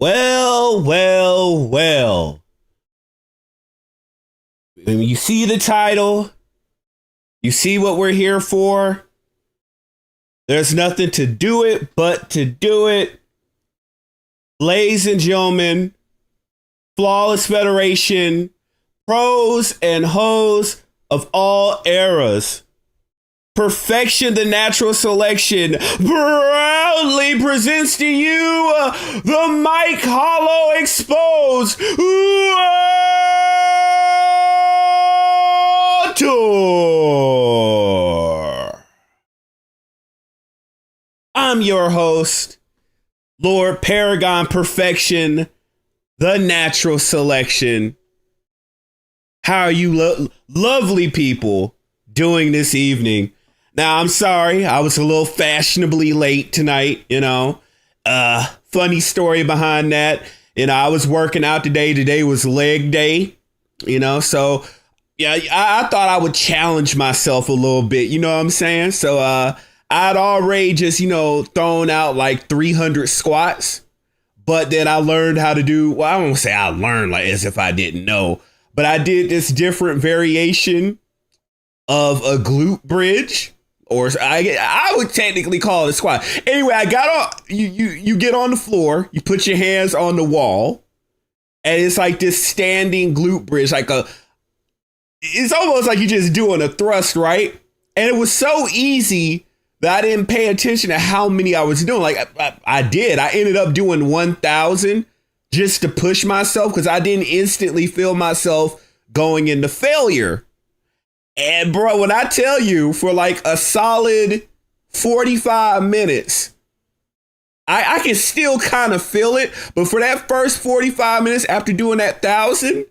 Well, well, well. When you see the title, you see what we're here for. There's nothing to do it but to do it. Ladies and gentlemen, Flawless Federation, pros and hoes of all eras. Perfection, the natural selection, proudly presents to you the Mike Hollow Exposed Tour. I'm your host, Lord Paragon Perfection, the natural selection. How are you lovely people doing this evening? Now, I'm sorry, I was a little fashionably late tonight, funny story behind that. I was working out today. Today was leg day, so yeah, I thought I would challenge myself a little bit, you know what I'm saying? So I'd already just, thrown out like 300 squats, but then I learned how to do, well, I don't say I learned like as if I didn't know, but I did this different variation of a glute bridge. Or I would technically call it a squat. Anyway, I got on. You get on the floor. You put your hands on the wall, and it's like this standing glute bridge, it's almost like you're just doing a thrust, right? And it was so easy that I didn't pay attention to how many I was doing. Like I did. I ended up doing 1,000 just to push myself because I didn't instantly feel myself going into failure. And bro, when I tell you for like a solid 45 minutes, I can still kind of feel it. But for that first 45 minutes after doing that 1,000,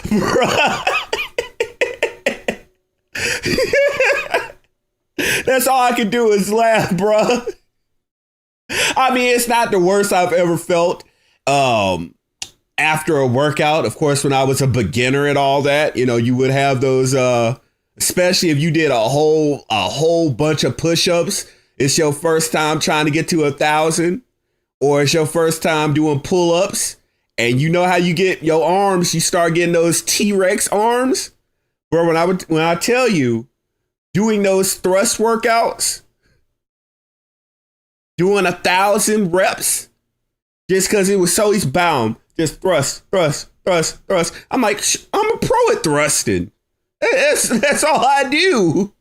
bro, that's all I can do is laugh, bro. I mean, it's not the worst I've ever felt. After a workout, of course, when I was a beginner at all that, you would have those, especially if you did a whole bunch of push-ups. It's your first time trying to get to 1,000, or it's your first time doing pull-ups, and you know how you get your arms, you start getting those T-Rex arms. Bro, when I tell you, doing those thrust workouts, doing 1,000 reps, just because it was so easy-bound. Just thrust. I'm like, I'm a pro at thrusting. That's all I do.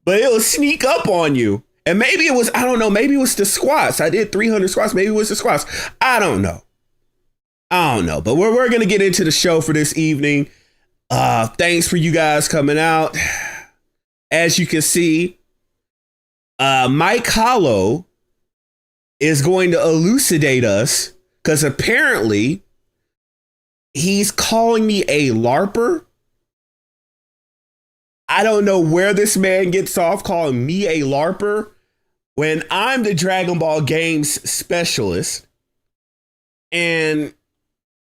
But it'll sneak up on you. And maybe it was, I don't know, maybe it was the squats. I did 300 squats. Maybe it was the squats. I don't know. But we're going to get into the show for this evening. Thanks for you guys coming out. As you can see, Mike Hollow is going to elucidate us. Because apparently he's calling me a Larper. I don't know where this man gets off calling me a Larper when I'm the Dragon Ball games specialist. And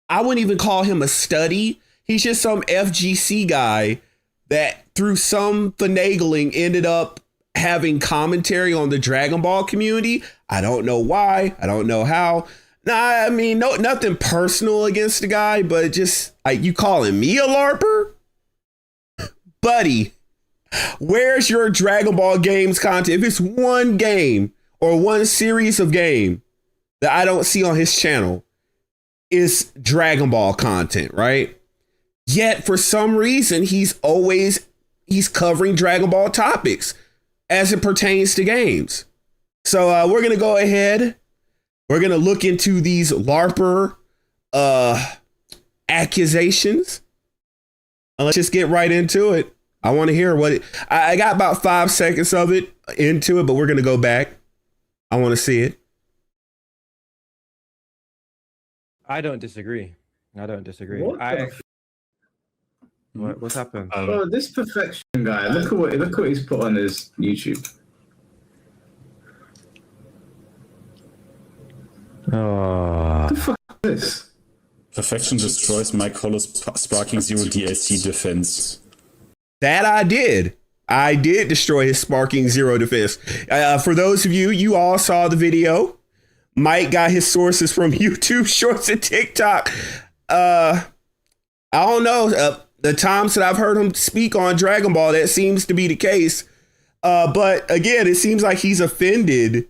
I wouldn't even call him a study. He's just some FGC guy that through some finagling ended up having commentary on the Dragon Ball community. I don't know why. I don't know how. Nah, I mean, nothing personal against the guy, but just like you calling me a Larper? Buddy, where's your Dragon Ball games content? If it's one game or one series of game that I don't see on his channel, it's Dragon Ball content, right? Yet for some reason, he's covering Dragon Ball topics as it pertains to games. So we're going to go ahead. We're going to look into these Larper accusations. And let's just get right into it. I want to hear I got about 5 seconds of it into it, but we're going to go back. I want to see it. I don't disagree. What's happened? Oh, this perfection guy. Look what he's put on his YouTube. What the fuck is this? Perfection destroys Mike Hollow's Sparking Zero DLC defense. That I did. I did destroy his Sparking Zero defense. For those of you, you all saw the video. Mike got his sources from YouTube Shorts and TikTok. I don't know. The times that I've heard him speak on Dragon Ball, that seems to be the case. But again, it seems like he's offended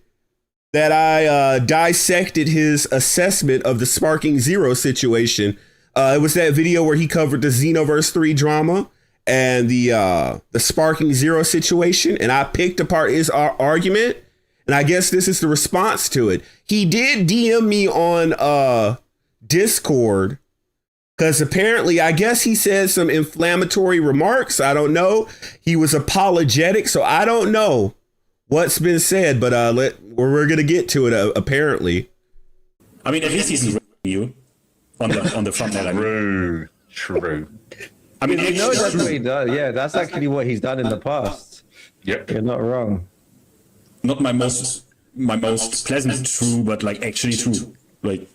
that I dissected his assessment of the Sparking Zero situation. It was that video where he covered the Xenoverse 3 drama and the Sparking Zero situation, and I picked apart his argument, and I guess this is the response to it. He did DM me on Discord, because apparently, I guess he said some inflammatory remarks. I don't know. He was apologetic, so I don't know what's been said, but we're gonna get to it apparently. I mean, at least he's you on the thumbnail. True. I mean, You know that's what he does. Yeah, that's actually what he's done in the past. Yep. You're not wrong. not my most pleasant true, but like actually true. Like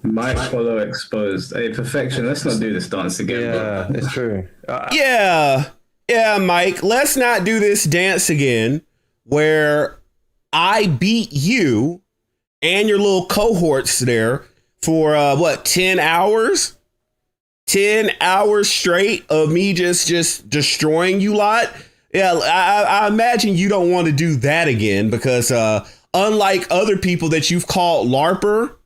Might follow exposed. Hey, perfection. Let's not do this dance again. Yeah, Bro. it's true. Yeah, Mike. Let's not do this dance again, where I beat you and your little cohorts there for 10 hours? 10 hours straight of me just destroying you lot. Yeah, I imagine you don't want to do that again, because unlike other people that you've called Larper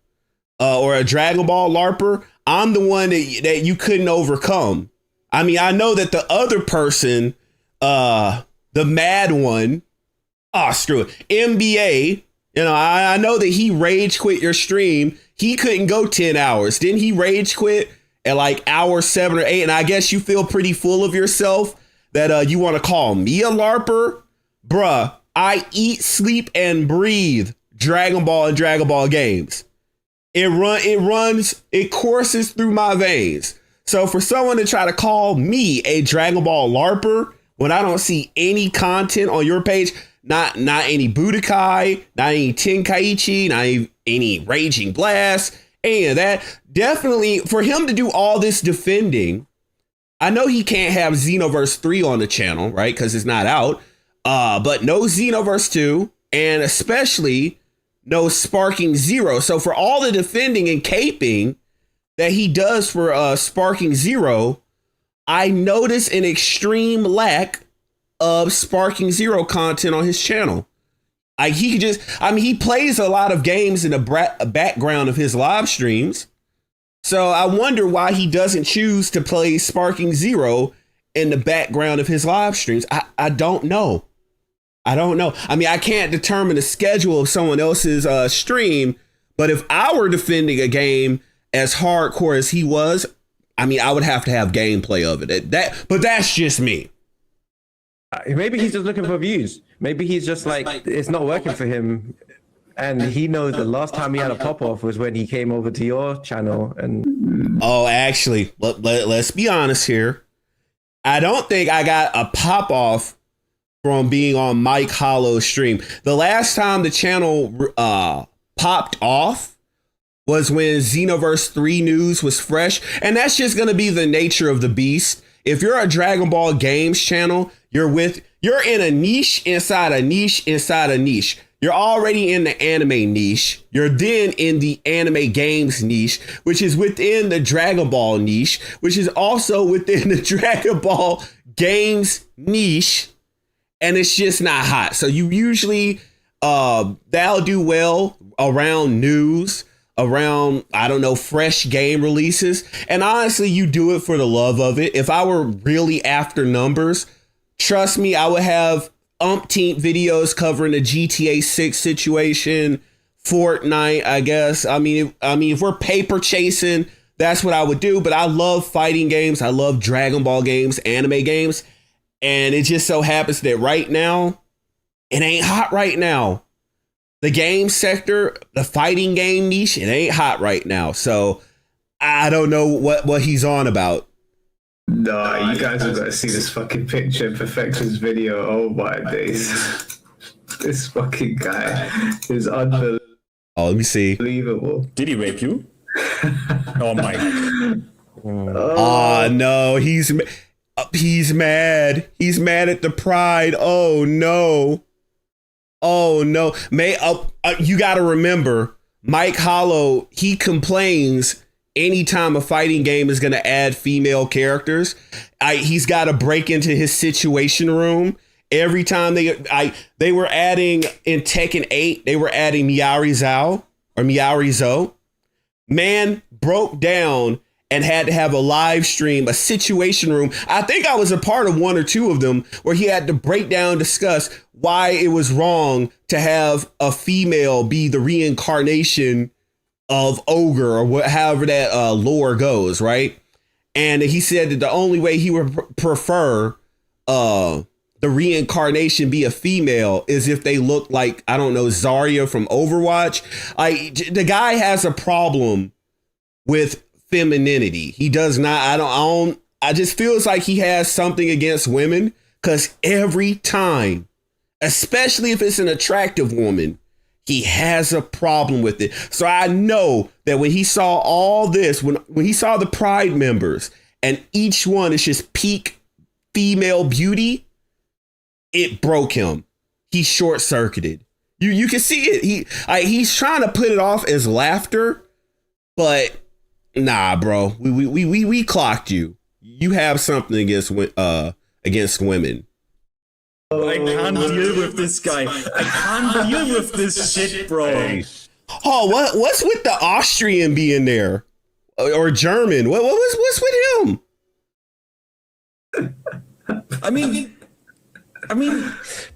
or a Dragon Ball Larper, I'm the one that you couldn't overcome. I mean, I know that the other person, the mad one, screw it, MBA, I know that he rage quit your stream. He couldn't go 10 hours. Didn't he rage quit at like hour 7 or 8? And I guess you feel pretty full of yourself that you want to call me a Larper? Bruh, I eat, sleep, and breathe Dragon Ball and Dragon Ball games. It courses through my veins. So for someone to try to call me a Dragon Ball Larper when I don't see any content on your page, not any Budokai, not any Tenkaichi, not any Raging Blast, any of that, definitely for him to do all this defending, I know he can't have Xenoverse 3 on the channel, right? Because it's not out. But no Xenoverse 2, and especially no Sparking Zero. So for all the defending and caping that he does for Sparking Zero, I notice an extreme lack of Sparking Zero content on his channel. He plays a lot of games in the background of his live streams. So I wonder why he doesn't choose to play Sparking Zero in the background of his live streams. I don't know. I mean, I can't determine the schedule of someone else's stream, but if I were defending a game as hardcore as he was, I mean, I would have to have gameplay of it. But that's just me. Maybe he's just looking for views. Maybe he's just like, it's not working for him. And he knows the last time he had a pop-off was when he came over to your channel. And actually, let's be honest here. I don't think I got a pop-off from being on Mike Hollow's stream. The last time the channel popped off was when Xenoverse 3 news was fresh. And that's just going to be the nature of the beast. If you're a Dragon Ball games channel, you're in a niche inside a niche inside a niche. You're already in the anime niche. You're then in the anime games niche, which is within the Dragon Ball niche, which is also within the Dragon Ball games niche. And it's just not hot. So you usually, that'll do well around news, around, I don't know, fresh game releases. And honestly, you do it for the love of it. If I were really after numbers, trust me, I would have umpteenth videos covering the GTA 6 situation, Fortnite, I guess. I mean, if we're paper chasing, that's what I would do. But I love fighting games. I love Dragon Ball games, anime games. And it just so happens that right now, it ain't hot right now. The game sector, the fighting game niche, it ain't hot right now. So I don't know what he's on about. No, you guys have got to see this fucking picture, Perfection's video. Oh my days. This fucking guy is unbelievable. Oh, let me see. did he rape you? Oh my. Oh no, he's. He's mad. He's mad at the Pride. Oh no. Oh no. You got to remember, Mike Hollow, he complains anytime a fighting game is going to add female characters. He's got to break into his situation room. Every time they were adding in Tekken 8, they were adding Miari Zo. Man broke down and had to have a live stream, a situation room. I think I was a part of one or two of them where he had to break down, discuss why it was wrong to have a female be the reincarnation of Ogre or however that lore goes, right? And he said that the only way he would prefer the reincarnation be a female is if they look like, I don't know, Zarya from Overwatch. The guy has a problem with femininity. He does not. I just feels like he has something against women, because every time, especially if it's an attractive woman, he has a problem with it. So I know that when he saw all this, when he saw the Pride members and each one is just peak female beauty, it broke him. He short circuited. You can see it. He's trying to put it off as laughter, but nah, bro. We clocked you. You have something against women. I can't deal with this guy. I can't deal with this shit, bro. Oh, what's with the Austrian being there or German? What's with him? I mean,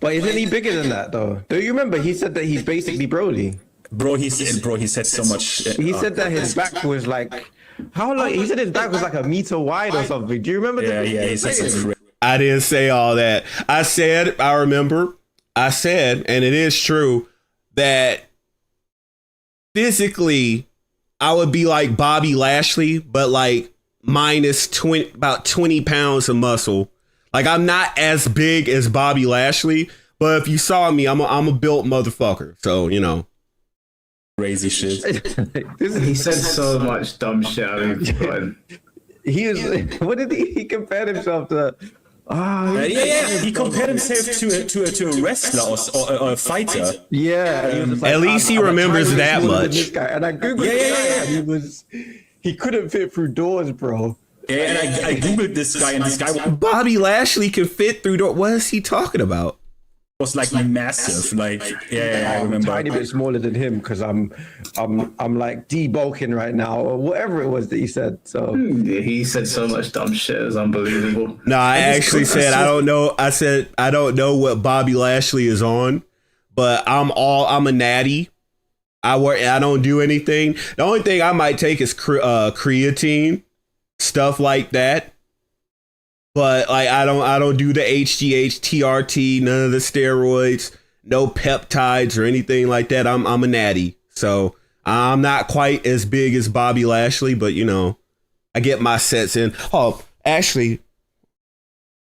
but isn't he bigger than that though? Do you remember he said that he's basically Broly? Bro, he said so much. He said that his back was like, how long? He said his back was like a meter wide or something. Do you remember? Yeah, he said something. I didn't say all that. I remember, and it is true, that physically I would be like Bobby Lashley, but like minus about 20 pounds of muscle. Like, I'm not as big as Bobby Lashley, but if you saw me, I'm a built motherfucker. So, you know. Crazy shit. He said so much dumb shit. I mean, he was. What did he compared himself to? Yeah. He compared himself to a wrestler or a fighter. Yeah. He was just like, at least he remembers that much. And I googled the guy, and he couldn't fit through doors, bro. Yeah, and I googled this guy, and this guy Bobby Lashley can fit through doors. What is he talking about? was like massive. Like, yeah, I remember. I'm a tiny bit smaller than him because I'm like debulking right now, or whatever it was that he said. So he said so much dumb shit. It was unbelievable. No, I actually said I don't know. I said I don't know what Bobby Lashley is on, but I'm a natty. I don't do anything. The only thing I might take is creatine, stuff like that. But like I don't do the HGH, TRT, none of the steroids, no peptides or anything like that. I'm a natty, so I'm not quite as big as Bobby Lashley, but you know, I get my sets in. Oh, actually,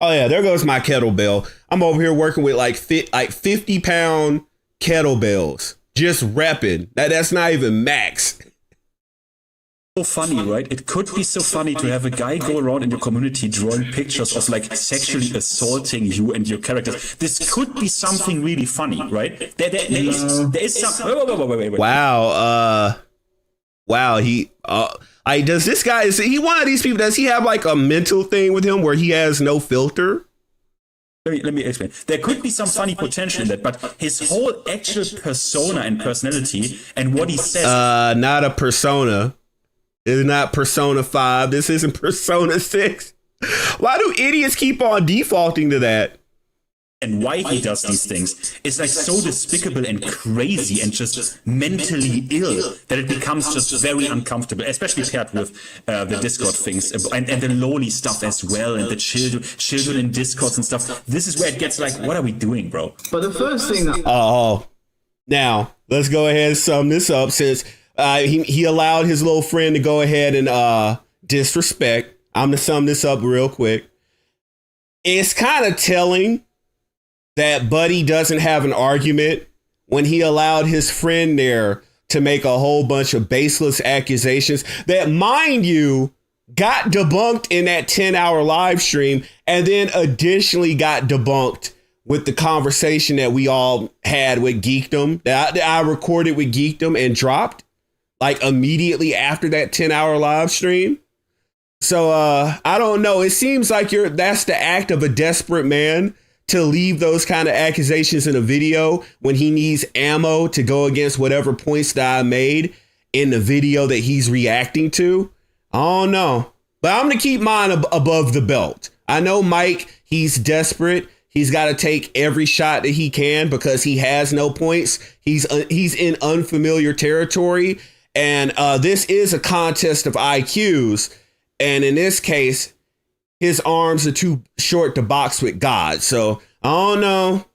yeah, there goes my kettlebell. I'm over here working with like 50-pound kettlebells, just repping. That's not even max. So funny, right? It could be so funny to have a guy go around in your community drawing pictures of like sexually assaulting you and your characters. This could be something really funny, right? There is some. Wait. Wow. He. Does this guy? Is he one of these people? Does he have like a mental thing with him where he has no filter? Let me explain. There could be some funny potential in that, but his whole actual persona and personality and what he says. Not a persona. It's not Persona 5. This isn't Persona 6. Why do idiots keep on defaulting to that? And why he does these things is like so despicable and crazy and just mentally ill that it becomes just very uncomfortable, especially paired with the Discord things and the lowly stuff as well, and the children in Discords and stuff. This is where it gets like, what are we doing, bro? But the first thing that now let's go ahead and sum this up, since he allowed his little friend to go ahead and disrespect. I'm gonna sum this up real quick. It's kind of telling that Buddy doesn't have an argument when he allowed his friend there to make a whole bunch of baseless accusations that, mind you, got debunked in that 10-hour live stream, and then additionally got debunked with the conversation that we all had with Geekdom that I recorded with Geekdom and dropped like immediately after that 10-hour live stream. So I don't know. It seems like that's the act of a desperate man to leave those kind of accusations in a video when he needs ammo to go against whatever points that I made in the video that he's reacting to. I don't know, but I'm going to keep mine above the belt. I know Mike, he's desperate. He's got to take every shot that he can because he has no points. He's in unfamiliar territory. And this is a contest of IQs. And in this case, his arms are too short to box with God. So I don't know.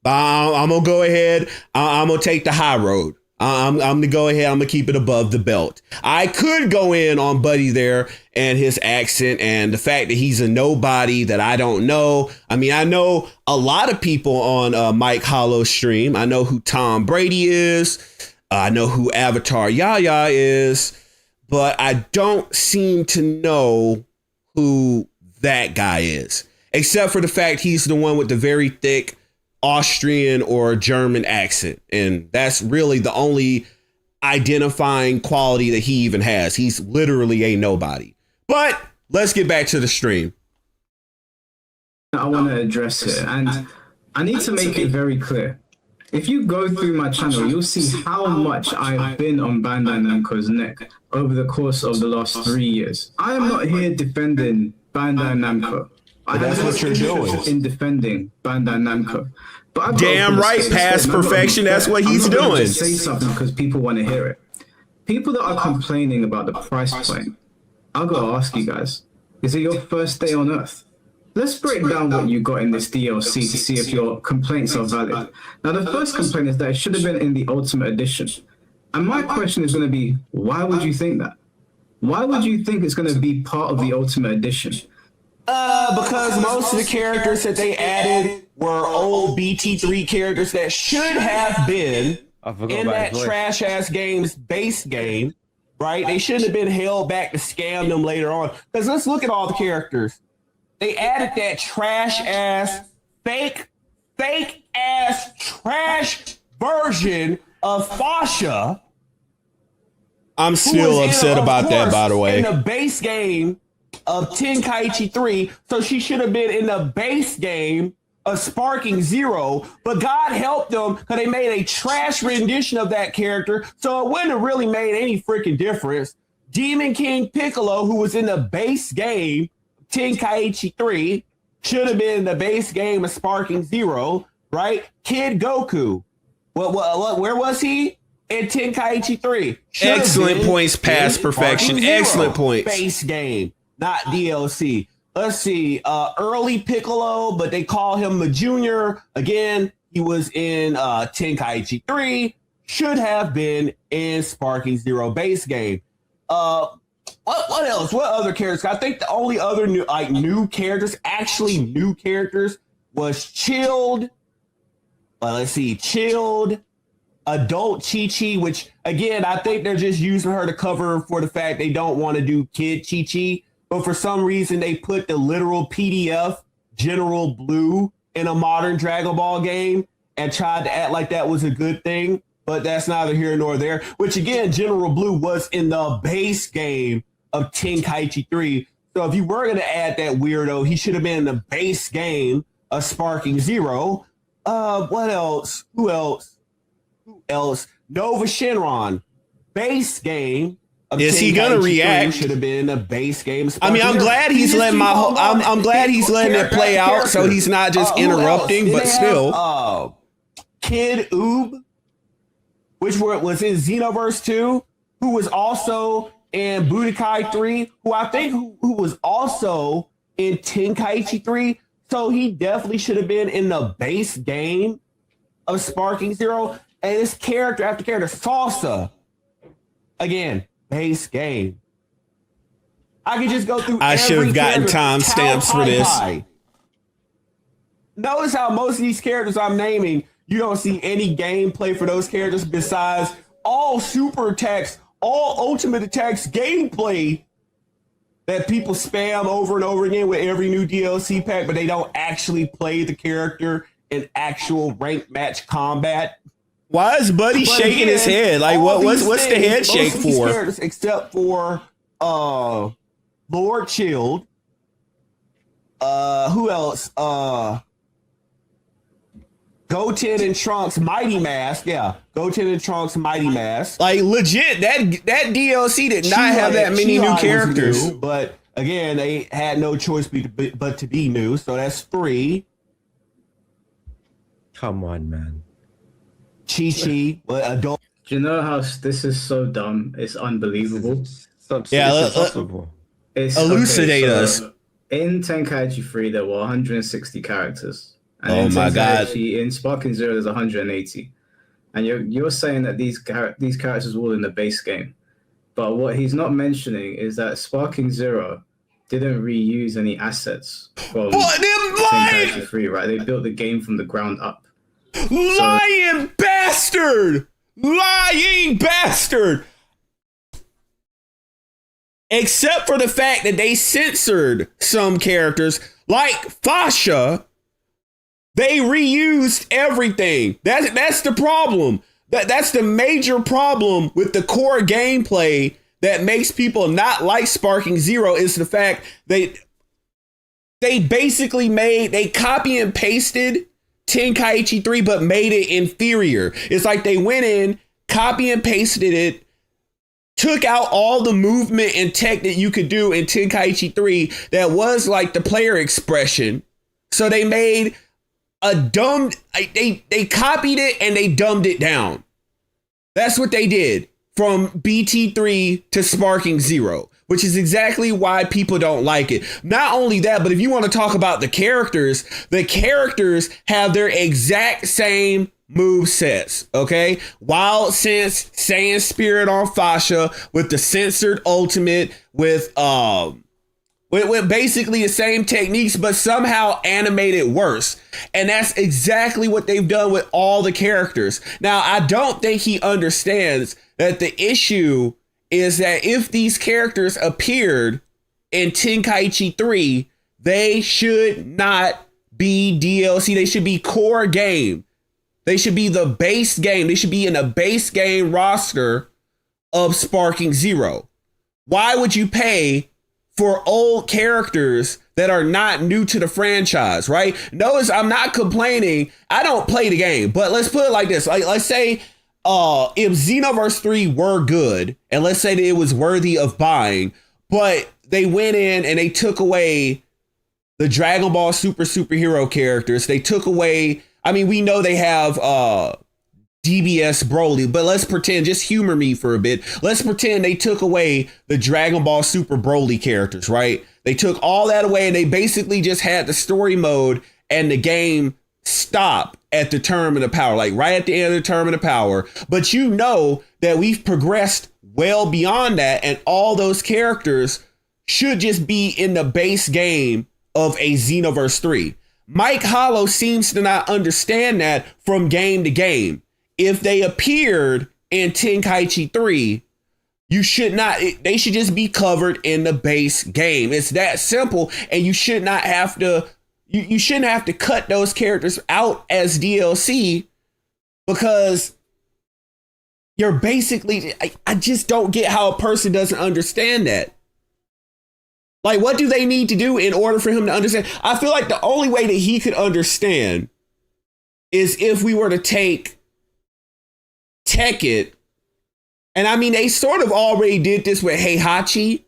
I'm going to go ahead. I'm going to take the high road. I'm going to go ahead. I'm going to keep it above the belt. I could go in on Buddy there and his accent and the fact that he's a nobody that I don't know. I mean, I know a lot of people on Mike Hollow's stream. I know who Tom Brady is. I know who Avatar Yaya is. But I don't seem to know who that guy is, except for the fact he's the one with the very thick Austrian or German accent. And that's really the only identifying quality that he even has. He's literally a nobody. But let's get back to the stream. I want to address it, and I need to make it very clear. If you go through my channel, you'll see how much I've been on Bandai Namco's neck over the course of the last 3 years. I am not here defending Bandai Namco. That's what you're doing. In defending Bandai Namco. But I've damn right, past perfection. That's what he's doing. Just say something because people want to hear it. People that are complaining about the price point, I'll go ask you guys, is it your first day on Earth? Let's break down what you got in this DLC to see if your complaints are valid. Now, the first complaint is that it should have been in the Ultimate Edition. And my question is going to be, why would you think that? Why would you think it's going to be part of the Ultimate Edition? Because most of the characters that they added were old BT3 characters that should have been in that trash-ass game's base game, right? They shouldn't have been held back to scam them later on. Because let's look at all the characters. They added that trash-ass, fake-ass, trash version of Fasha. I'm still upset about that, by the way. In the base game of Tenkaichi 3, so she should have been in the base game of Sparking Zero, but God helped them because they made a trash rendition of that character, so it wouldn't have really made any freaking difference. Demon King Piccolo, who was in the base game Tenkaichi 3, should have been in the base game of Sparking Zero, right? Kid Goku, what where was he? In Tenkaichi 3. Excellent points, past perfection. Excellent points. Base game, not DLC. Let's see, early Piccolo, but they call him the Junior. Again, he was in Tenkaichi 3, should have been in Sparking Zero base game. What else? What other characters? I think the only other new characters, actually new characters, was Chilled. Let's see, Chilled, Adult Chi-Chi, which again, I think they're just using her to cover for the fact they don't want to do Kid Chi-Chi. But for some reason, they put the literal PDF General Blue in a modern Dragon Ball game and tried to act like that was a good thing. But that's neither here nor there, which again, General Blue was in the base game of Tenkaichi 3. So if you were going to add that weirdo, he should have been in the base game of Sparking Zero. What else? Who else? Nova Shinron, base game. Is he gonna react? Should have been a base game. I mean, I'm glad he's letting I'm glad he's letting it play out, so he's not just interrupting. But still, Kid Oob, which was in Xenoverse 2, who was also in Budokai 3, who I think who was also in Tenkaichi 3. So he definitely should have been in the base game of Sparking Zero. And this character after character, Salsa, again, base game. I could just go through. I should have gotten timestamps for this. Notice how most of these characters I'm naming, you don't see any gameplay for those characters besides all super attacks, all ultimate attacks gameplay that people spam over and over again with every new DLC pack, but they don't actually play the character in actual ranked match combat. Why is Buddy shaking his head? Like, what's the head shake for? Except for Lord Chilled. Who else? Goten and Trunks Mighty Mask. Yeah, Goten and Trunks Mighty Mask. Like, legit, that DLC did not have that many new characters. New, but again, they had no choice but to be new. So that's 3. Come on, man. Chi-Chi, adult. Do you know how this is so dumb? It's unbelievable. Yeah, It's elucidate us. In Tenkaichi 3, there were 160 characters. And oh my God! In Sparking Zero, there's 180. And you're saying that these characters were all in the base game, but what he's not mentioning is that Sparking Zero didn't reuse any assets from Tenkaichi 3, right? They built the game from the ground up. Lying bastard! Lying bastard! Except for the fact that they censored some characters, like Fasha. They reused everything. That's the problem. That's the major problem with the core gameplay that makes people not like Sparking Zero is the fact they basically they copy and pasted Tenkaichi 3 but made it inferior. It's like they went in, copy and pasted it, took out all the movement and tech that you could do in Tenkaichi 3 that was like the player expression. So they made they copied it and they dumbed it down. That's what they did from BT3 to Sparking Zero, which is exactly why people don't like it. Not only that, but if you want to talk about the characters have their exact same move sets. Okay, Wild Sense, Saiyan Spirit on Fasha with the censored ultimate with basically the same techniques, but somehow animated worse. And that's exactly what they've done with all the characters. Now, I don't think he understands that the issue is that if these characters appeared in Tenkaichi 3, they should not be DLC. They should be core game. They should be the base game. They should be in a base game roster of Sparking Zero. Why would you pay for old characters that are not new to the franchise, right? Notice I'm not complaining. I don't play the game, but let's put it like this. Like, let's say if Xenoverse 3 were good, and let's say that it was worthy of buying, but they went in and they took away the Dragon Ball superhero characters. They took away, I mean, we know they have DBS Broly, but let's pretend, just humor me for a bit. Let's pretend they took away the Dragon Ball Super Broly characters, right? They took all that away and they basically just had the story mode and the game stop at the Tournament of Power, like right at the end of the Tournament of Power. But you know that we've progressed well beyond that, and all those characters should just be in the base game of a Xenoverse 3. Mike Hollow seems to not understand that from game to game. If they appeared in Tenkaichi 3, you should not, they should just be covered in the base game. It's that simple, and you should not have to, you shouldn't have to cut those characters out as DLC, because you're basically, I just don't get how a person doesn't understand that. Like, what do they need to do in order for him to understand? I feel like the only way that he could understand is if we were to take Tekken, and I mean, they sort of already did this with Heihachi.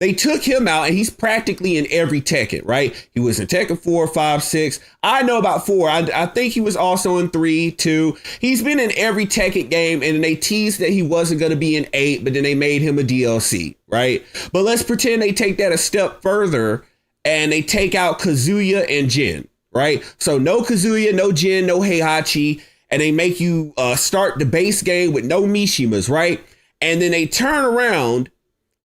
They took him out and he's practically in every Tekken, right? He was in Tekken 4, 5, 6. I know about 4. I think he was also in 3, 2. He's been in every Tekken game, and they teased that he wasn't going to be in 8, but then they made him a DLC, right? But let's pretend they take that a step further and they take out Kazuya and Jin, right? So no Kazuya, no Jin, no Heihachi. And they make you start the base game with no Mishimas, right? And then they turn around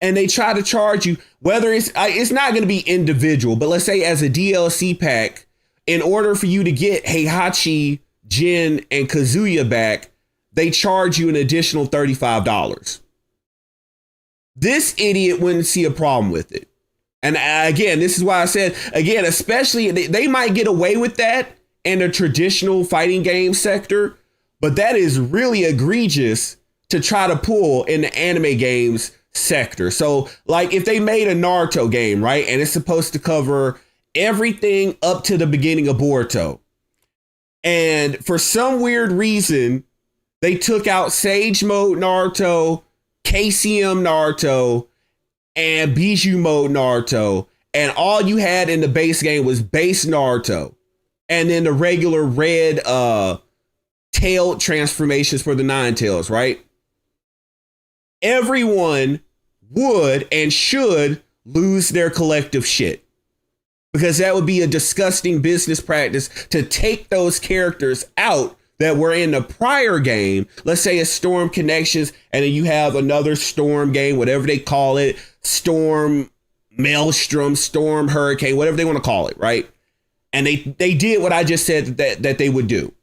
and they try to charge you, whether it's not going to be individual, but let's say as a DLC pack, in order for you to get Heihachi, Jin, and Kazuya back, they charge you an additional $35. This idiot wouldn't see a problem with it. And again, this is why I said, again, especially they might get away with that in the traditional fighting game sector, but that is really egregious to try to pull in the anime games sector. So like if they made a Naruto game, right, and it's supposed to cover everything up to the beginning of Boruto, and for some weird reason they took out Sage Mode Naruto, KCM Naruto, and Bijou Mode Naruto, and all you had in the base game was base Naruto, and then the regular red tailed transformations for the Nine Tails, right? Everyone would and should lose their collective shit, because that would be a disgusting business practice to take those characters out that were in the prior game. Let's say it's Storm Connections, and then you have another Storm game, whatever they call it, Storm Maelstrom, Storm Hurricane, whatever they want to call it, right? And they did what I just said that they would do.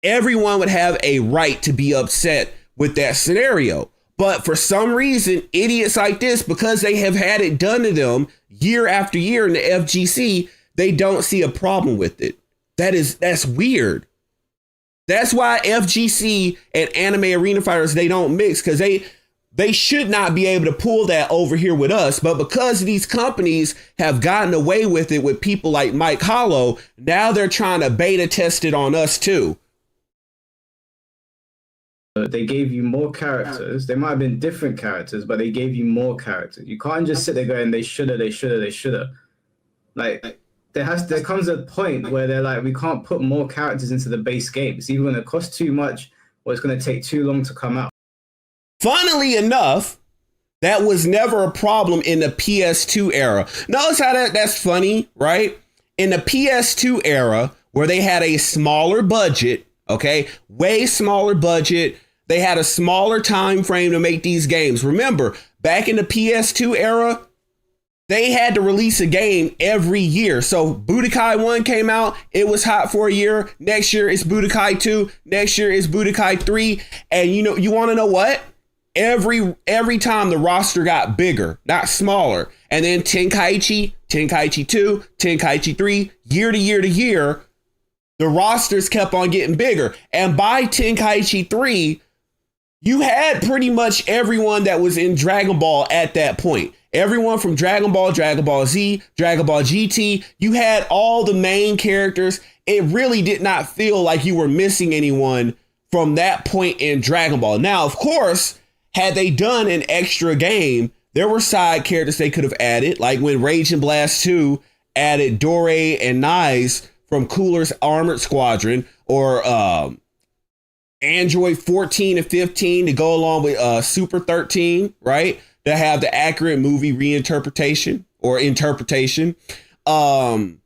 Everyone would have a right to be upset with that scenario. But for some reason, idiots like this, because they have had it done to them year after year in the FGC, they don't see a problem with it. That's weird. That's why FGC and Anime Arena Fighters, they don't mix, because they should not be able to pull that over here with us. But because these companies have gotten away with it with people like Mike Hollow, now they're trying to beta test it on us too. They gave you more characters. They might have been different characters, but they gave you more characters. You can't just sit there going, they shoulda. Like there comes a point where they're like, we can't put more characters into the base game. It's either going to cost too much or it's going to take too long to come out. Funnily enough, that was never a problem in the PS2 era. Notice how that's funny, right? In the PS2 era, where they had a smaller budget, okay, way smaller budget, they had a smaller time frame to make these games. Remember, back in the PS2 era, they had to release a game every year. So Budokai 1 came out, it was hot for a year. Next year it's Budokai 2, next year it's Budokai 3. And you want to know what? Every time the roster got bigger, not smaller. And then Tenkaichi 2, Tenkaichi 3, year to year to year, the rosters kept on getting bigger. And by Tenkaichi 3, you had pretty much everyone that was in Dragon Ball at that point. Everyone from Dragon Ball, Dragon Ball Z, Dragon Ball GT, you had all the main characters. It really did not feel like you were missing anyone from that point in Dragon Ball. Now, of course, had they done an extra game, there were side characters they could have added, like when Rage and Blast 2 added Dore and Nais from Cooler's Armored Squadron, or Android 14 and 15 to go along with Super 13, right? To have the accurate movie reinterpretation or interpretation. The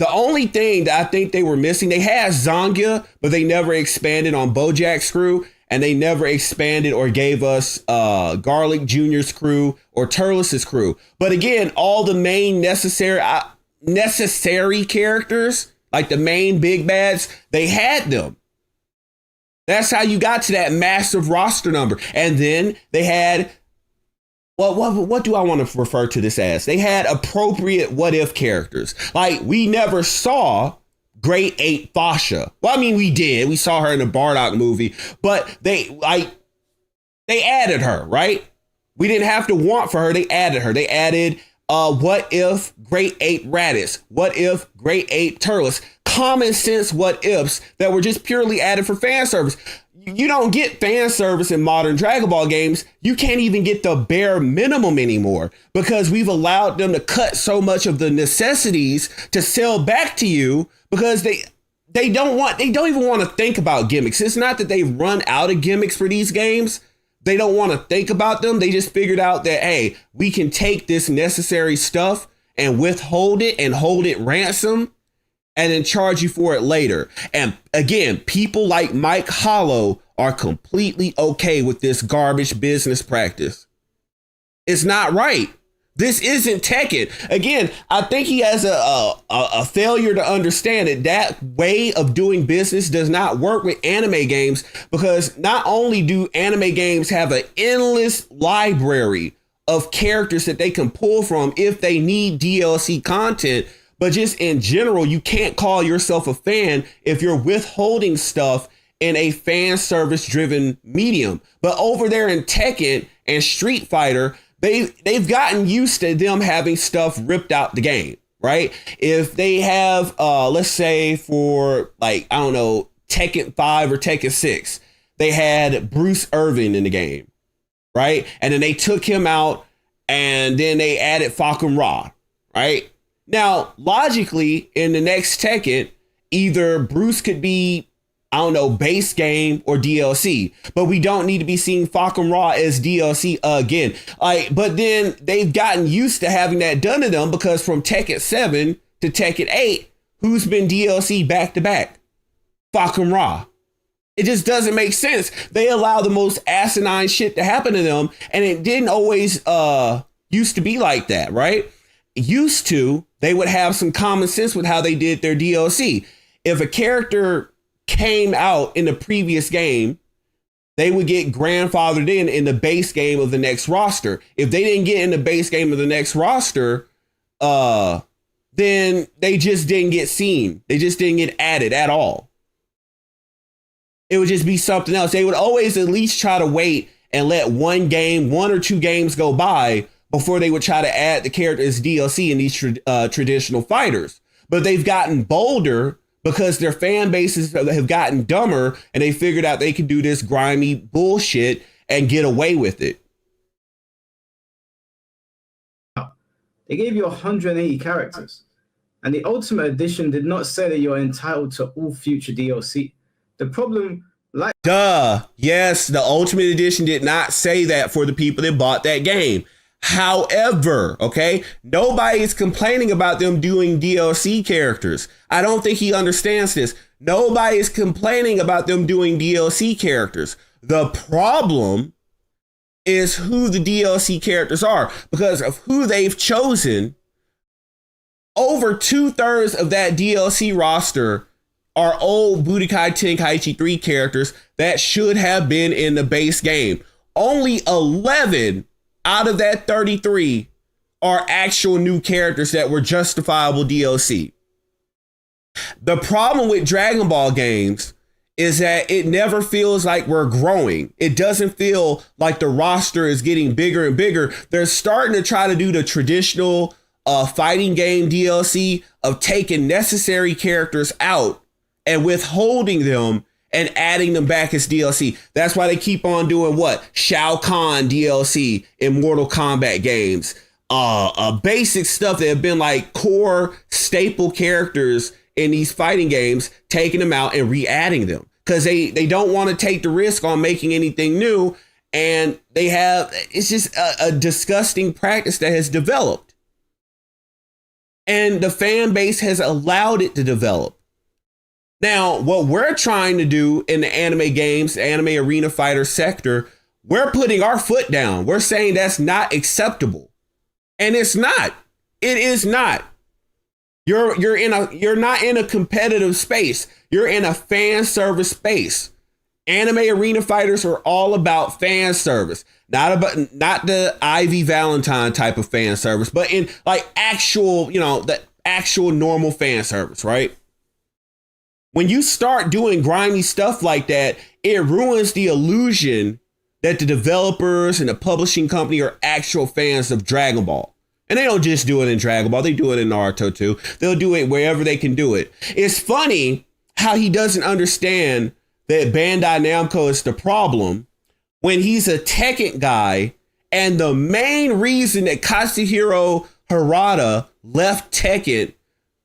only thing that I think they were missing, they had Zangia, but they never expanded on Bojack's crew, and they never expanded or gave us Garlic Jr.'s crew or Turles' crew. But again, all the main necessary characters, like the main big bads, they had them. That's how you got to that massive roster number. And then they had, what do I want to refer to this as? They had appropriate what if characters. Like, we never saw Great Ape Fasha. Well, I mean, we did. We saw her in the Bardock movie, but they added her, right? We didn't have to want for her. They added her. They added what if Great Ape Raditz? What if Great Ape Turles? Common sense what ifs that were just purely added for fan service. You don't get fan service in modern Dragon Ball games. You can't even get the bare minimum anymore, because we've allowed them to cut so much of the necessities to sell back to you, because they don't even want to think about gimmicks. It's not that they've run out of gimmicks for these games. They don't want to think about them. They just figured out that, hey, we can take this necessary stuff and withhold it and hold it ransom and then charge you for it later. And again, people like Mike Hollow are completely okay with this garbage business practice. It's not right. This isn't Tekken. Again, I think he has a failure to understand it. That way of doing business does not work with anime games, because not only do anime games have an endless library of characters that they can pull from if they need DLC content. But just in general, you can't call yourself a fan if you're withholding stuff in a fan service driven medium. But over there in Tekken and Street Fighter, they've gotten used to them having stuff ripped out the game, right? If they have, let's say for like, I don't know, Tekken 5 or Tekken 6, they had Bruce Irvin in the game, right? And then they took him out and then they added Falcon Ra, right? Now, logically, in the next Tekken, either Bruce could be, I don't know, base game or DLC, but we don't need to be seeing Falcon Ra as DLC again. But then they've gotten used to having that done to them because from Tekken 7 to Tekken 8, who's been DLC back to back? Falcon Ra. It just doesn't make sense. They allow the most asinine shit to happen to them, and it didn't always used to be like that, right? Used to, they would have some common sense with how they did their DLC. If a character came out in the previous game, they would get grandfathered in the base game of the next roster. If they didn't get in the base game of the next roster, then they just didn't get seen. They just didn't get added at all. It would just be something else. They would always at least try to wait and let one or two games go by before they would try to add the character as DLC in these traditional fighters. But they've gotten bolder because their fan bases have gotten dumber and they figured out they could do this grimy bullshit and get away with it. They gave you 180 characters, and the Ultimate Edition did not say that you're entitled to all future DLC. The problem, Yes, the Ultimate Edition did not say that for the people that bought that game. However, okay, nobody is complaining about them doing DLC characters. I don't think he understands this. Nobody is complaining about them doing DLC characters. The problem is who the DLC characters are, because of who they've chosen. Over 2/3 of that DLC roster are old Budokai Tenkaichi 3 characters that should have been in the base game. Only 11 out of that 33 are actual new characters that were justifiable DLC. The problem with Dragon Ball games is that it never feels like we're growing. It doesn't feel like the roster is getting bigger and bigger. They're starting to try to do the traditional fighting game DLC of taking necessary characters out and withholding them and adding them back as DLC. That's why they keep on doing what? Shao Kahn DLC in Mortal Kombat games. Basic stuff that have been like core staple characters in these fighting games, taking them out and re-adding them. Because they don't want to take the risk on making anything new. And it's just a disgusting practice that has developed. And the fan base has allowed it to develop. Now, what we're trying to do in the anime games, anime arena fighter sector, we're putting our foot down. We're saying that's not acceptable. And it's not. It is not. You're not in a competitive space. You're in a fan service space. Anime arena fighters are all about fan service. Not the Ivy Valentine type of fan service, but in like actual, the actual normal fan service, right? When you start doing grimy stuff like that, it ruins the illusion that the developers and the publishing company are actual fans of Dragon Ball. And they don't just do it in Dragon Ball. They do it in Naruto too. They'll do it wherever they can do it. It's funny how he doesn't understand that Bandai Namco is the problem when he's a Tekken guy. And the main reason that Katsuhiro Harada left Tekken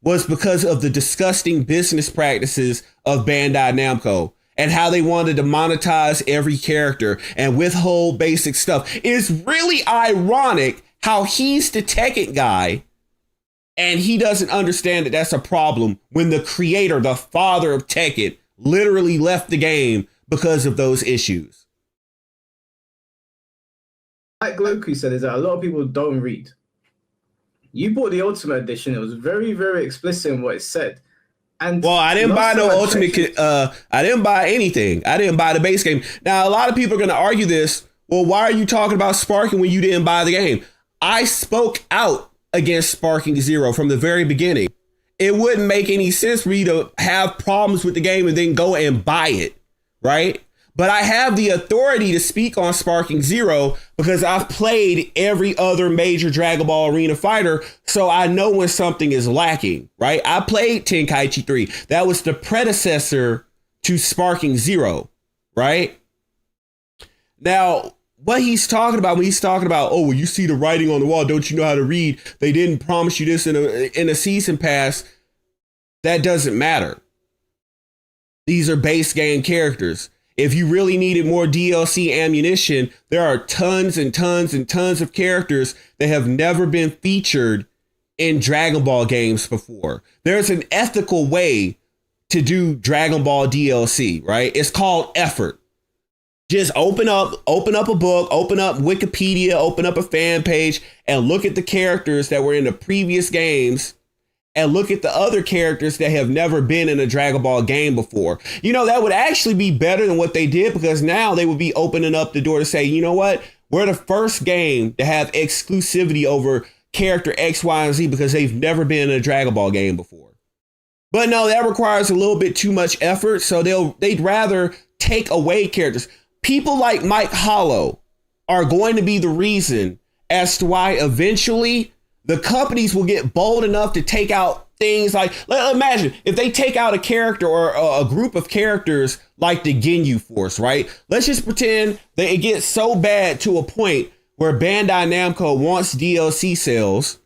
was because of the disgusting business practices of Bandai Namco and how they wanted to monetize every character and withhold basic stuff. It's really ironic how he's the Tekken guy and he doesn't understand that that's a problem when the creator, the father of Tekken, literally left the game because of those issues. Like Gloku said, is that a lot of people don't read. You bought the Ultimate Edition. It was very, very explicit in what it said. And well, I didn't buy no Ultimate. I didn't buy anything. I didn't buy the base game. Now, a lot of people are going to argue this. Well, why are you talking about Sparking when you didn't buy the game? I spoke out against Sparking Zero from the very beginning. It wouldn't make any sense for me to have problems with the game and then go and buy it, right? But I have the authority to speak on Sparking Zero because I've played every other major Dragon Ball Arena fighter, so I know when something is lacking, right? I played Tenkaichi 3. That was the predecessor to Sparking Zero, right? Now, what he's talking about when he's talking about, oh, well, you see the writing on the wall, don't you know how to read? They didn't promise you this in a season pass. That doesn't matter. These are base game characters. If you really needed more DLC ammunition, there are tons and tons and tons of characters that have never been featured in Dragon Ball games before. There's an ethical way to do Dragon Ball DLC, right? It's called effort. Just open up a book, open up Wikipedia, open up a fan page, and look at the characters that were in the previous games and look at the other characters that have never been in a Dragon Ball game before. You know, that would actually be better than what they did because now they would be opening up the door to say, you know what? We're the first game to have exclusivity over character X, Y, and Z because they've never been in a Dragon Ball game before. But no, that requires a little bit too much effort. So they'd rather take away characters. People like Mike Hollow are going to be the reason as to why eventually the companies will get bold enough to take out things like, imagine if they take out a character or a group of characters like the Ginyu Force, right? Let's just pretend that it gets so bad to a point where Bandai Namco wants DLC sales.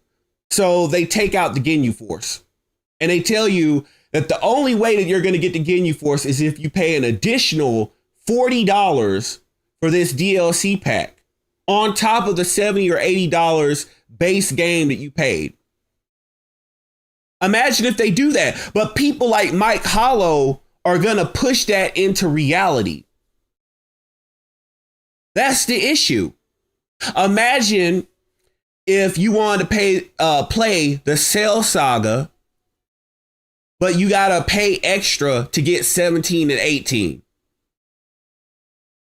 So they take out the Ginyu Force and they tell you that the only way that you're going to get the Ginyu Force is if you pay an additional $40 for this DLC pack on top of the $70 or $80 base game that you paid. Imagine if they do that. But people like Mike Hollow are going to push that into reality. That's the issue. Imagine if you wanted to play the Cell Saga, but you got to pay extra to get 17 and 18.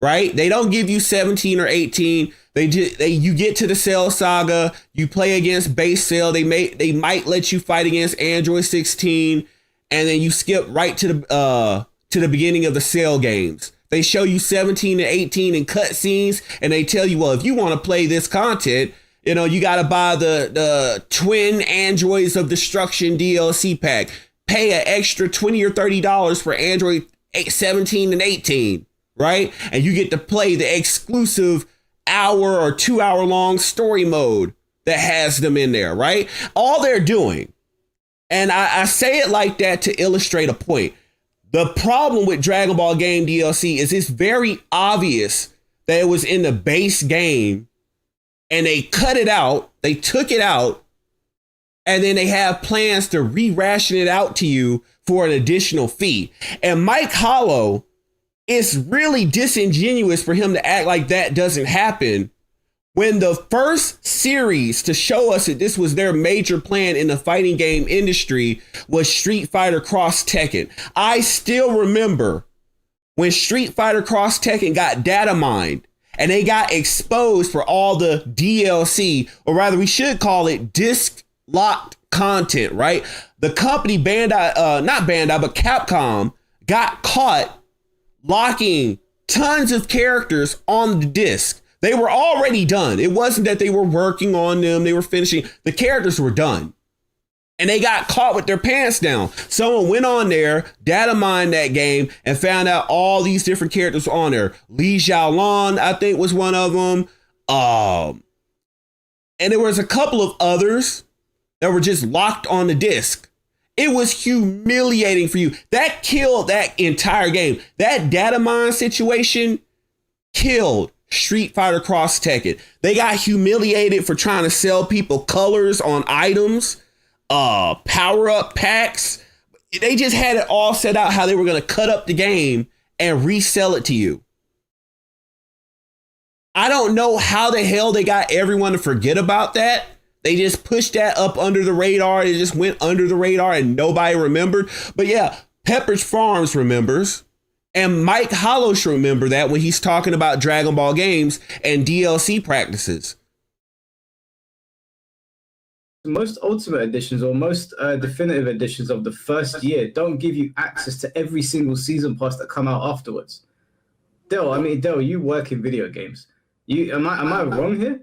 Right? They don't give you 17 or 18. You get to the Cell Saga, you play against base Cell. They might let you fight against Android 16, and then you skip right to the beginning of the Cell games. They show you 17 and 18 in cutscenes, and they tell you, well, if you want to play this content, you know, you got to buy the Twin Androids of Destruction DLC pack. Pay an extra $20 or $30 for Android 17 and 18. Right? And you get to play the exclusive hour or 2 hour long story mode that has them in there, right? All they're doing, and I say it like that to illustrate a point. The problem with Dragon Ball game DLC is it's very obvious that it was in the base game and they cut it out, they took it out, and then they have plans to re-ration it out to you for an additional fee. And Mike Hollow, it's really disingenuous for him to act like that doesn't happen when the first series to show us that this was their major plan in the fighting game industry was Street Fighter Cross Tekken. I still remember when Street Fighter Cross Tekken got data mined and they got exposed for all the DLC, or rather we should call it disc locked content, right? The company not Bandai, but Capcom got caught locking tons of characters on the disc. They were already done. It wasn't that they were working on them. They were finishing. The characters were done. And they got caught with their pants down. Someone went on there, data mined that game, and found out all these different characters on there. Li Xiaolon, I think, was one of them. And there was a couple of others that were just locked on the disc. It was humiliating for you. That killed that entire game. That data mine situation killed Street Fighter Cross Tekken. They got humiliated for trying to sell people colors on items, power-up packs. They just had it all set out how they were going to cut up the game and resell it to you. I don't know how the hell they got everyone to forget about that. They just pushed that up under the radar. It just went under the radar and nobody remembered. But yeah, Pepperidge Farms remembers. And Mike Hollow should remember that when he's talking about Dragon Ball games and DLC practices. Most Ultimate Editions or most definitive editions of the first year don't give you access to every single season pass that come out afterwards. Dale, you work in video games. Am I wrong here?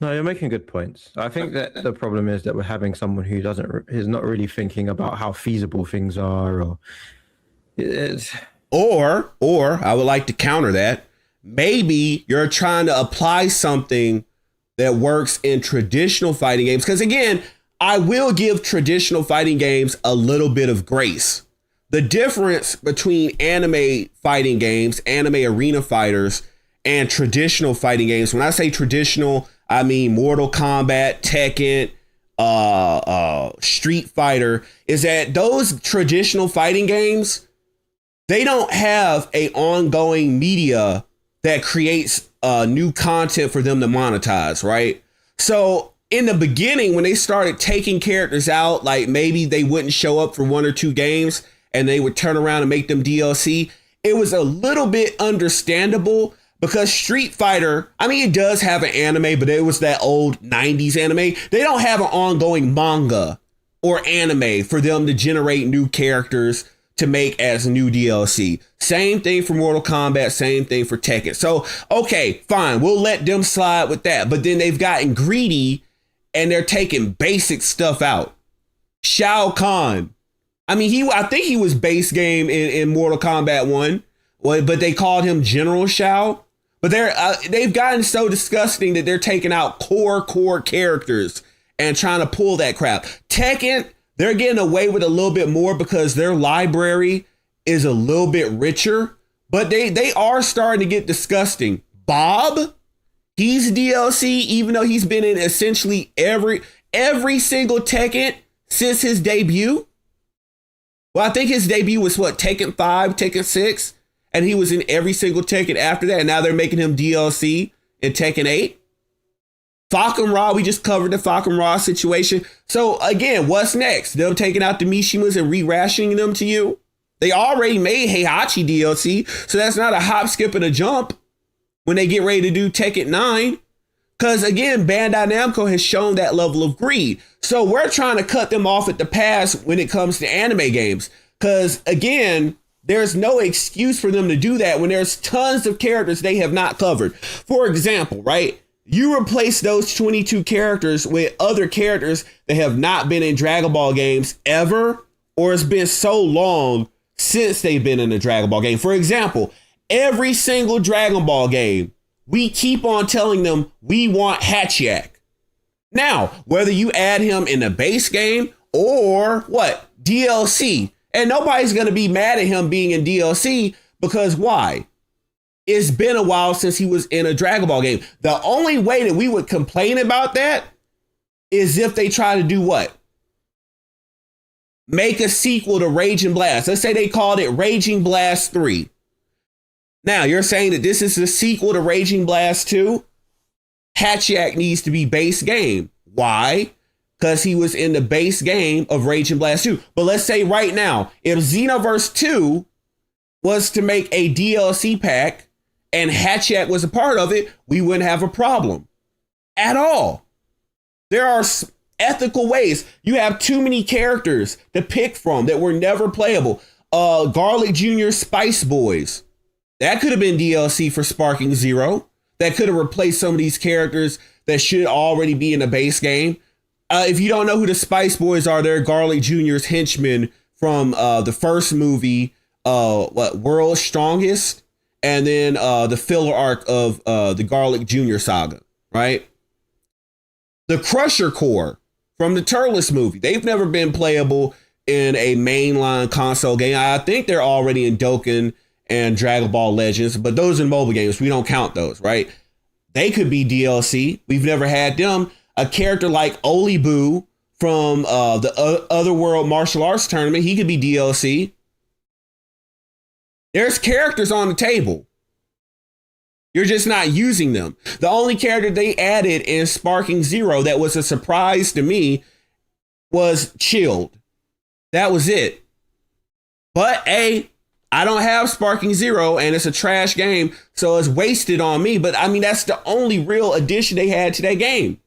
No, you're making good points. I think that the problem is that we're having someone who is not really thinking about how feasible things are, or I would like to counter that. Maybe you're trying to apply something that works in traditional fighting games. Because again, I will give traditional fighting games a little bit of grace. The difference between anime fighting games, anime arena fighters, and traditional fighting games, when I say traditional, I mean Mortal Kombat, Tekken, Street Fighter, is that those traditional fighting games, they don't have a ongoing media that creates new content for them to monetize, right? So in the beginning, when they started taking characters out, like maybe they wouldn't show up for 1 or 2 games and they would turn around and make them DLC, it was a little bit understandable because Street Fighter, I mean, it does have an anime, but it was that old 90s anime. They don't have an ongoing manga or anime for them to generate new characters to make as new DLC. Same thing for Mortal Kombat, same thing for Tekken. So, okay, fine, we'll let them slide with that. But then they've gotten greedy and they're taking basic stuff out. Shao Kahn. I mean, I think he was base game in Mortal Kombat 1, but they called him General Shao. But they've gotten so disgusting that they're taking out core characters and trying to pull that crap. Tekken, they're getting away with a little bit more because their library is a little bit richer, but they are starting to get disgusting. Bob, he's DLC, even though he's been in essentially every single Tekken since his debut. Well, I think his debut was Tekken 5, Tekken 6, and he was in every single Tekken after that, and now they're making him DLC in Tekken 8. Falcon Raw, we just covered the Falcon Raw situation. So again, what's next? Them taking out the Mishimas and re-rationing them to you? They already made Heihachi DLC, so that's not a hop, skip, and a jump when they get ready to do Tekken 9. Because again, Bandai Namco has shown that level of greed. So we're trying to cut them off at the pass when it comes to anime games. Because again, there's no excuse for them to do that when there's tons of characters they have not covered. For example, right? You replace those 22 characters with other characters that have not been in Dragon Ball games ever, or it's been so long since they've been in a Dragon Ball game. For example, every single Dragon Ball game, we keep on telling them we want Hatchiak. Now, whether you add him in the base game or DLC, and nobody's going to be mad at him being in DLC because why? It's been a while since he was in a Dragon Ball game. The only way that we would complain about that is if they try to do what? Make a sequel to Raging Blast. Let's say they called it Raging Blast 3. Now, you're saying that this is the sequel to Raging Blast 2? Hatchiak needs to be base game. Why? Because he was in the base game of Raging Blast 2. But let's say right now, if Xenoverse 2 was to make a DLC pack, and Hatchiak was a part of it, we wouldn't have a problem at all. There are ethical ways. You have too many characters to pick from that were never playable. Garlic Jr. Spice Boys. That could have been DLC for Sparking Zero. That could have replaced some of these characters that should already be in the base game. If you don't know who the Spice Boys are, they're Garlic Jr.'s henchmen from the first movie, World's Strongest, and then the filler arc of the Garlic Jr. saga, right? The Crusher Core from the Turles movie. They've never been playable in a mainline console game. I think they're already in Dokkan and Dragon Ball Legends, but those are mobile games. We don't count those, right? They could be DLC. We've never had them. A character like Olibu from the Otherworld Martial Arts Tournament, he could be DLC. There's characters on the table. You're just not using them. The only character they added in Sparking Zero that was a surprise to me was Chilled. That was it. But I don't have Sparking Zero and it's a trash game, so it's wasted on me. But I mean, that's the only real addition they had to that game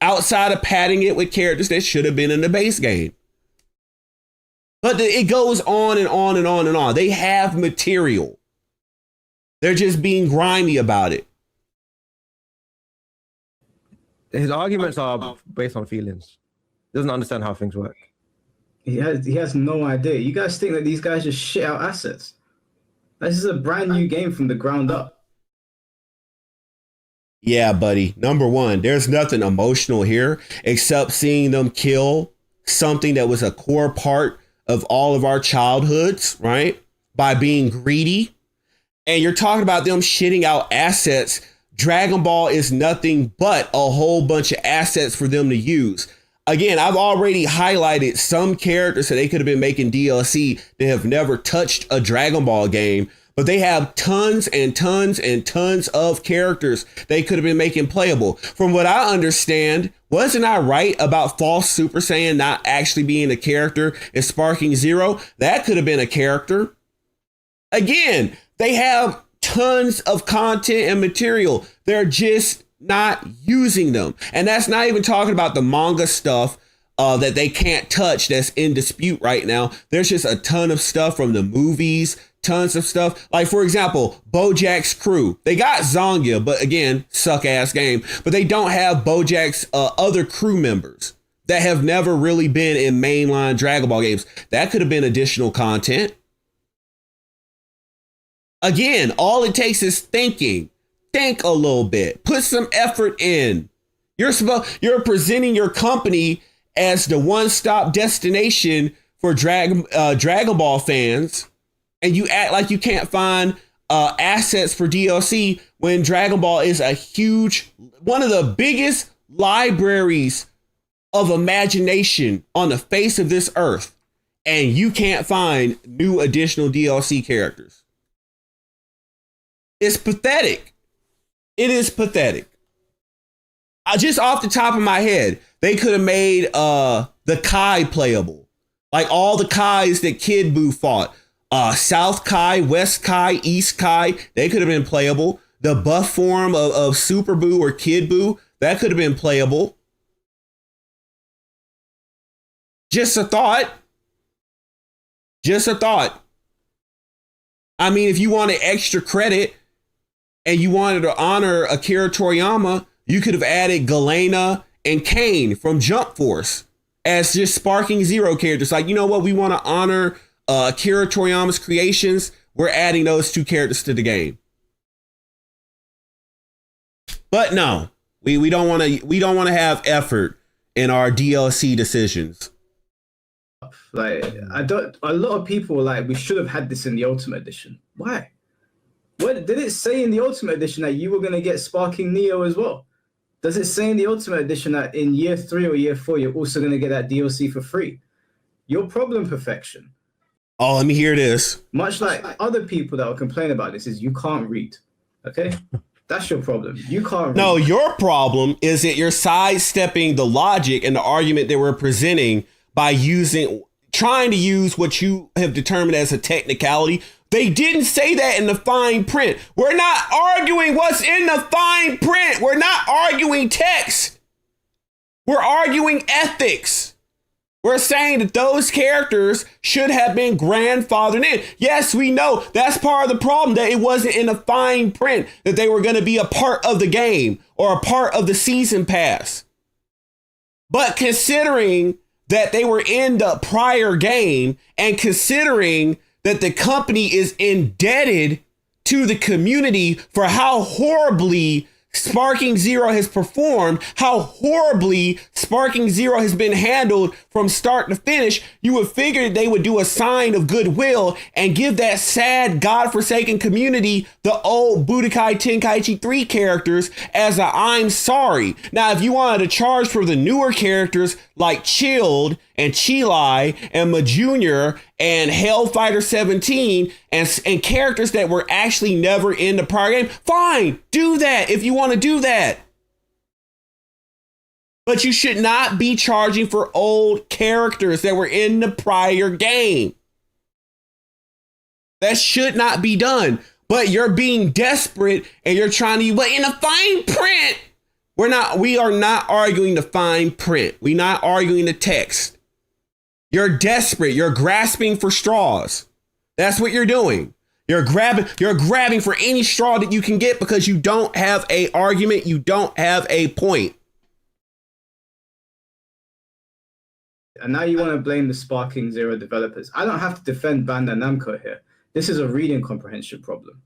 outside of padding it with characters that should have been in the base game. But it goes on and on and on and on. They have material. They're just being grimy about it. His arguments are based on feelings. He doesn't understand how things work. He has no idea. You guys think that these guys just shit out assets? This is a brand new game from the ground up. Yeah, buddy. Number one, there's nothing emotional here except seeing them kill something that was a core part of all of our childhoods, right? By being greedy. And you're talking about them shitting out assets. Dragon Ball is nothing but a whole bunch of assets for them to use. Again, I've already highlighted some characters that they could have been making DLC that have never touched a Dragon Ball game, but they have tons and tons and tons of characters they could have been making playable. From what I understand, wasn't I right about False Super Saiyan not actually being a character in Sparking Zero? That could have been a character. Again, they have tons of content and material. They're just not using them. And that's not even talking about the manga stuff that they can't touch that's in dispute right now. There's just a ton of stuff from the movies, tons of stuff. Like, for example, BoJack's crew. They got Zongia, but again, suck ass game. But they don't have BoJack's other crew members that have never really been in mainline Dragon Ball games. That could have been additional content. Again, all it takes is thinking. Think a little bit. Put some effort in. You're presenting your company as the one-stop destination for Dragon Ball fans, and you act like you can't find assets for DLC when Dragon Ball is one of the biggest libraries of imagination on the face of this earth, and you can't find new additional DLC characters. It's pathetic. It is pathetic. Just off the top of my head, they could have made the Kai playable. Like all the Kais that Kid Buu fought. South Kai, West Kai, East Kai, they could have been playable. The buff form of Super Buu or Kid Buu, that could have been playable. Just a thought. Just a thought. I mean, if you wanted extra credit, and you wanted to honor Akira Toriyama, you could have added Galena and Kane from Jump Force as just Sparking Zero characters. Like, you know what? We want to honor Akira Toriyama's creations. We're adding those two characters to the game. But no, we don't want to have effort in our DLC decisions. Like, a lot of people were like, we should have had this in the Ultimate Edition. Why? What did it say in the Ultimate Edition that you were going to get Sparking Neo as well? Does it say in the Ultimate Edition that in year 3 or year 4 you're also going to get that DLC for free? Your problem, Perfection. Oh, let me hear this. Much like other people that will complain about this, is you can't read. Okay, that's your problem. You can't read. No, your problem is that you're sidestepping the logic and the argument that we're presenting by trying to use what you have determined as a technicality. They didn't say that in the fine print. We're not arguing what's in the fine print. We're not arguing text. We're arguing ethics. We're saying that those characters should have been grandfathered in. Yes, we know that's part of the problem, that it wasn't in the fine print that they were going to be a part of the game or a part of the season pass. But considering that they were in the prior game and considering that the company is indebted to the community for how horribly Sparking Zero has performed, how horribly Sparking Zero has been handled from start to finish, you would figure that they would do a sign of goodwill and give that sad, godforsaken community the old Budokai Tenkaichi 3 characters as a I'm sorry. Now, if you wanted to charge for the newer characters like Chilled and Chilai and Majunior and Hellfighter 17 and characters that were actually never in the prior game, fine, do that if you want to do that. But you should not be charging for old characters that were in the prior game. That should not be done. But you're being desperate and you're trying to, but in the fine print, we are not arguing the fine print. We're not arguing the text. You're desperate. You're grasping for straws. That's what you're doing. You're grabbing for any straw that you can get because you don't have a argument. You don't have a point. And now you want to blame the Sparking Zero developers. I don't have to defend Bandai Namco here. This is a reading comprehension problem.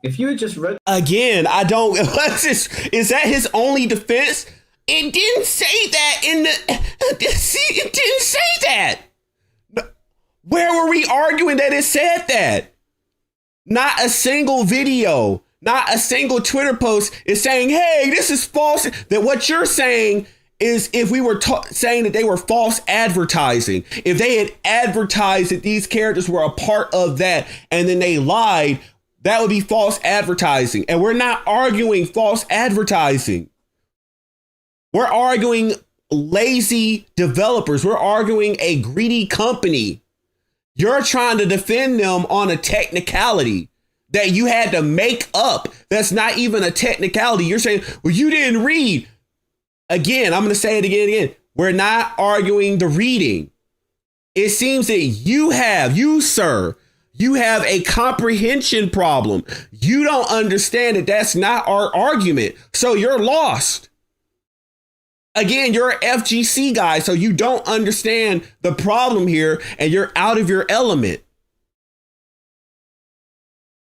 If you had just read... Again, I don't... Is that his only defense? It didn't say that in the... It didn't say that. Where were we arguing that it said that? Not a single video, not a single Twitter post is saying, hey, this is false. That what you're saying is if we were saying that they were false advertising, if they had advertised that these characters were a part of that and then they lied, that would be false advertising. And we're not arguing false advertising. We're arguing lazy developers. We're arguing a greedy company. You're trying to defend them on a technicality that you had to make up. That's not even a technicality. You're saying, well, you didn't read. Again, I'm going to say it again. We're not arguing the reading. It seems that you, sir, you have a comprehension problem. You don't understand that that's not our argument. So you're lost. Again, you're an FGC guy, so you don't understand the problem here and you're out of your element.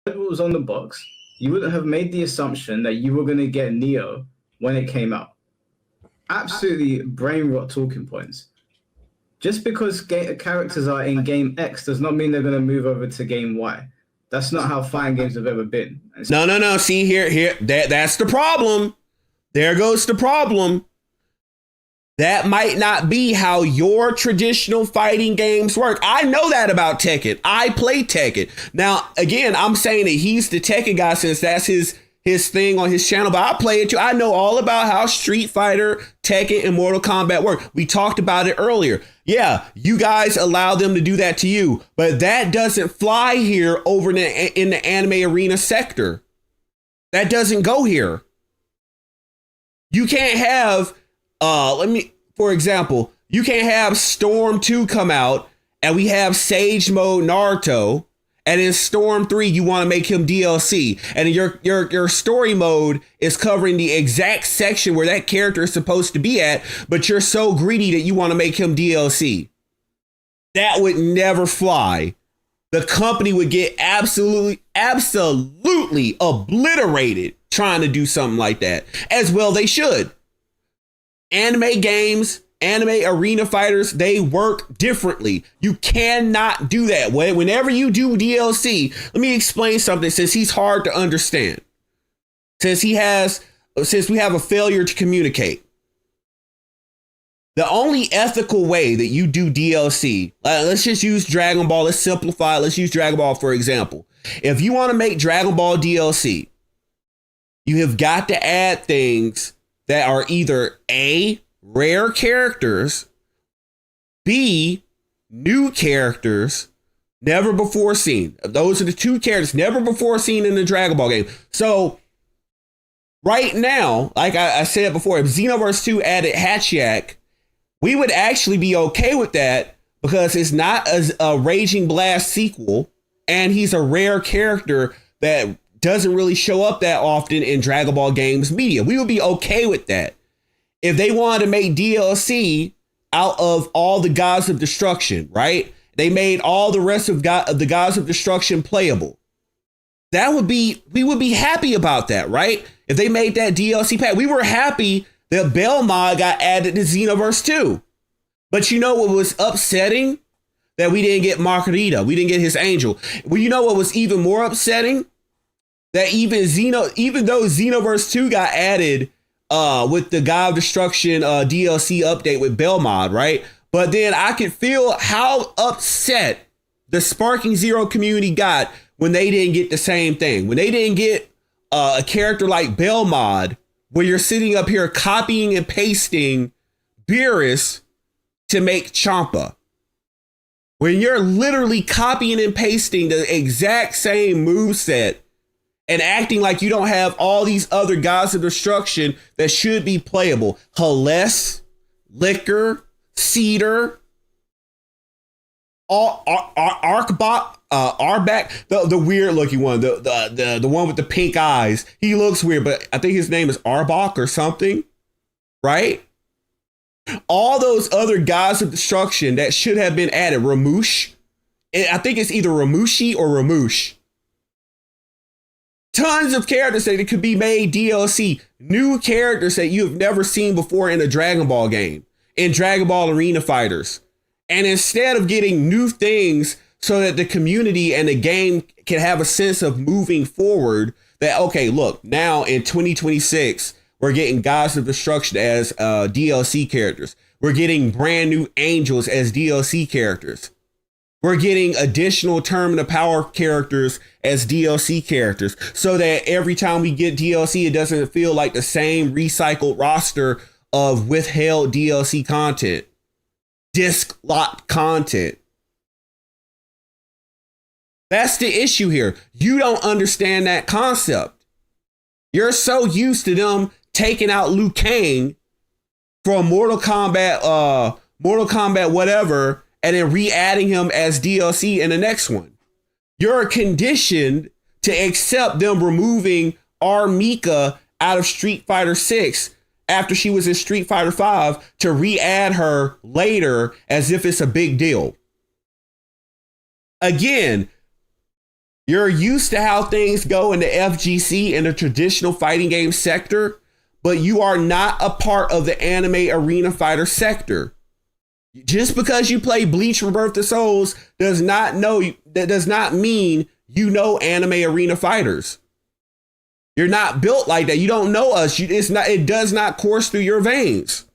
If it was on the box, you wouldn't have made the assumption that you were going to get Neo when it came out. Absolutely brain rot talking points. Just because characters are in game X does not mean they're going to move over to game Y. That's not how fighting games have ever been. No. See, here, that's the problem. There goes the problem. That might not be how your traditional fighting games work. I know that about Tekken. I play Tekken. Now, again, I'm saying that he's the Tekken guy since that's his thing on his channel, but I play it too. I know all about how Street Fighter, Tekken, and Mortal Kombat work. We talked about it earlier. Yeah, you guys allow them to do that to you, but that doesn't fly here over in the anime arena sector. That doesn't go here. You can't have... for example, you can't have Storm 2 come out and we have Sage Mode Naruto, and in Storm 3 you want to make him DLC, and your story mode is covering the exact section where that character is supposed to be at, but you're so greedy that you want to make him DLC. That would never fly. The company would get absolutely obliterated trying to do something like that. As well they should. Anime games, anime arena fighters, they work differently. You cannot do that. Whenever you do DLC, let me explain something since he's hard to understand. Since we have a failure to communicate. The only ethical way that you do DLC, let's just use Dragon Ball. Let's simplify. Let's use Dragon Ball, for example. If you want to make Dragon Ball DLC, you have got to add things that are either A, rare characters, B, new characters, never before seen. Those are the two characters never before seen in the Dragon Ball game. So right now, like I said before, if Xenoverse 2 added Hatchiyak, we would actually be okay with that because it's not a Raging Blast sequel, and he's a rare character that doesn't really show up that often in Dragon Ball games media. We would be okay with that. If they wanted to make DLC out of all the Gods of Destruction, right? They made all the rest of the Gods of Destruction playable. We would be happy about that, right? If they made that DLC pack, we were happy that Belmod got added to Xenoverse 2. But you know what was upsetting? That we didn't get Margarita. We didn't get his angel. Well, you know what was even more upsetting? That even though Xenoverse 2 got added with the God of Destruction DLC update with Belmod, right? But then I could feel how upset the Sparking Zero community got when they didn't get the same thing. When they didn't get a character like Belmod, where you're sitting up here copying and pasting Beerus to make Champa. When you're literally copying and pasting the exact same moveset and acting like you don't have all these other gods of destruction that should be playable. Hales, Liquor, Cedar, Arbok, the weird looking one, the one with the pink eyes. He looks weird, but I think his name is Arbok or something, right? All those other gods of destruction that should have been added. Ramoosh, I think it's either Ramushi or Ramoosh. Tons of characters that could be made DLC. New characters that you have never seen before in a Dragon Ball game, in Dragon Ball Arena Fighters. And instead of getting new things so that the community and the game can have a sense of moving forward, that, okay, look, now in 2026, we're getting Gods of Destruction as DLC characters. We're getting brand new angels as DLC characters. We're getting additional Tournament of Power characters as DLC characters, so that every time we get DLC, it doesn't feel like the same recycled roster of withheld DLC content, disc locked content. That's the issue here. You don't understand that concept. You're so used to them taking out Liu Kang from Mortal Kombat whatever, and then re-adding him as DLC in the next one. You're conditioned to accept them removing Mika out of Street Fighter 6 after she was in Street Fighter 5 to re-add her later as if it's a big deal. Again, you're used to how things go in the FGC in the traditional fighting game sector, but you are not a part of the anime arena fighter sector. Just because you play Bleach Rebirth of Souls does not mean you know anime arena fighters. You're not built like that. You don't know us. It does not course through your veins.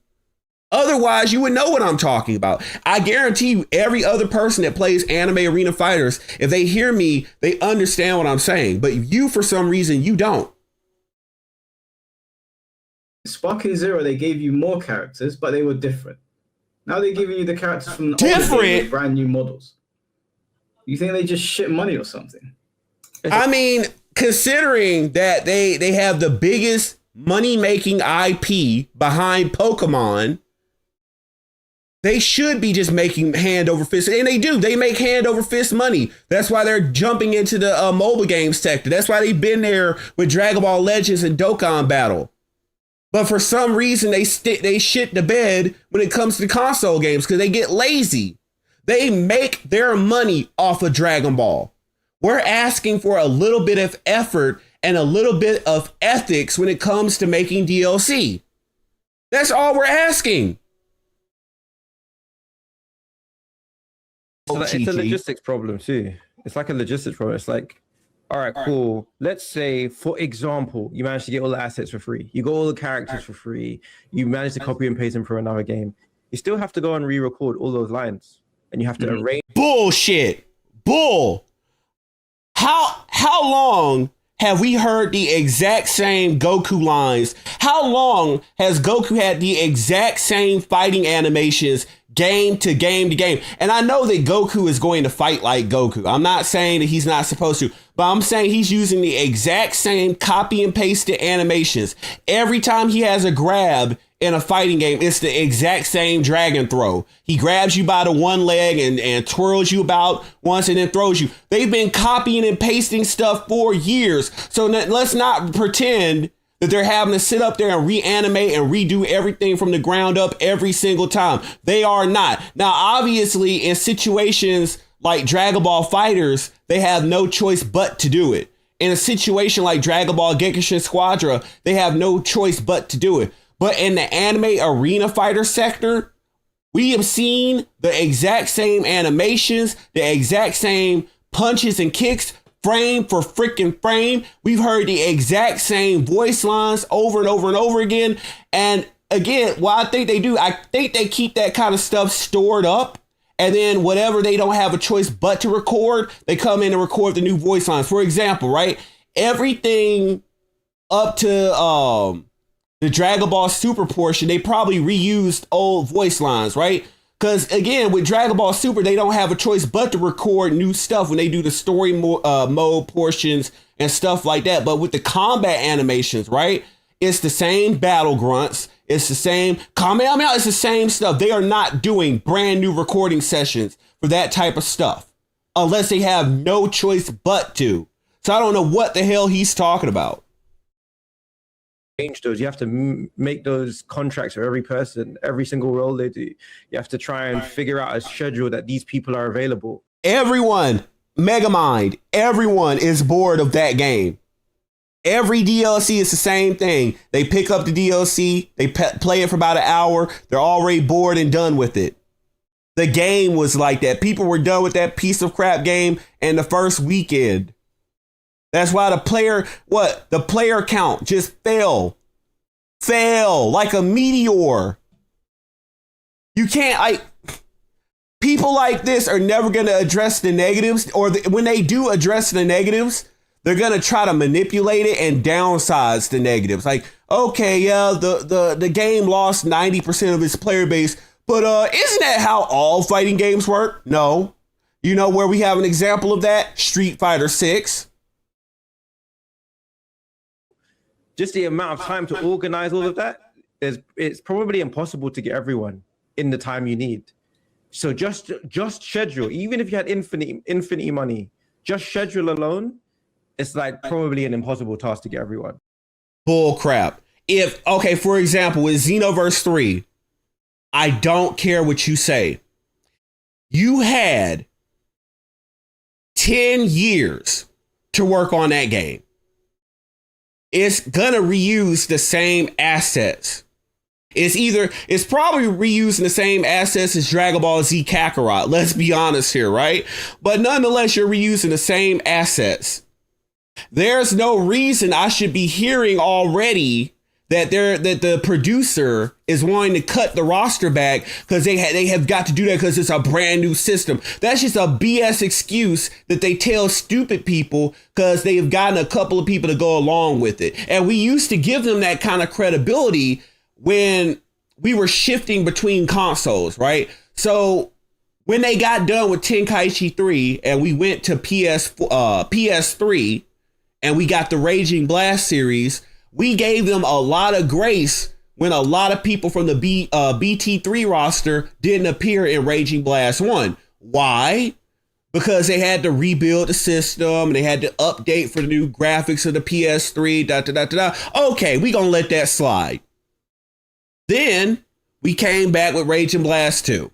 Otherwise, you would know what I'm talking about. I guarantee you, every other person that plays anime arena fighters, if they hear me, they understand what I'm saying. But you, for some reason, you don't. Sparking Zero, they gave you more characters, but they were different. Now they're giving you the characters from the different brand new models. You think they just shit money or something? I mean, considering that they have the biggest money-making IP behind Pokemon, they should be just making hand over fist. And they do. They make hand over fist money. That's why they're jumping into the mobile game sector. That's why they've been there with Dragon Ball Legends and Dokkan Battle. But for some reason, they shit the bed when it comes to console games because they get lazy. They make their money off of Dragon Ball. We're asking for a little bit of effort and a little bit of ethics when it comes to making DLC. That's all we're asking. It's a logistics problem too. It's like a logistics problem. It's like, all right, cool. Let's say, for example, you managed to get all the assets for free. You got all the characters for free. You managed to copy and paste them for another game. You still have to go and re-record all those lines. And you have to arrange. Bullshit. Bull. How long have we heard the exact same Goku lines? How long has Goku had the exact same fighting animations game to game to game? And I know that Goku is going to fight like Goku. I'm not saying that he's not supposed to, but I'm saying he's using the exact same copy and pasted animations. Every time he has a grab in a fighting game, it's the exact same dragon throw. He grabs you by the one leg and twirls you about once and then throws you. They've been copying and pasting stuff for years. So let's not pretend that they're having to sit up there and reanimate and redo everything from the ground up every single time. They are not. Now, obviously, in situations like Dragon Ball Fighters, they have no choice but to do it. In a situation like Dragon Ball Gekishin Squadra, they have no choice but to do it. But in the anime arena fighter sector, we have seen the exact same animations, the exact same punches and kicks, frame for freaking frame. We've heard the exact same voice lines over and over and over again. And again, what I think they do, I think they keep that kind of stuff stored up. And then whatever they don't have a choice but to record, they come in and record the new voice lines. For example, right? Everything up to the Dragon Ball Super portion, they probably reused old voice lines, right? Because again, with Dragon Ball Super, they don't have a choice but to record new stuff when they do the story mode portions and stuff like that. But with the combat animations, right? It's the same battle grunts. It's the same Kamehameha. It's the same stuff. They are not doing brand new recording sessions for that type of stuff unless they have no choice but to. So I don't know what the hell he's talking about. Change those. You have to make those contracts for every person, every single role they do. You have to try and figure out a schedule that these people are available. Everyone, Megamind, everyone is bored of that game. Every DLC is the same thing. They pick up the DLC, they play it for about an hour, they're already bored and done with it. The game was like that. People were done with that piece of crap game in the first weekend. That's why the player count just fell like a meteor. You can't, people like this are never going to address the negatives, or when they do address the negatives, they're going to try to manipulate it and downsize the negatives. Like, okay, yeah, the game lost 90% of its player base, but isn't that how all fighting games work? No. You know where we have an example of that? Street Fighter 6. Just the amount of time to organize all of that, it's probably impossible to get everyone in the time you need. So just schedule, even if you had infinite money, just schedule alone. It's like probably an impossible task to get everyone. Bull crap. For example, with Xenoverse 3, I don't care what you say. You had 10 years to work on that game. It's gonna reuse the same assets. It's probably reusing the same assets as Dragon Ball Z Kakarot. Let's be honest here, right? But nonetheless, you're reusing the same assets. There's no reason I should be hearing already that the producer is wanting to cut the roster back because they have got to do that because it's a brand new system. That's just a BS excuse that they tell stupid people because they've gotten a couple of people to go along with it. And we used to give them that kind of credibility when we were shifting between consoles, right? So when they got done with Tenkaichi 3 and we went to PS3 and we got the Raging Blast series, we gave them a lot of grace when a lot of people from the BT3 roster didn't appear in Raging Blast 1. Why? Because they had to rebuild the system and they had to update for the new graphics of the PS3. Okay, we gonna let that slide. Then we came back with Raging Blast 2.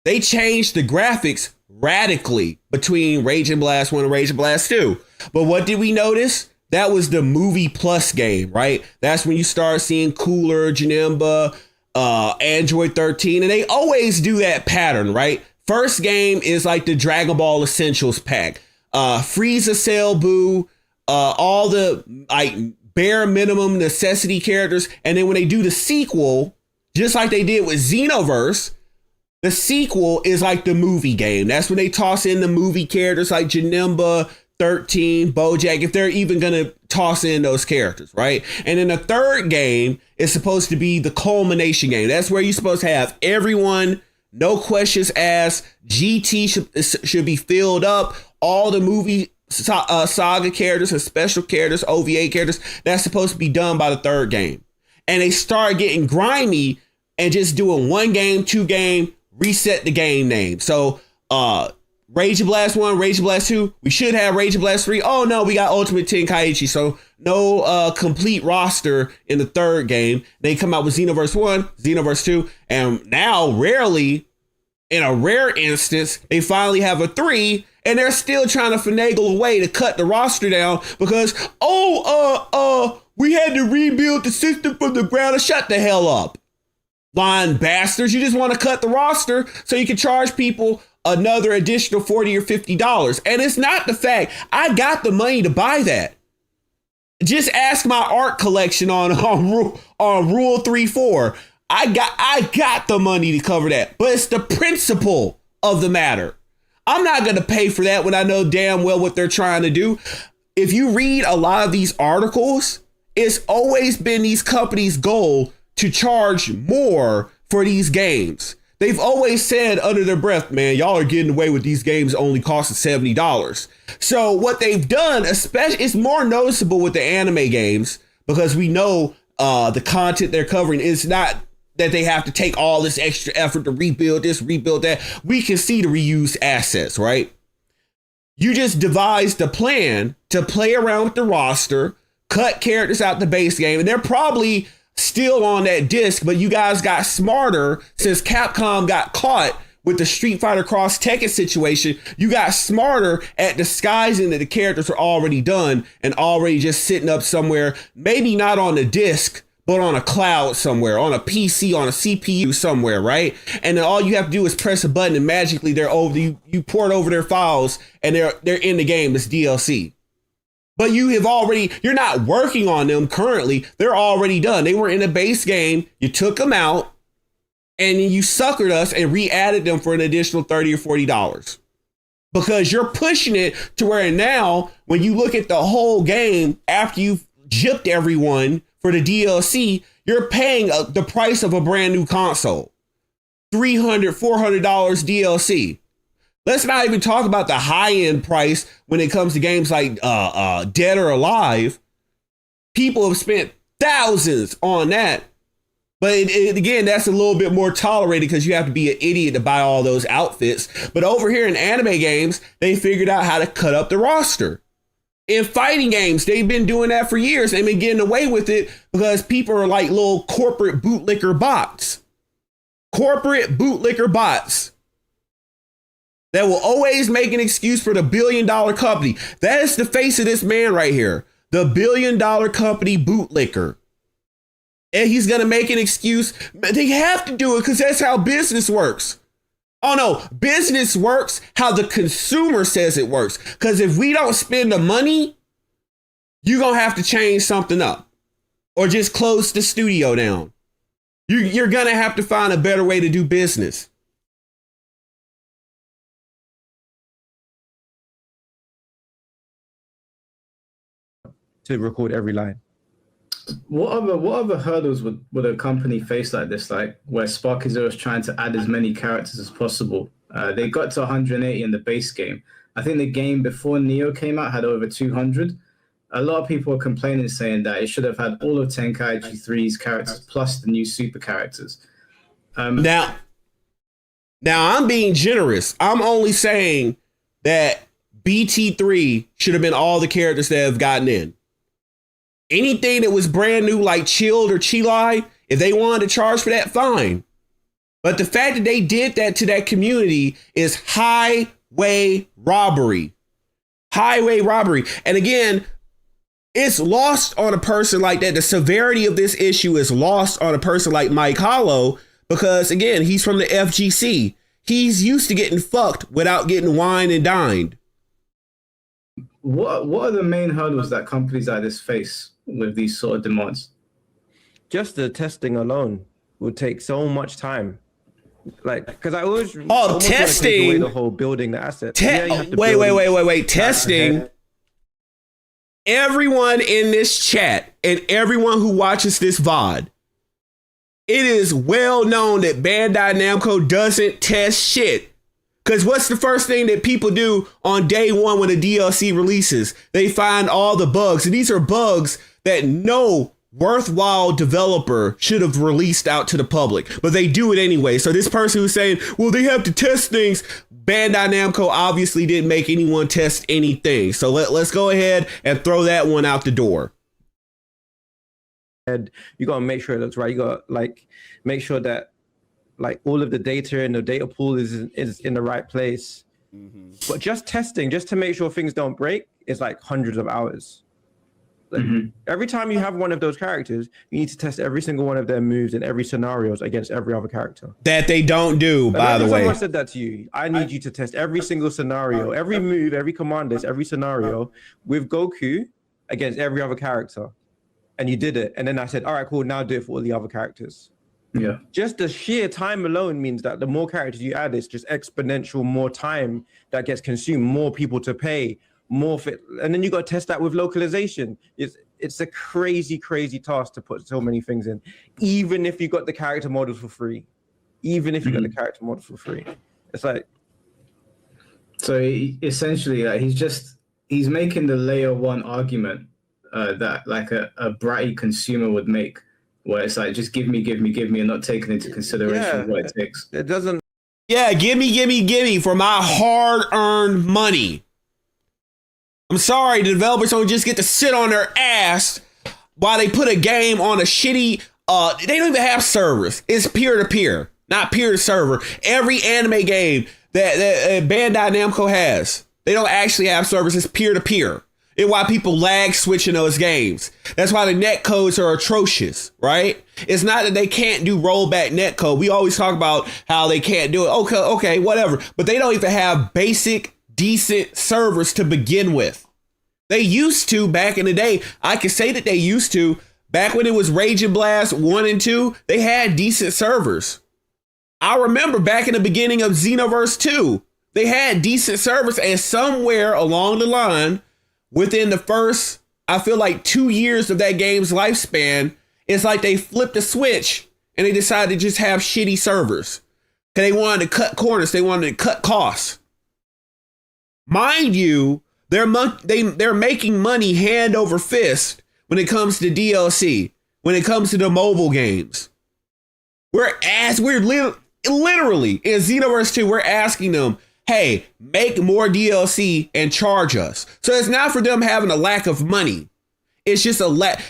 They changed the graphics radically between Raging Blast 1 and Raging Blast 2. But what did we notice? That was the movie plus game, right? That's when you start seeing Cooler, Janemba, Android 13, and they always do that pattern, right? First game is like the Dragon Ball Essentials pack. Frieza, Cell, Buu, all the bare minimum necessity characters. And then when they do the sequel, just like they did with Xenoverse, the sequel is like the movie game. That's when they toss in the movie characters like Janemba, 13, Bojack, if they're even going to toss in those characters, right? And then the third game is supposed to be the culmination game. That's where you're supposed to have everyone, no questions asked. GT should be filled up. All the movie saga characters and special characters, OVA characters, that's supposed to be done by the third game. And they start getting grimy and just doing one game, two game, reset the game name. So, Raging Blast 1, Raging Blast 2, we should have Raging Blast 3. Oh no, we got Ultimate Tenkaichi, so no complete roster in the third game. They come out with Xenoverse 1, Xenoverse 2, and now rarely, in a rare instance, they finally have a 3, and they're still trying to finagle a way to cut the roster down because, we had to rebuild the system from the ground up. Shut the hell up, lying bastards. You just want to cut the roster so you can charge people another additional $40 or $50. And it's not the fact I got the money to buy that. Just ask my art collection on Rule 3-4. I got the money to cover that. But it's the principle of the matter. I'm not going to pay for that when I know damn well what they're trying to do. If you read a lot of these articles, it's always been these companies' goal to charge more for these games. They've always said under their breath, man, y'all are getting away with these games only costing $70. So what they've done, especially, it's more noticeable with the anime games because we know the content they're covering is not that they have to take all this extra effort to rebuild this, rebuild that. We can see the reused assets, right? You just devised a plan to play around with the roster, cut characters out the base game, and they're probably still on that disc, but you guys got smarter since Capcom got caught with the Street Fighter Cross Tekken situation. You got smarter at disguising that the characters are already done and already just sitting up somewhere, maybe not on the disc, but on a cloud somewhere, on a PC, on a CPU somewhere, right? And then all you have to do is press a button and magically they're over. You port over their files and they're in the game. It's DLC. But you're not working on them currently. They're already done. They were in a base game. You took them out and you suckered us and re-added them for an additional $30 or $40. Because you're pushing it to where now, when you look at the whole game, after you've gypped everyone for the DLC, you're paying the price of a brand new console. $300, $400 DLC. Let's not even talk about the high-end price when it comes to games like Dead or Alive. People have spent thousands on that. But again, that's a little bit more tolerated because you have to be an idiot to buy all those outfits. But over here in anime games, they figured out how to cut up the roster. In fighting games, they've been doing that for years. They've been getting away with it because people are like little corporate bootlicker bots. Corporate bootlicker bots that will always make an excuse for the $1 billion company. That is the face of this man right here. The $1 billion company bootlicker. And he's going to make an excuse. They have to do it because that's how business works. Oh no, business works how the consumer says it works. Because if we don't spend the money, you're going to have to change something up. Or just close the studio down. You're going to have to find a better way to do business. To record every line. What other hurdles would a company face like this, like where Sparking Zero is trying to add as many characters as possible? They got to 180 in the base game. I think the game before Neo came out had over 200. A lot of people are complaining, saying that it should have had all of Tenkaichi 3's characters plus the new super characters. Now I'm being generous. I'm only saying that BT3 should have been all the characters that have gotten in. Anything that was brand new, like Chilled or Chilai, if they wanted to charge for that, fine. But the fact that they did that to that community is highway robbery. Highway robbery. And again, it's lost on a person like that. The severity of this issue is lost on a person like Mike Hollow because, again, he's from the FGC. He's used to getting fucked without getting wined and dined. What are the main hurdles that companies like this face with these sort of demands? Just the testing alone would take so much time. Like, because I always testing take away the whole building the asset. Wait. Testing. Everyone in this chat and everyone who watches this VOD, it is well known that Bandai Namco doesn't test shit. Because what's the first thing that people do on day one when a DLC releases? They find all the bugs. And these are bugs that no worthwhile developer should have released out to the public. But they do it anyway. So this person who's saying, well, they have to test things. Bandai Namco obviously didn't make anyone test anything. So let's go ahead and throw that one out the door. And you got to make sure it looks right. You got to make sure that all of the data in the data pool is in the right place. Mm-hmm. But just testing, just to make sure things don't break, is like hundreds of hours. Every time you have one of those characters, you need to test every single one of their moves in every scenarios against every other character. That they don't do, by the way. Someone said that to you. I need you to test every single scenario, every move, every command list, every scenario with Goku against every other character. And you did it. And then I said, all right, cool, now do it for all the other characters. Yeah. Just the sheer time alone means that the more characters you add, it's just exponential more time that gets consumed, more people to pay, more fit. And then you got to test that with localization. It's a crazy task to put so many things in, even if you got the character models for free. even if you got the character mod for free. It's like, so essentially, he's making the layer one argument that like a bratty consumer would make, where it's like, just give me, and not taking into consideration what it takes. it doesn't. Yeah, gimme for my hard-earned money. I'm sorry, the developers don't just get to sit on their ass while they put a game on a shitty, they don't even have servers. It's peer-to-peer, not peer-to-server. Every anime game that Bandai Namco has, they don't actually have servers. It's peer-to-peer. It's why people lag switching those games. That's why the netcodes are atrocious, right? It's not that they can't do rollback netcode. We always talk about how they can't do it. Okay, whatever. But they don't even have basic, decent servers to begin with. They used to back in the day. I can say that they used to. Back when it was Raging Blast 1 and 2, they had decent servers. I remember back in the beginning of Xenoverse 2, they had decent servers, and somewhere along the line, within the first, I feel like 2 years of that game's lifespan, it's like they flipped a switch and they decided to just have shitty servers. Because they wanted to cut corners. They wanted to cut costs. Mind you, they're making money hand over fist when it comes to DLC, when it comes to the mobile games. We're literally in Xenoverse 2, we're asking them, hey, make more DLC and charge us. So it's not for them having a lack of money. It's just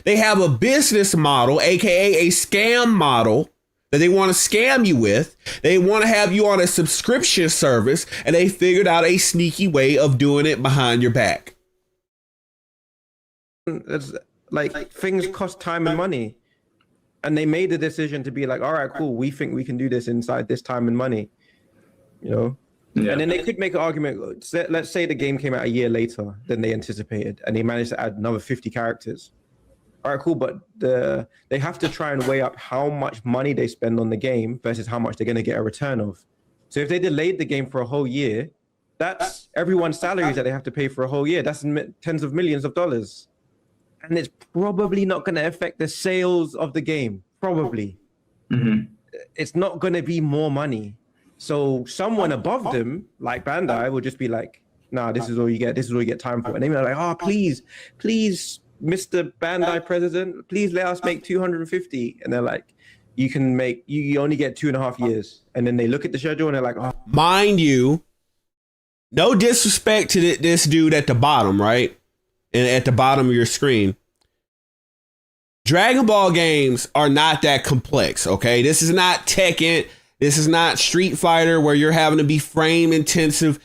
they have a business model, aka a scam model, that they want to scam you with. They want to have you on a subscription service, and they figured out a sneaky way of doing it behind your back. It's like things cost time and money. And they made the decision to be like, all right, cool, we think we can do this inside this time and money. You know? Yeah. And then they could make an argument. Let's say the game came out a year later than they anticipated, and they managed to add another 50 characters. All right, cool, but they have to try and weigh up how much money they spend on the game versus how much they're going to get a return of. So if they delayed the game for a whole year, that's everyone's salaries that they have to pay for a whole year. That's tens of millions of dollars. And it's probably not going to affect the sales of the game. Probably. Mm-hmm. It's not going to be more money. So someone above them, like Bandai, will just be like, nah, this is all you get. This is all you get time for. And they're like, oh, please, Mr. Bandai president, please let us make 250. And they're like, you only get 2.5 years. And then they look at the schedule and they're like, oh. Mind you, no disrespect to this dude at the bottom, right? And at the bottom of your screen. Dragon Ball games are not that complex, okay? This is not Tekken. This is not Street Fighter where you're having to be frame intensive.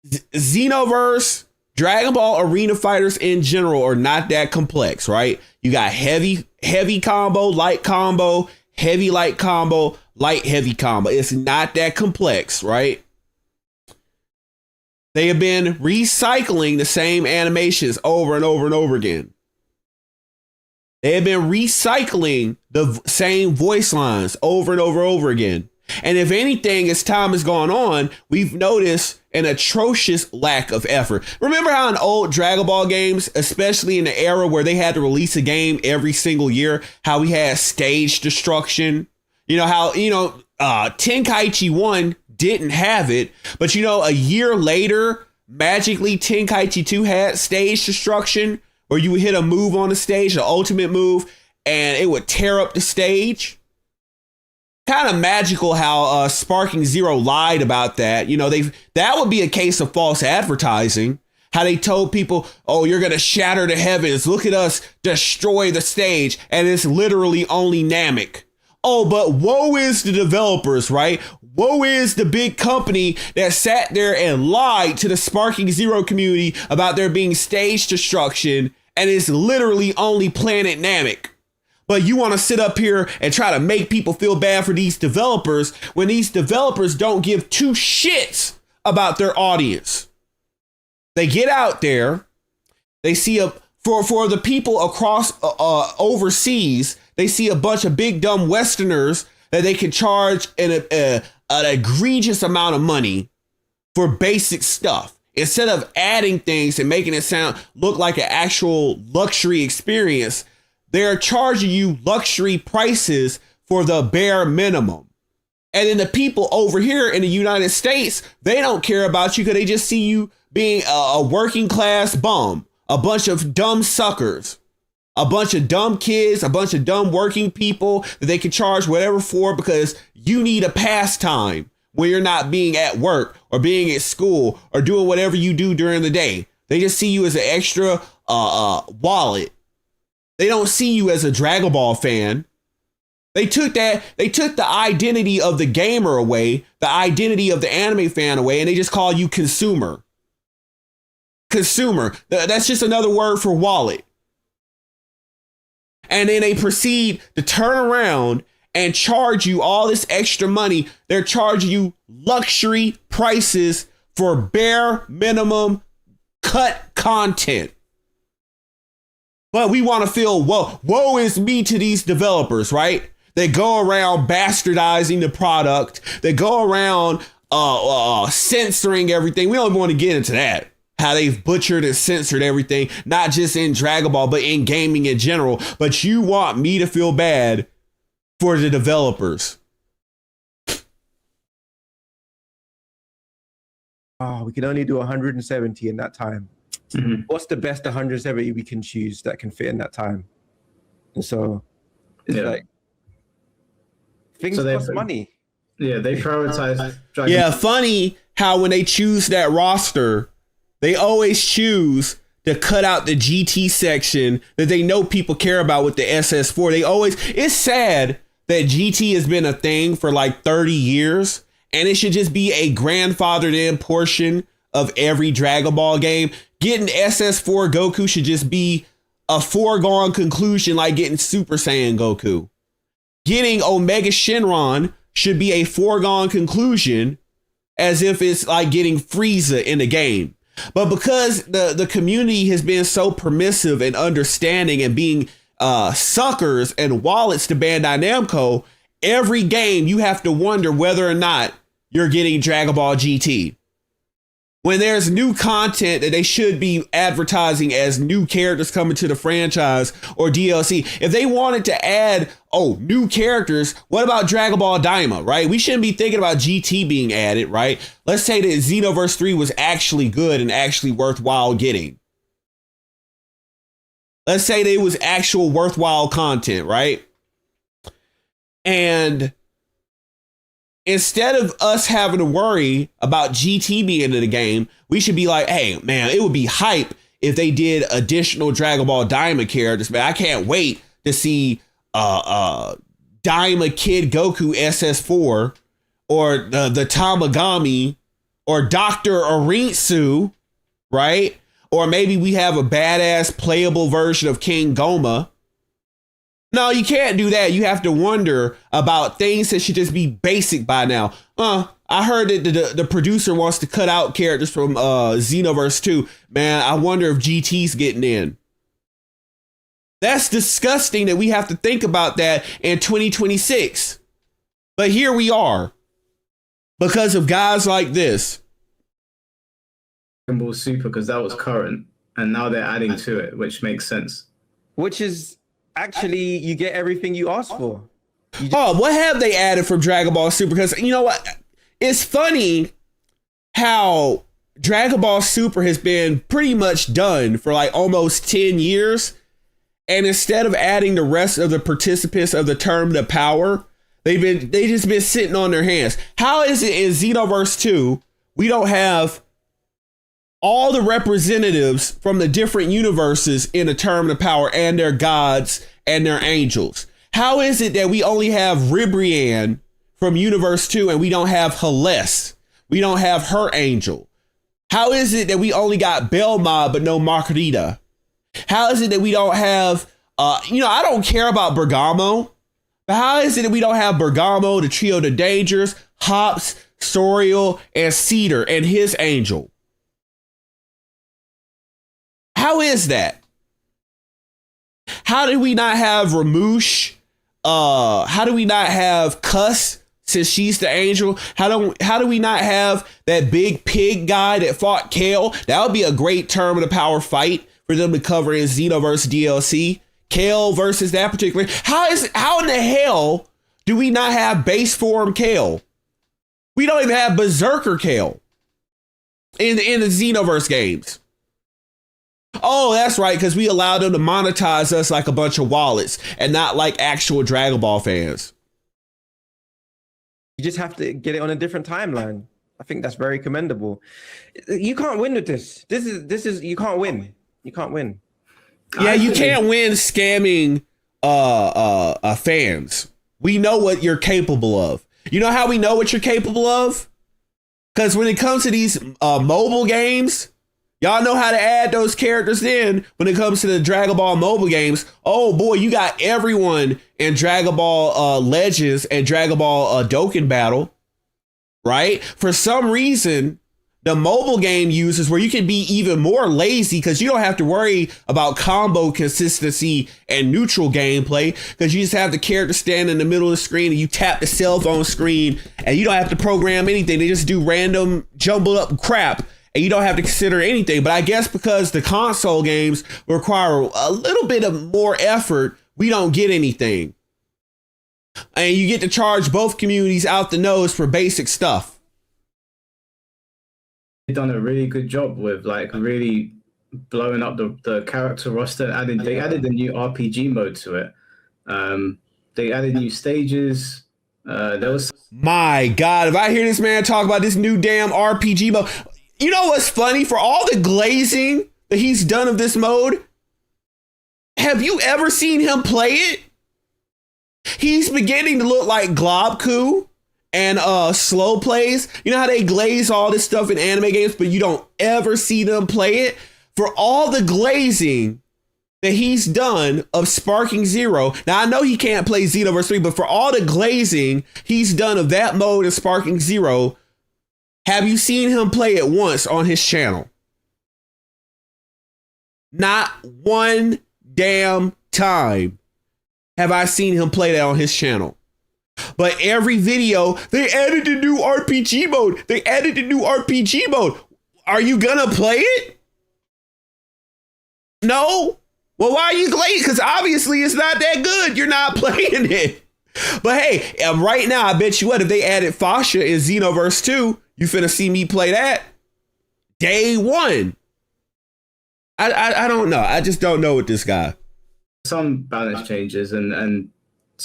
Xenoverse, Dragon Ball Arena fighters in general are not that complex, right? You got heavy combo, light combo, heavy light combo, light heavy combo. It's not that complex, right? They have been recycling the same animations over and over and over again. They have been recycling the same voice lines over and over and over again. And if anything, as time has gone on, we've noticed an atrocious lack of effort. Remember how in old Dragon Ball games, especially in the era where they had to release a game every single year, how we had stage destruction? You know how, Tenkaichi 1 didn't have it, but a year later, magically Tenkaichi 2 had stage destruction, where you would hit a move on the stage, the ultimate move, and it would tear up the stage. Kind of magical how Sparking Zero lied about that. That would be a case of false advertising. How they told people, oh, you're going to shatter the heavens. Look at us destroy the stage. And it's literally only Namek. Oh, but woe is the developers, right? Woe is the big company that sat there and lied to the Sparking Zero community about there being stage destruction. And it's literally only Planet Namek. But you want to sit up here and try to make people feel bad for these developers when these developers don't give two shits about their audience. They get out there, they see for the people across overseas, they see a bunch of big dumb Westerners that they can charge an egregious amount of money for basic stuff. Instead of adding things and making it look like an actual luxury experience, they're charging you luxury prices for the bare minimum. And then the people over here in the United States, they don't care about you because they just see you being a working class bum, a bunch of dumb suckers, a bunch of dumb kids, a bunch of dumb working people that they can charge whatever for because you need a pastime when you're not being at work or being at school or doing whatever you do during the day. They just see you as an extra wallet. They don't see you as a Dragon Ball fan. They took the identity of the gamer away, the identity of the anime fan away, and they just call you consumer. Consumer. That's just another word for wallet. And then they proceed to turn around and charge you all this extra money. They're charging you luxury prices for bare minimum cut content. But we want to feel, woe is me to these developers, right? They go around bastardizing the product. They go around censoring everything. We don't want to get into that. How they've butchered and censored everything, not just in Dragon Ball, but in gaming in general. But you want me to feel bad for the developers. Oh, we can only do 170 in that time. Mm-hmm. What's the best 170 we can choose that can fit in that time? And so it's like things cost money. Yeah, they prioritize. Funny how when they choose that roster, they always choose to cut out the GT section that they know people care about with the SS4. It's sad that GT has been a thing for like 30 years and it should just be a grandfathered in portion of every Dragon Ball game. Getting SS4 Goku should just be a foregone conclusion, like getting Super Saiyan Goku. Getting Omega Shenron should be a foregone conclusion, as if it's like getting Frieza in the game. But because the community has been so permissive and understanding and being suckers and wallets to Bandai Namco, every game you have to wonder whether or not you're getting Dragon Ball GT. When there's new content that they should be advertising as new characters coming to the franchise or DLC, if they wanted to add, new characters, what about Dragon Ball Daima, right? We shouldn't be thinking about GT being added, right? Let's say that Xenoverse 3 was actually good and actually worthwhile getting. Let's say that it was actual worthwhile content, right? And instead of us having to worry about GT being in the game, we should be like, hey, man, it would be hype if they did additional Dragon Ball Daima characters. Man, I can't wait to see Daima Kid Goku SS4 or the Tamagami or Dr. Arinsu, right? Or maybe we have a badass playable version of King Goma. No, you can't do that. You have to wonder about things that should just be basic by now. I heard that the producer wants to cut out characters from Xenoverse 2. Man, I wonder if GT's getting in. That's disgusting that we have to think about that in 2026. But here we are. Because of guys like this. Dragon Ball Super, because that was current. And now they're adding to it, which makes sense. Which is... Actually, you get everything you asked for. What have they added from Dragon Ball Super? Because you know what? It's funny how Dragon Ball Super has been pretty much done for like almost 10 years. And instead of adding the rest of the participants of the term to power, they just been sitting on their hands. How is it in Xenoverse 2 we don't have all the representatives from the different universes in a term of power and their gods and their angels? How is it that we only have Ribrianne from Universe 2 and we don't have Hellas? We don't have her angel. How is it that we only got Belma but no Margarita? How is it that we don't have, I don't care about Bergamo, but how is it that we don't have Bergamo, the Trio of the Dangers, Hops, Soriel, and Cedar and his angel? How is that? How did we not have Ramouche? How do we not have Cuss, since she's the angel? How do we not have that big pig guy that fought Kale? That would be a great term of the power fight for them to cover in Xenoverse DLC. Kale versus that particular. How in the hell do we not have base form Kale? We don't even have Berserker Kale in the Xenoverse games. Oh, that's right, because we allowed them to monetize us like a bunch of wallets and not like actual Dragon Ball fans. You just have to get it on a different timeline. I think that's very commendable. You can't win with this. This is you can't win. You can't win. Yeah, you can't win scamming fans. We know what you're capable of. You know how we know what you're capable of? Because when it comes to these mobile games, y'all know how to add those characters in when it comes to the Dragon Ball mobile games. Oh boy, you got everyone in Dragon Ball Legends and Dragon Ball Dokkan Battle, right? For some reason, the mobile game uses where you can be even more lazy because you don't have to worry about combo consistency and neutral gameplay because you just have the character stand in the middle of the screen and you tap the cell phone screen and you don't have to program anything. They just do random jumbled up crap and you don't have to consider anything. But I guess because the console games require a little bit of more effort, we don't get anything. And you get to charge both communities out the nose for basic stuff. Done a really good job with like really blowing up the character roster. They added a new RPG mode to it. They added new stages. There was My God, if I hear this man talk about this new damn RPG mode, you know what's funny? For all the glazing that he's done of this mode, have you ever seen him play it? He's beginning to look like Globku and slow plays. You know how they glaze all this stuff in anime games, but you don't ever see them play it? For all the glazing that he's done of Sparking Zero, now I know he can't play Xenoverse 3, but for all the glazing he's done of that mode in Sparking Zero, have you seen him play it once on his channel? Not one damn time have I seen him play that on his channel. But every video, they added the new RPG mode. They added the new RPG mode. Are you gonna play it? No? Well, why are you glazing? Because obviously it's not that good. You're not playing it. But hey, right now, I bet you what, if they added Fasha in Xenoverse 2, you finna see me play that day one. I don't know. I just don't know with this guy. some balance changes and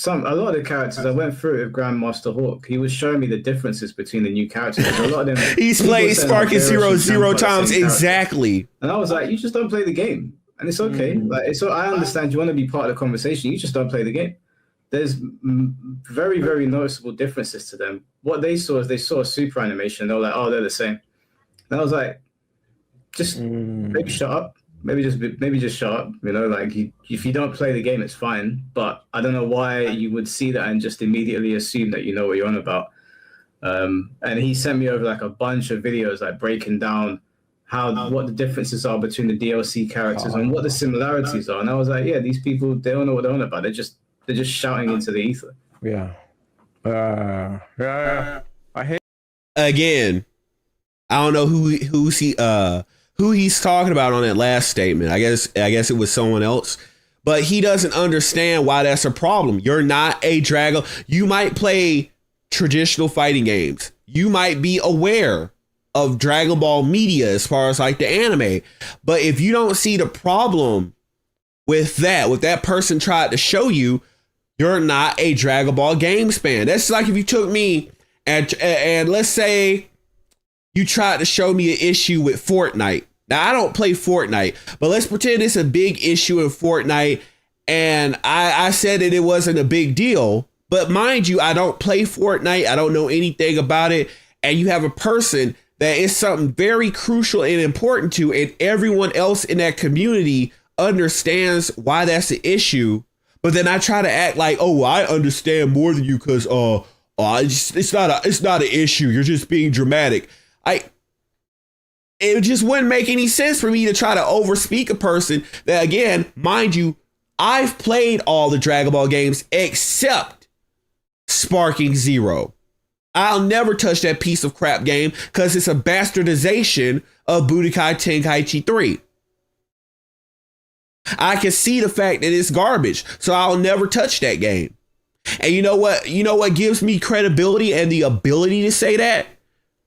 a lot of the characters I went through it with Grandmaster Hawk. He was showing me the differences between the new characters. A lot of them he's played Sparking Zero times exactly. And I was like, you just don't play the game. And it's okay. Like I understand you want to be part of the conversation. You just don't play the game. There's very, very noticeable differences to them. What they saw is they saw a super animation. And they were like, oh, they're the same. And I was like, just maybe shut up. Maybe just shut up. You know, like if you don't play the game, it's fine. But I don't know why you would see that and just immediately assume that you know what you're on about. And he sent me over like a bunch of videos, like breaking down what the differences are between the DLC characters and what the similarities are. And I was like, yeah, these people, they don't know what they're on about. They're just shouting into the ether. Yeah. I hate. Again, I don't know who he's talking about on that last statement. I guess it was someone else, but he doesn't understand why that's a problem. You're not a Dragon. You might play traditional fighting games. You might be aware of Dragon Ball media as far as like the anime, but if you don't see the problem with that person tried to show you, you're not a Dragon Ball games fan. That's like if you took me and let's say you tried to show me an issue with Fortnite. Now, I don't play Fortnite, but let's pretend it's a big issue in Fortnite. And I said that it wasn't a big deal. But mind you, I don't play Fortnite. I don't know anything about it. And you have a person that is something very crucial and important to, and everyone else in that community understands why that's an issue. But then I try to act like, oh, I understand more than you because it's not an issue. You're just being dramatic. It just wouldn't make any sense for me to try to overspeak a person that, again, mind you, I've played all the Dragon Ball games except Sparking Zero. I'll never touch that piece of crap game because it's a bastardization of Budokai Tenkaichi 3. I can see the fact that it's garbage, so I'll never touch that game. And you know what? You know what gives me credibility and the ability to say that?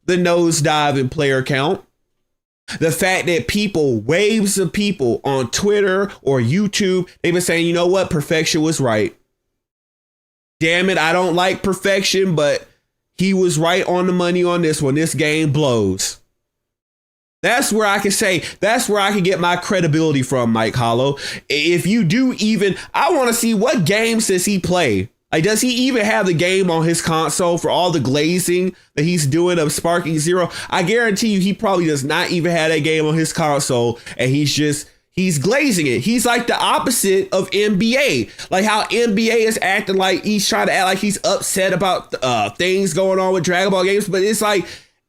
The nosedive in player count. The fact that waves of people on Twitter or YouTube, they've been saying, you know what? Perfection was right. Damn it, I don't like Perfection, but he was right on the money on this one. This game blows. That's where I can get my credibility from, Mike Hollow. If you do even, I want to see what games does he play? Like, does he even have the game on his console for all the glazing that he's doing of Sparking Zero? I guarantee you he probably does not even have that game on his console, and he's glazing it. He's like the opposite of NBA. Like how NBA is acting like he's trying to act like he's upset about things going on with Dragon Ball games. But it's like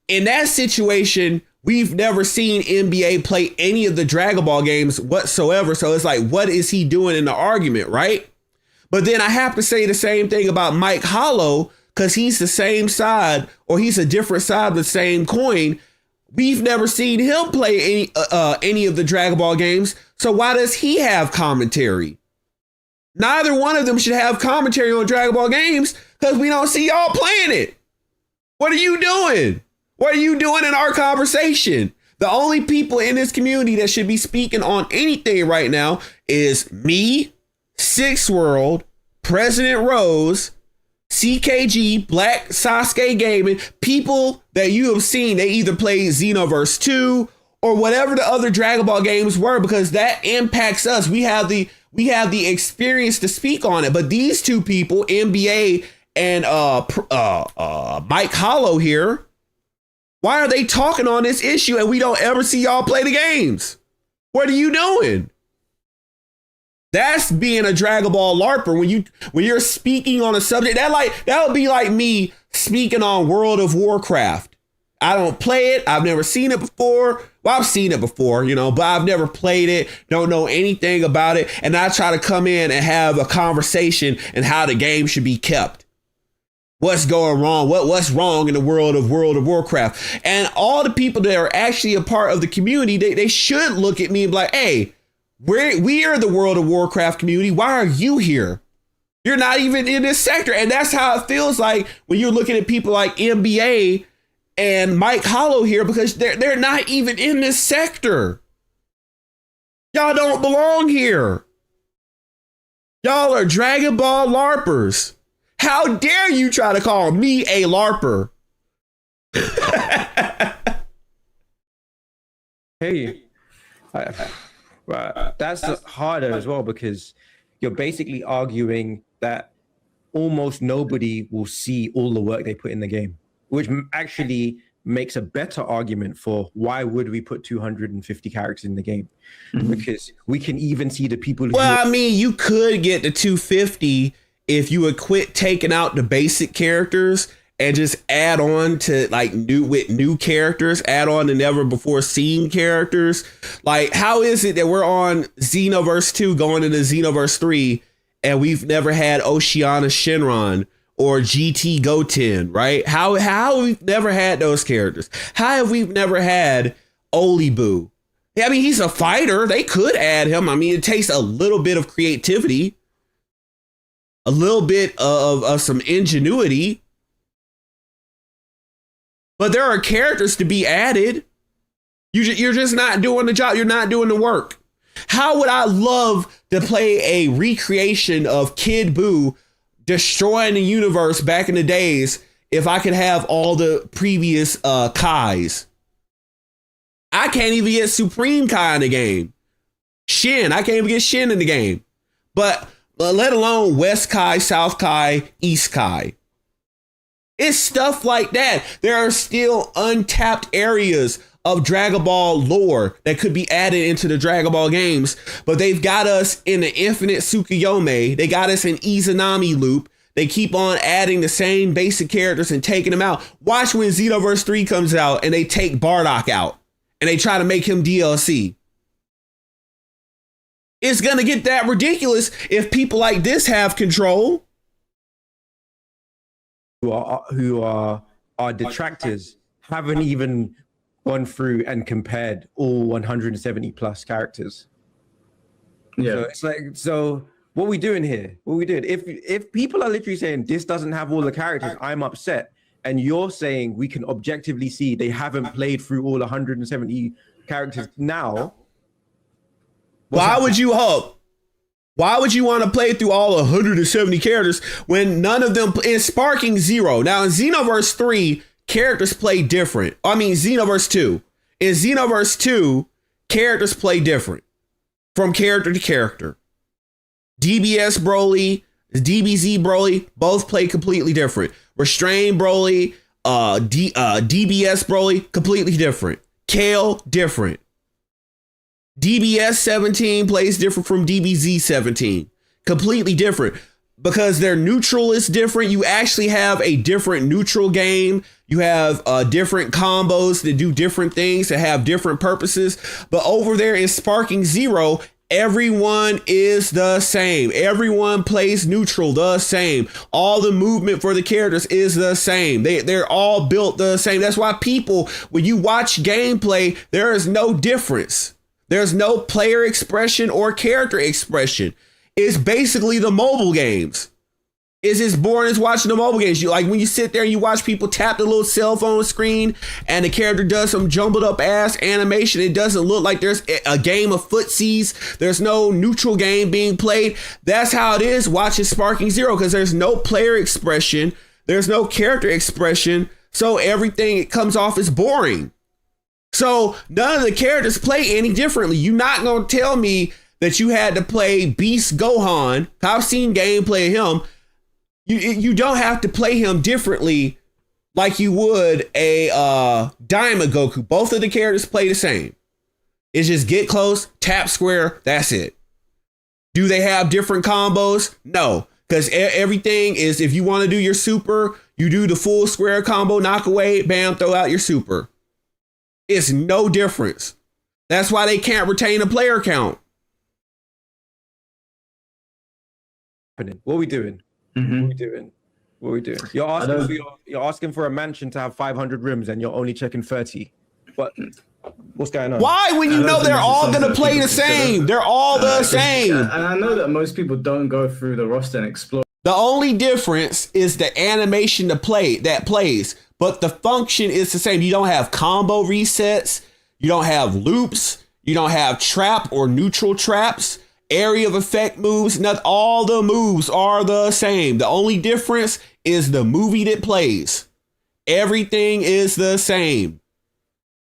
in that situation, we've never seen NBA play any of the Dragon Ball games whatsoever. So it's like, what is he doing in the argument, right? But then I have to say the same thing about Mike Hollow, because he's the same side, or he's a different side of the same coin. We've never seen him play any of the Dragon Ball games. So why does he have commentary? Neither one of them should have commentary on Dragon Ball games because we don't see y'all playing it. What are you doing? What are you doing in our conversation? The only people in this community that should be speaking on anything right now is me, Six World, President Rose, CKG, Black Sasuke Gaming, people that you have seen. They either played Xenoverse 2 or whatever the other Dragon Ball games were, because that impacts us. We have the experience to speak on it. But these two people, NBA and Mike Hollow here, why are they talking on this issue and we don't ever see y'all play the games? What are you doing? That's being a Dragon Ball Larper. When you're speaking on a subject that would be like me speaking on World of Warcraft. I don't play it. I've never seen it before. Well, I've seen it before, but I've never played it. Don't know anything about it. And I try to come in and have a conversation and how the game should be kept. What's going wrong? What's wrong in the world of Warcraft? And all the people that are actually a part of the community, they should look at me and be like, hey, we are the World of Warcraft community. Why are you here? You're not even in this sector. And that's how it feels like when you're looking at people like NBA and Mike Hollow here, because they're not even in this sector. Y'all don't belong here. Y'all are Dragon Ball LARPers. How dare you try to call me a LARPer? Hey, that's harder as well, because you're basically arguing that almost nobody will see all the work they put in the game, which actually makes a better argument for why would we put 250 characters in the game? Because we can even see the people who... Well, I mean, you could get to 250 if you would quit taking out the basic characters and just add on to new characters, add on to never before seen characters. Like, how is it that we're on Xenoverse 2 going into Xenoverse 3 and we've never had Oceana Shinron or GT Goten, right? How have we never had those characters? How have we never had Olibu? I mean, he's a fighter. They could add him. I mean, it takes a little bit of creativity, a little bit of some ingenuity. But there are characters to be added. You're just not doing the job. You're not doing the work. How would I love to play a recreation of Kid Buu destroying the universe back in the days if I could have all the previous Kais? I can't even get Supreme Kai in the game. Shin, I can't even get Shin in the game. But let alone West Kai, South Kai, East Kai. It's stuff like that. There are still untapped areas of Dragon Ball lore that could be added into the Dragon Ball games, but they've got us in the Infinite Tsukuyomi. They got us in Izanami loop. They keep on adding the same basic characters and taking them out. Watch when Xenoverse 3 comes out and they take Bardock out and they try to make him DLC. It's going to get that ridiculous if people like this have control. Who are our detractors haven't even gone through and compared all 170 plus characters. Yeah. So it's like, so What we doing here? What we doing? If people are literally saying this doesn't have all the characters, I'm upset. And you're saying we can objectively see they haven't played through all 170 characters now. Why would you hope? Why would you want to play through all 170 characters when none of them in Sparking Zero? Now in Xenoverse 3, characters play different. I mean Xenoverse 2. In Xenoverse 2, characters play different from character to character. DBS Broly, DBZ Broly, both play completely different. Restrained Broly, DBS Broly, completely different. Kale, different. DBS 17 plays different from DBZ 17. Completely different. Because their neutral is different. You actually have a different neutral game. You have different combos that do different things, that have different purposes. But over there in Sparking Zero, everyone is the same. Everyone plays neutral the same. All the movement for the characters is the same. They're all built the same. That's why people, when you watch gameplay, there is no difference. There's no player expression or character expression. It's basically the mobile games. It's as boring as watching the mobile games. You like when you sit there and you watch people tap the little cell phone screen and the character does some jumbled up ass animation. It doesn't look like there's a game of footsies. There's no neutral game being played. That's how it is watching Sparking Zero, because there's no player expression. There's no character expression. So everything it comes off as boring. So none of the characters play any differently. You're not going to tell me that you had to play Beast Gohan. I've seen gameplay of him. You don't have to play him differently like you would a Diamond Goku. Both of the characters play the same. It's just get close, tap square, that's it. Do they have different combos? No, because everything is, if you want to do your super, you do the full square combo, knock away, bam, throw out your super. It's no difference. That's why they can't retain a player count. What are we doing? Mm-hmm. What are we doing? What are we doing? You're asking for a mansion to have 500 rooms and you're only checking 30. What's going on? Why, when you know they're all going to play the same? They're all the same. And I know that most people don't go through the roster and explore. The only difference is the animation that plays, but the function is the same. You don't have combo resets. You don't have loops. You don't have trap or neutral traps. Area of effect moves. Not all the moves are the same. The only difference is the movie that plays. Everything is the same.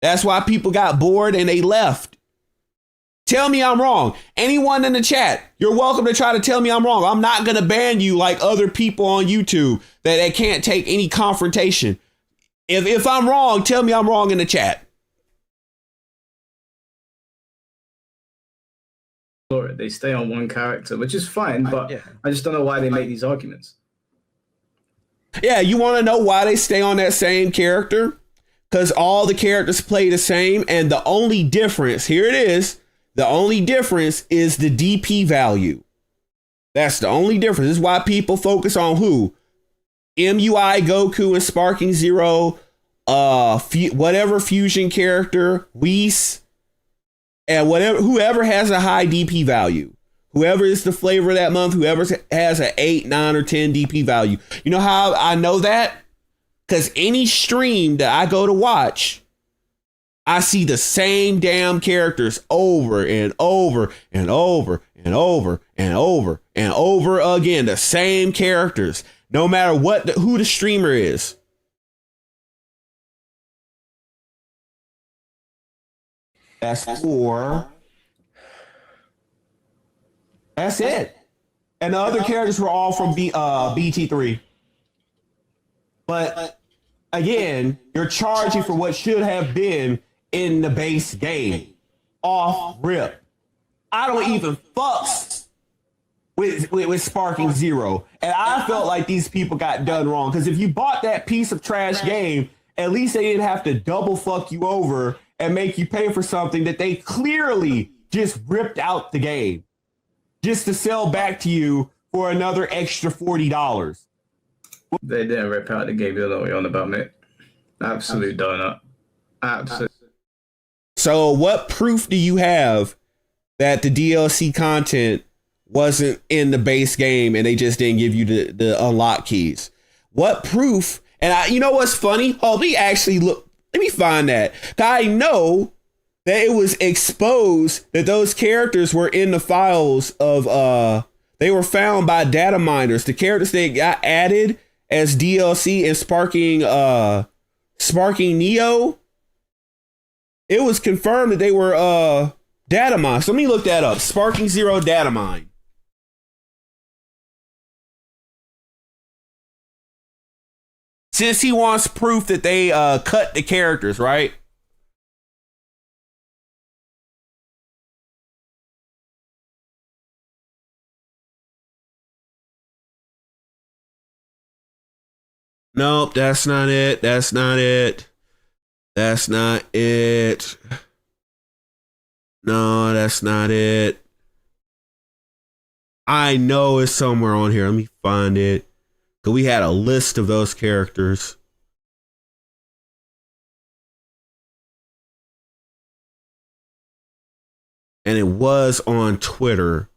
That's why people got bored and they left. Tell me I'm wrong. Anyone in the chat, you're welcome to try to tell me I'm wrong. I'm not going to ban you like other people on YouTube that can't take any confrontation. If I'm wrong, tell me I'm wrong in the chat. They stay on one character, which is fine, but yeah. I just don't know why they make these arguments. Yeah, you want to know why they stay on that same character? Because all the characters play the same, and the only difference, here it is, the only difference is the DP value. That's the only difference. This is why people focus on who? MUI Goku and Sparking Zero, whatever fusion character, Whis, and whoever has a high DP value. Whoever is the flavor of that month, whoever has an 8, 9, or 10 DP value. You know how I know that? Because any stream that I go to watch, I see the same damn characters over and over and over and over and over and over again. The same characters, no matter who the streamer is. That's 4. That's it. And the other characters were all from BT3. But again, you're charging for what should have been in the base game. Off rip. I don't even fucks with Sparking Zero. And I felt like these people got done wrong. Because if you bought that piece of trash game, at least they didn't have to double fuck you over and make you pay for something that they clearly just ripped out the game. Just to sell back to you for another extra $40. They didn't rip out the game. You don't know what you're on about, mate. Absolute donut. Absolute. So what proof do you have that the DLC content wasn't in the base game and they just didn't give you the unlock keys? What proof? And you know what's funny? Oh, let me find that. I know that it was exposed that those characters were in the files of they were found by data miners. The characters that got added as DLC and Sparking Neo, it was confirmed that they were data mined. So let me look that up. Sparking Zero data mine. Since he wants proof that they cut the characters, right? Nope, that's not it. That's not it. That's not it. No, that's not it. I know it's somewhere on here. Let me find it. Cause we had a list of those characters. And it was on Twitter.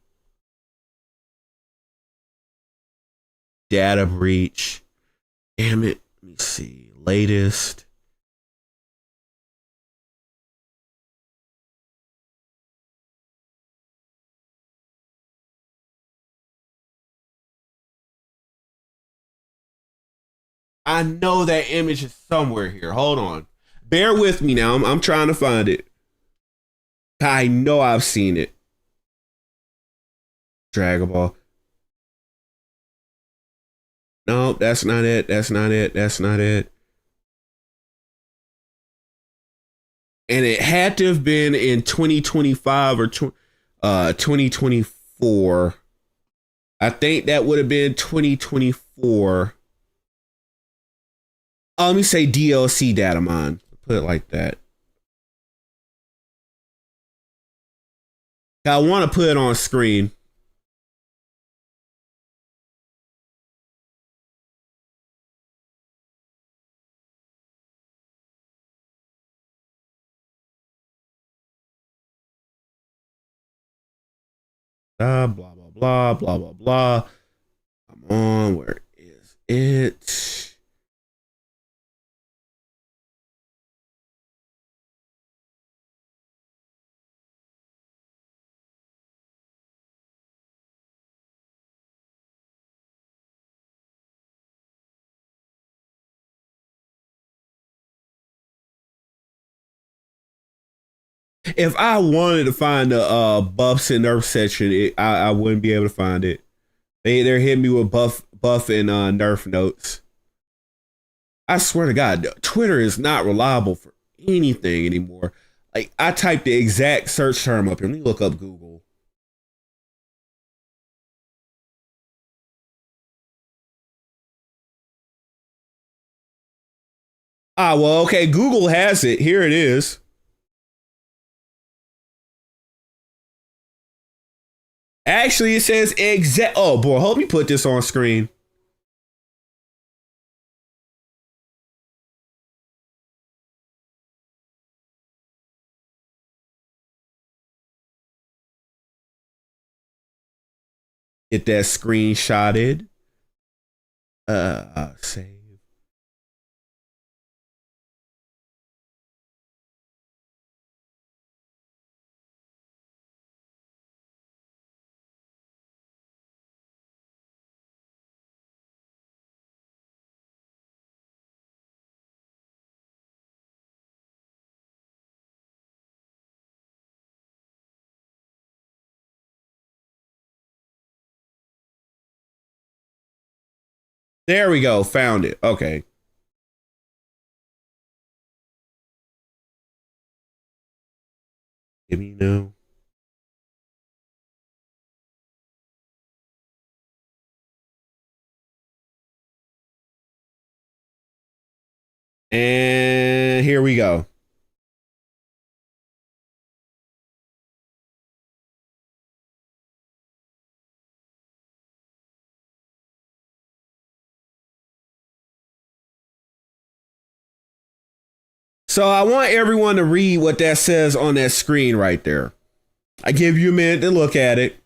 Data breach. Damn it. Let me see. Latest. I know that image is somewhere here. Hold on. Bear with me now. I'm trying to find it. I know I've seen it. Dragon Ball. No, that's not it. That's not it. That's not it. And it had to have been in 2025 or 2024. I think that would have been 2024. Let me say DLC data mine. Put it like that. I want to put it on screen. Blah, blah, blah, blah, blah, blah. Come on, where is it? If I wanted to find the buffs and nerf section, I wouldn't be able to find it. They're hitting me with buff and nerf notes. I swear to God, Twitter is not reliable for anything anymore. Like, I typed the exact search term up here. Let me look up Google. Well, okay, Google has it. Here it is. Actually, it says exact. Oh boy, help me put this on screen. Get that screenshotted. Save. There we go. Found it. Okay. Give me no. And here we go. So I want everyone to read what that says on that screen right there. I give you a minute to look at it.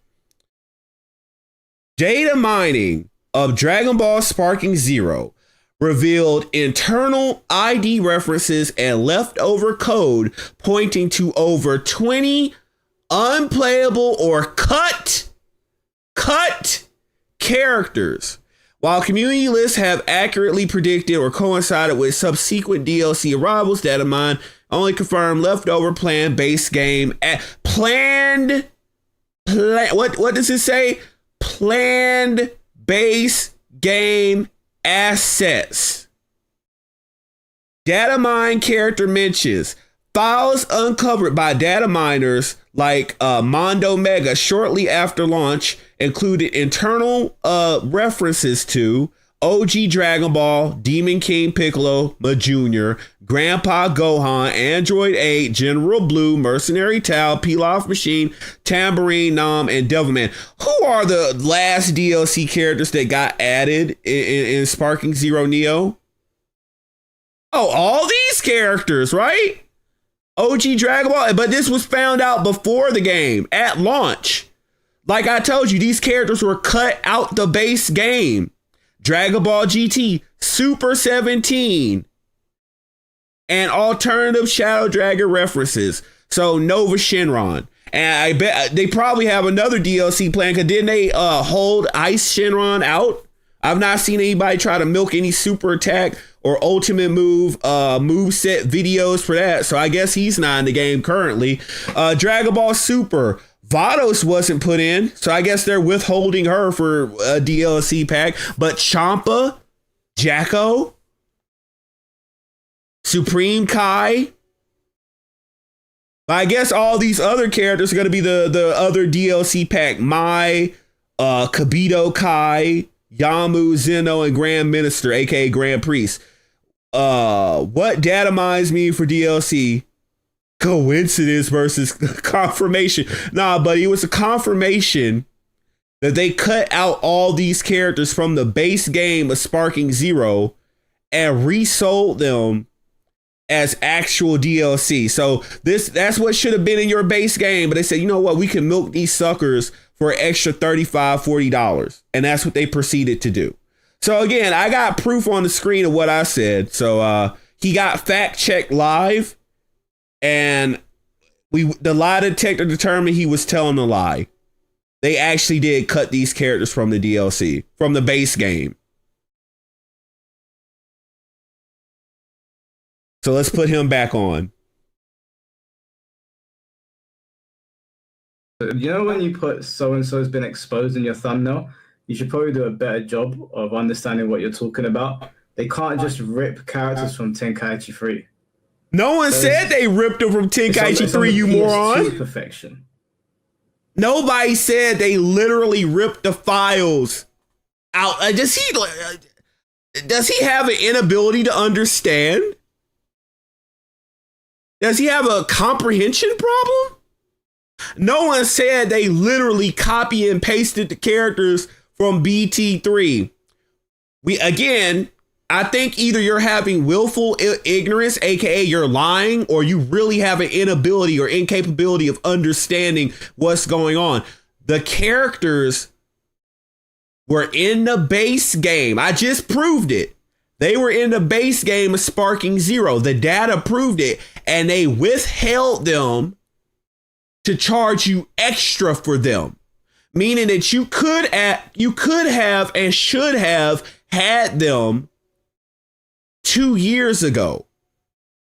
Data mining of Dragon Ball Sparking Zero revealed internal ID references and leftover code pointing to over 20 unplayable or cut characters. While community lists have accurately predicted or coincided with subsequent DLC arrivals, data mine only confirmed leftover planned base game what does it say? Planned base game assets. Data mine character mentions files uncovered by data miners like Mondo Mega shortly after launch included internal references to OG Dragon Ball, Demon King Piccolo, Ma Jr., Grandpa Gohan, Android 8, General Blue, Mercenary Tao, Pilaf Machine, Tambourine Nam, and Devilman. Who are the last DLC characters that got added in Sparking Zero Neo? Oh, all these characters, right? OG Dragon Ball, but this was found out before the game, at launch. Like I told you, these characters were cut out the base game. Dragon Ball GT, Super 17, and alternative Shadow Dragon references. So Nova Shenron. And I bet they probably have another DLC plan, because didn't they hold Ice Shenron out? I've not seen anybody try to milk any super attack or ultimate move set videos for that. So I guess he's not in the game currently. Dragon Ball Super, Vados wasn't put in, so I guess they're withholding her for a DLC pack. But Champa, Jacko, Supreme Kai. I guess all these other characters are going to be the other DLC pack. Mai, Kabito Kai, Yamu, Zeno, and Grand Minister, aka Grand Priest. What data mines mean for DLC? Coincidence versus confirmation. Nah, buddy, it was a confirmation that they cut out all these characters from the base game of Sparking Zero and resold them as actual DLC. So that's what should have been in your base game, but they said, you know what, we can milk these suckers for an extra $35-$40, and that's what they proceeded to do. So again, I got proof on the screen of what I said. So he got fact checked live, and the lie detector determined he was telling a lie. They actually did cut these characters from the DLC, from the base game. So let's put him back on. You know when you put so-and-so has been exposed in your thumbnail, you should probably do a better job of understanding what you're talking about. They can't just rip characters from Tenkaichi 3. No one said they ripped them from Tenkaichi 3, you moron. Perfection. Nobody said they literally ripped the files out. Does he have an inability to understand? Does he have a comprehension problem? No one said they literally copy and pasted the characters from BT3. I think either you're having willful ignorance, aka you're lying, or you really have an inability or incapability of understanding what's going on. The characters were in the base game. I just proved it. They were in the base game of Sparking Zero. The data proved it, and they withheld them to charge you extra for them, meaning that you could have and should have had them 2 years ago,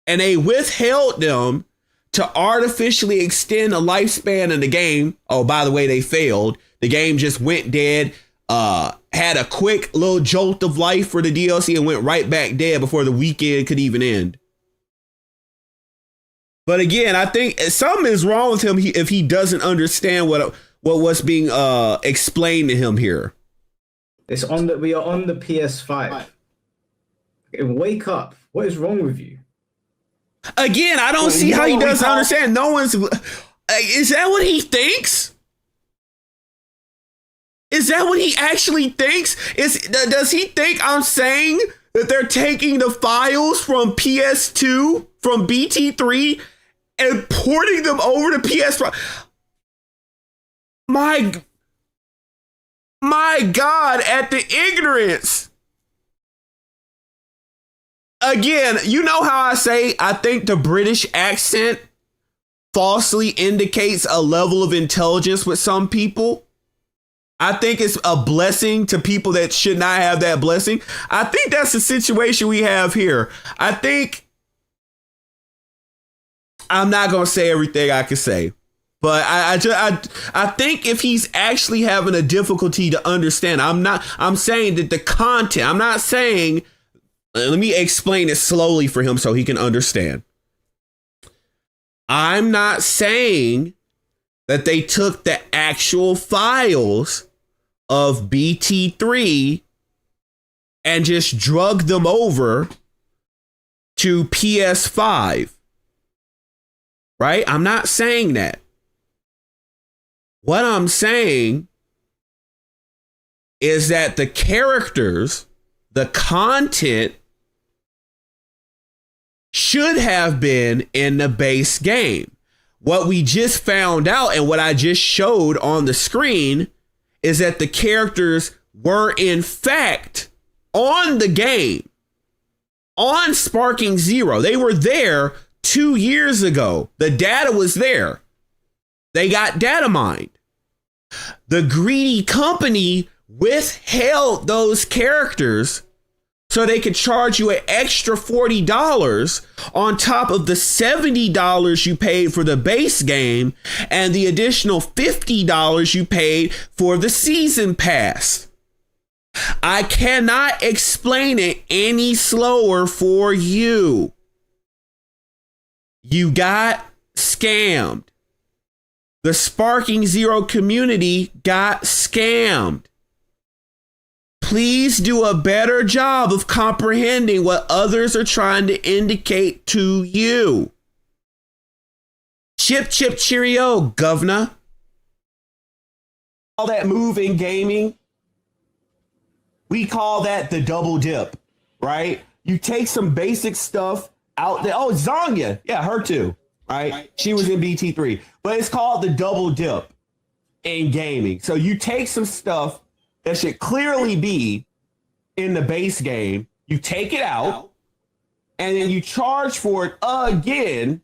and they withheld them to artificially extend the lifespan of the game. Oh, by the way, they failed. The game just went dead, had a quick little jolt of life for the DLC and went right back dead before the weekend could even end. But again, I think something is wrong with him if he doesn't understand what's being explained to him here. We are on the PS5. Wake up. What is wrong with you? Again, I don't see how he doesn't understand. No one's... Is that what he thinks? Is that what he actually thinks? Does he think I'm saying that they're taking the files from PS2, from BT3, and porting them over to PS5? My My God, at the ignorance. Again, you know how I say I think the British accent falsely indicates a level of intelligence with some people. I think it's a blessing to people that should not have that blessing. I think that's the situation we have here. I think I'm not going to say everything I can say, but I think if he's actually having a difficulty to understand, I'm saying that the content, I'm not saying, let me explain it slowly for him so he can understand. I'm not saying that they took the actual files of BT3 and just drug them over to PS5. Right? I'm not saying that. What I'm saying is that the characters, the content should have been in the base game. What we just found out and what I just showed on the screen is that the characters were in fact on the game, on Sparking Zero. They were there 2 years ago. The data was there. They got data mined. The greedy company withheld those characters so they could charge you an extra $40 on top of the $70 you paid for the base game and the additional $50 you paid for the season pass. I cannot explain it any slower for you. You got scammed. The Sparking Zero community got scammed. Please do a better job of comprehending what others are trying to indicate to you. Chip, chip, cheerio, governor. All that move in gaming, we call that the double dip, right? You take some basic stuff out there. Oh, Zanya. Yeah, her too, right? She was in BT3. But it's called the double dip in gaming. So you take some stuff that should clearly be in the base game, you take it out, and then you charge for it again,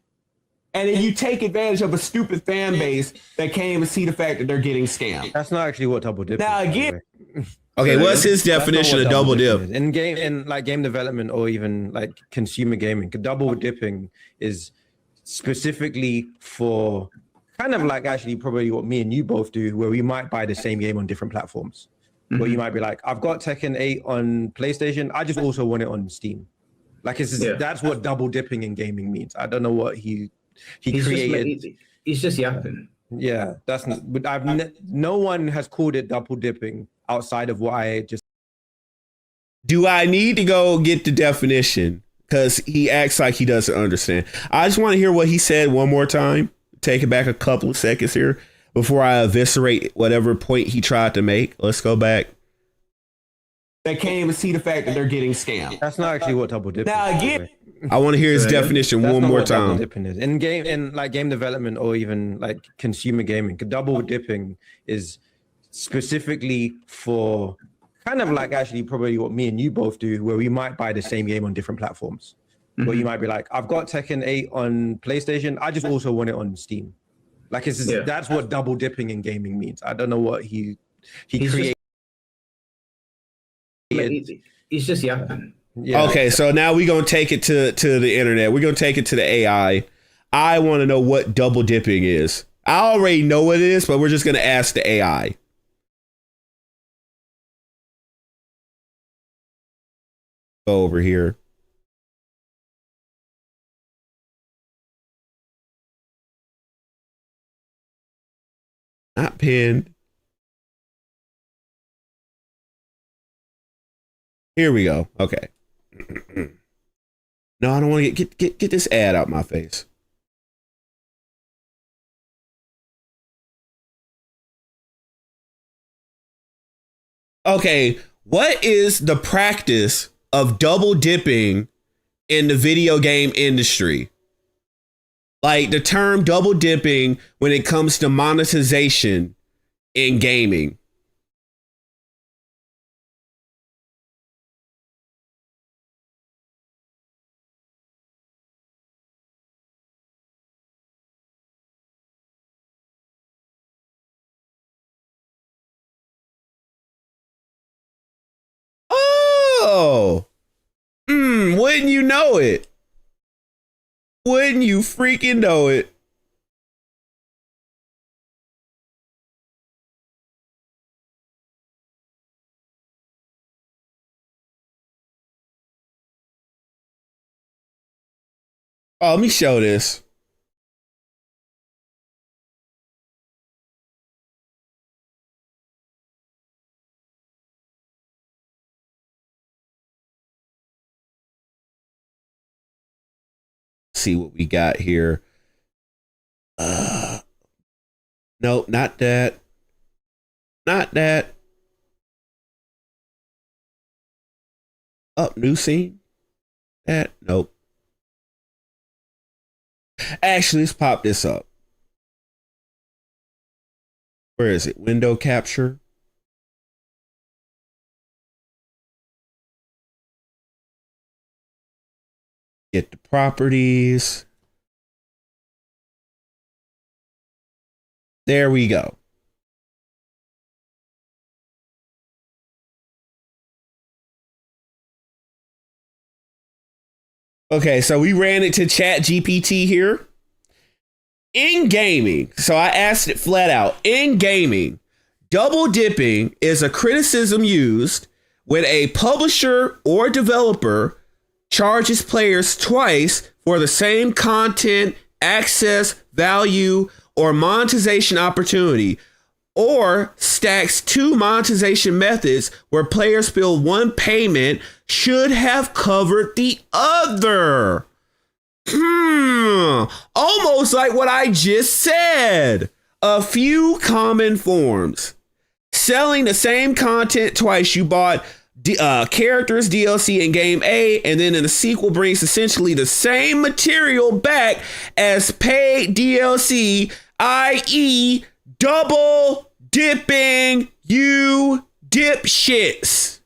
and then you take advantage of a stupid fan base that can't even see the fact that they're getting scammed. That's not actually what double dip now is. Again, okay, what's his definition of double dip? In game development or even like consumer gaming, double dipping is specifically for kind of like actually probably what me and you both do, where we might buy the same game on different platforms. Where you might be like, I've got Tekken 8 on PlayStation. I just also want it on Steam. Like that's what double dipping in gaming means. I don't know what he created. He's just yapping. Yeah, that's. But no one has called it double dipping outside of what I just. Do I need to go get the definition? Because he acts like he doesn't understand. I just want to hear what he said one more time. Take it back a couple of seconds here before I eviscerate whatever point he tried to make. Let's go back. They can't even see the fact that they're getting scammed. That's not actually what double dipping now is. Again, I want to hear his definition one more time. Double dipping is. In game development or even like consumer gaming, double dipping is specifically for kind of like actually probably what me and you both do, where we might buy the same game on different platforms. Where you might be like, I've got Tekken 8 on PlayStation. I just also want it on Steam. Like that's what double dipping in gaming means. I don't know what he created. He's just yapping. Yeah. Okay, so now we're going to take it to the internet. We're going to take it to the AI. I want to know what double dipping is. I already know what it is, but we're just going to ask the AI. Go over here. Not pinned. Here we go. Okay. No, I don't want to get this ad out my face. Okay, what is the practice of double dipping in the video game industry? Like the term double dipping when it comes to monetization in gaming. Oh. Wouldn't you know it? Wouldn't you freaking know it? Oh, let me show this. See what we got here. Nope, not that. Not that. Up, new scene. That, nope. Actually, let's pop this up. Where is it? Window capture. Get the properties. There we go. Okay, so we ran it to Chat GPT here. In gaming, so I asked it flat out, in gaming, double dipping is a criticism used when a publisher or developer charges players twice for the same content, access, value, or monetization opportunity, or stacks two monetization methods where players feel one payment should have covered the other. Almost like what I just said. A few common forms. Selling the same content twice. You bought characters, DLC in game A, and then in the sequel brings essentially the same material back as paid DLC, i.e. double dipping, you dipshits.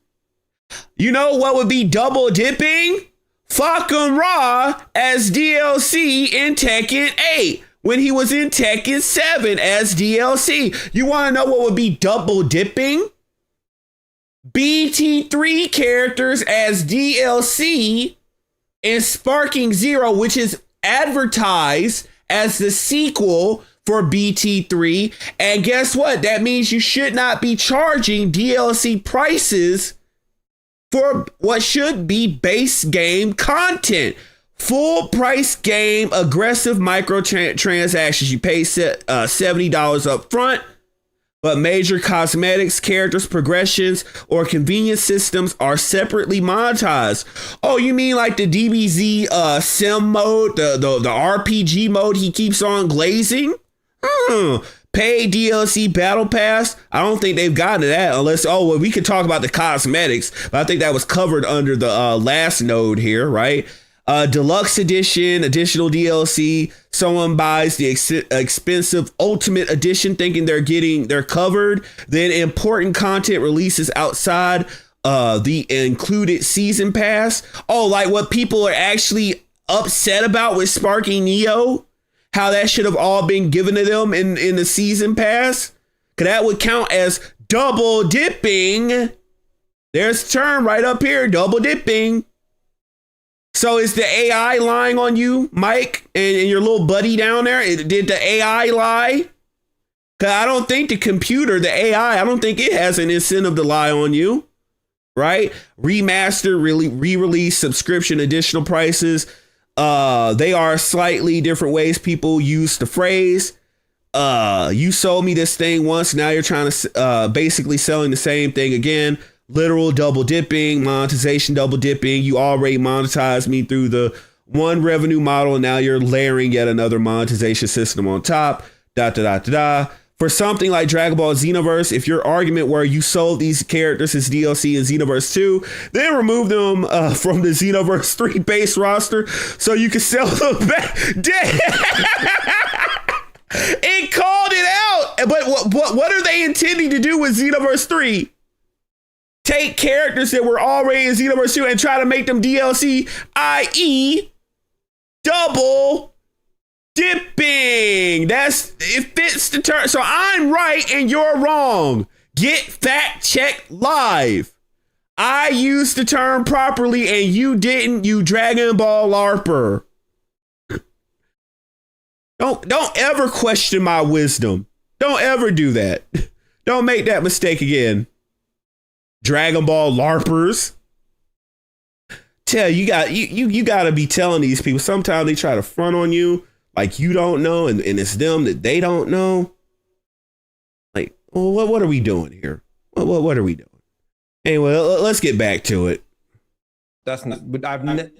You know what would be double dipping? Fucking Raw as DLC in Tekken 8 when he was in Tekken 7 as DLC. You want to know what would be double dipping? BT3 characters as DLC in Sparking Zero, which is advertised as the sequel for BT3. And guess what? That means you should not be charging DLC prices for what should be base game content. Full price game, aggressive microtransactions. You pay $70 up front, but major cosmetics, characters, progressions, or convenience systems are separately monetized. Oh, you mean like the DBZ sim mode, the RPG mode he keeps on glazing? Paid DLC battle pass. I don't think they've gotten to that unless, we could talk about the cosmetics, but I think that was covered under the last node here, right? Deluxe edition, additional DLC. Someone buys the expensive ultimate edition thinking they're covered. Then important content releases outside the included season pass. Oh, like what people are actually upset about with Sparking Neo? How that should have all been given to them in the season pass? Because that would count as double dipping. There's a term right up here, double dipping. So is the AI lying on you, Mike, and your little buddy down there? Did the AI lie? Because I don't think the computer, the AI, I don't think it has an incentive to lie on you, right? Remaster, re-release, subscription, additional prices. They are slightly different ways people use the phrase. You sold me this thing once. Now you're trying to basically selling the same thing again. Literal double dipping, monetization double dipping. You already monetized me through the one revenue model, and now you're layering yet another monetization system on top. For something like Dragon Ball Xenoverse, if your argument were you sold these characters as DLC in Xenoverse 2, then remove them from the Xenoverse 3 base roster so you can sell them back. It called it out. But what are they intending to do with Xenoverse 3? Take characters that were already in Xenoverse 2 and try to make them DLC, i.e. double dipping. It fits the term. So I'm right and you're wrong. Get fact checked live. I used the term properly and you didn't, you Dragon Ball Larper. Don't ever question my wisdom. Don't ever do that. Don't make that mistake again. Dragon Ball Larpers. You gotta be telling these people. Sometimes they try to front on you like you don't know, and it's them that they don't know. Like, well, what are we doing here? What are we doing? Anyway, let's get back to it. That's not, but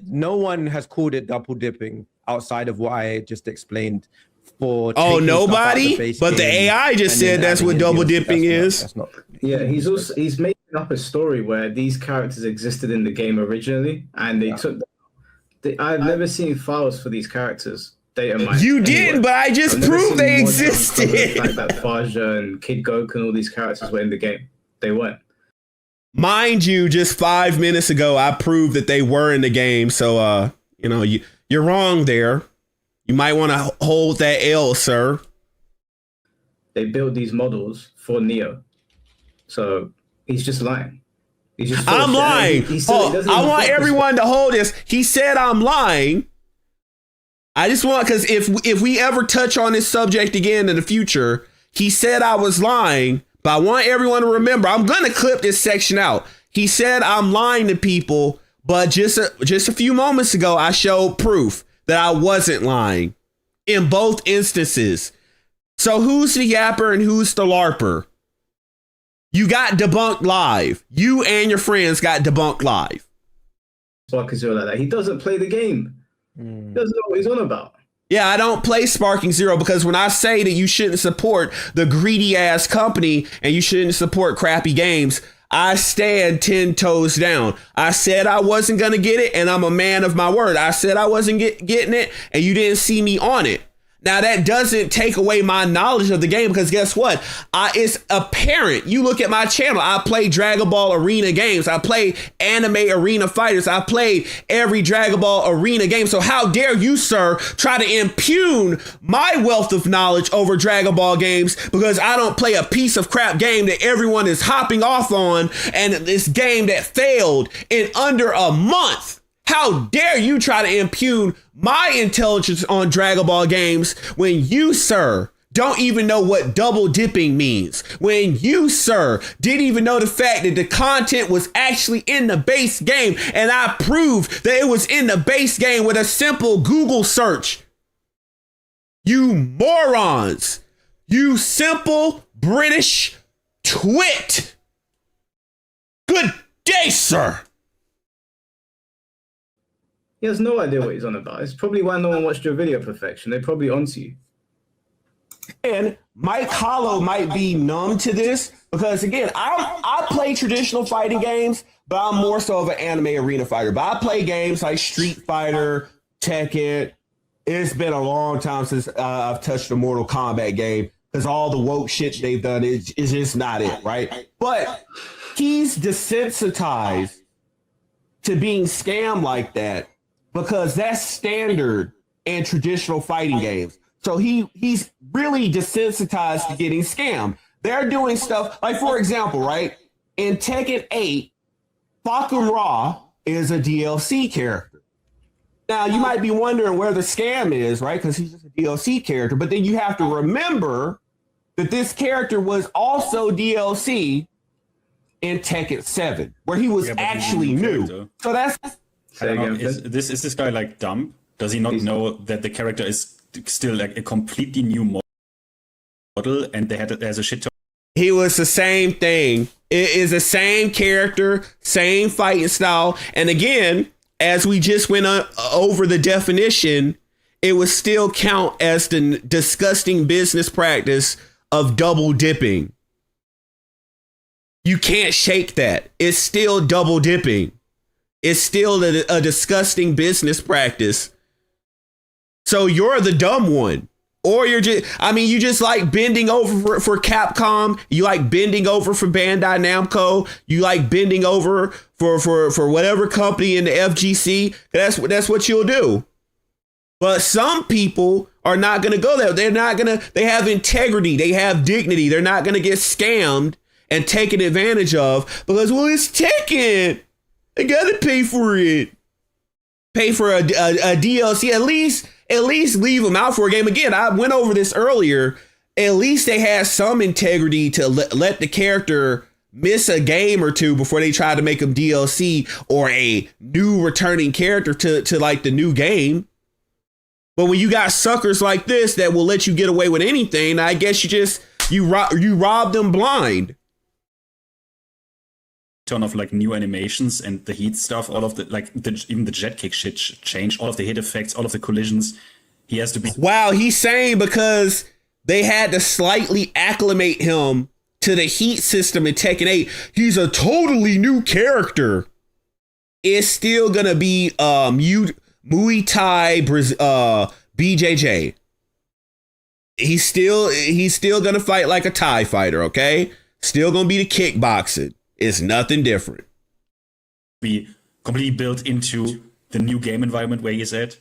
no one has called it double dipping outside of what I just explained. For nobody, but the AI just said that's what double dipping is. That's not. Yeah, he's making up a story where these characters existed in the game originally, and they took. I've never seen files for these characters. Data mined. You didn't, but I just proved they existed. Like that Faja and Kid Goku and all these characters were in the game. They weren't. Mind you, just 5 minutes ago, I proved that they were in the game. So, you're wrong there. You might want to hold that L, sir. They built these models for Neo. So he's just lying. I'm lying. I want everyone to hold this. He said I'm lying. I just want, because if we ever touch on this subject again in the future, he said I was lying. But I want everyone to remember, I'm going to clip this section out. He said I'm lying to people, but just a few moments ago, I showed proof that I wasn't lying in both instances. So who's the yapper and who's the larper? You got debunked live. You and your friends got debunked live. Sparking Zero like that. He doesn't play the game. He doesn't know what he's on about. Yeah, I don't play Sparking Zero because when I say that you shouldn't support the greedy ass company and you shouldn't support crappy games, I stand 10 toes down. I said I wasn't going to get it, and I'm a man of my word. I said I wasn't getting it, and you didn't see me on it. Now, that doesn't take away my knowledge of the game, because guess what? It's apparent. You look at my channel. I play Dragon Ball Arena games. I play Anime Arena Fighters. I played every Dragon Ball Arena game. So how dare you, sir, try to impugn my wealth of knowledge over Dragon Ball games because I don't play a piece of crap game that everyone is hopping off on, and this game that failed in under a month. How dare you try to impugn my intelligence on Dragon Ball games when you, sir, don't even know what double dipping means. When you, sir, didn't even know the fact that the content was actually in the base game, and I proved that it was in the base game with a simple Google search. You morons. You simple British twit. Good day, sir. He has no idea what he's on about. It's probably why no one watched your video, Perfection. They're probably onto you. And Mike Hollow might be numb to this because, again, I play traditional fighting games, but I'm more so of an anime arena fighter. But I play games like Street Fighter, Tekken. It's been a long time since I've touched a Mortal Kombat game because all the woke shit they've done is just not it, right? But he's desensitized to being scammed like that, because that's standard in traditional fighting games. So he's really desensitized to getting scammed. They're doing stuff like, for example, right? In Tekken 8, Fakum Ra is a DLC character. Now, you might be wondering where the scam is, right? Because he's just a DLC character. But then you have to remember that this character was also DLC in Tekken 7, where he was actually new. So that's... I don't know, is this guy like dumb? Does he not know that the character is still like a completely new model and there's a shit ton? He was the same thing. It is the same character, same fighting style. And again, as we just went over the definition, it would still count as the disgusting business practice of double dipping. You can't shake that. It's still double dipping. It's still a disgusting business practice. So you're the dumb one. Or you just like bending over for Capcom. You like bending over for Bandai Namco. You like bending over for whatever company in the FGC. That's what you'll do. But some people are not going to go there. They have integrity. They have dignity. They're not going to get scammed and taken advantage of because, well, it's Tekken. I gotta pay for it. Pay for a DLC. At least leave them out for a game. Again, I went over this earlier. At least they had some integrity to let the character miss a game or two before they try to make them DLC or a new returning character to like the new game. But when you got suckers like this that will let you get away with anything, I guess you rob them blind. Ton of like new animations and the heat stuff, all of the like even the jet kick shit changed, all of the hit effects, all of the collisions. He has to be. Wow, he's saying because they had to slightly acclimate him to the heat system in Tekken 8, he's a totally new character. It's still gonna be Muay Thai BJJ. He's still gonna fight like a Thai fighter, okay? Still gonna be the kickboxing. It's nothing different. Be completely built into the new game environment where he's at.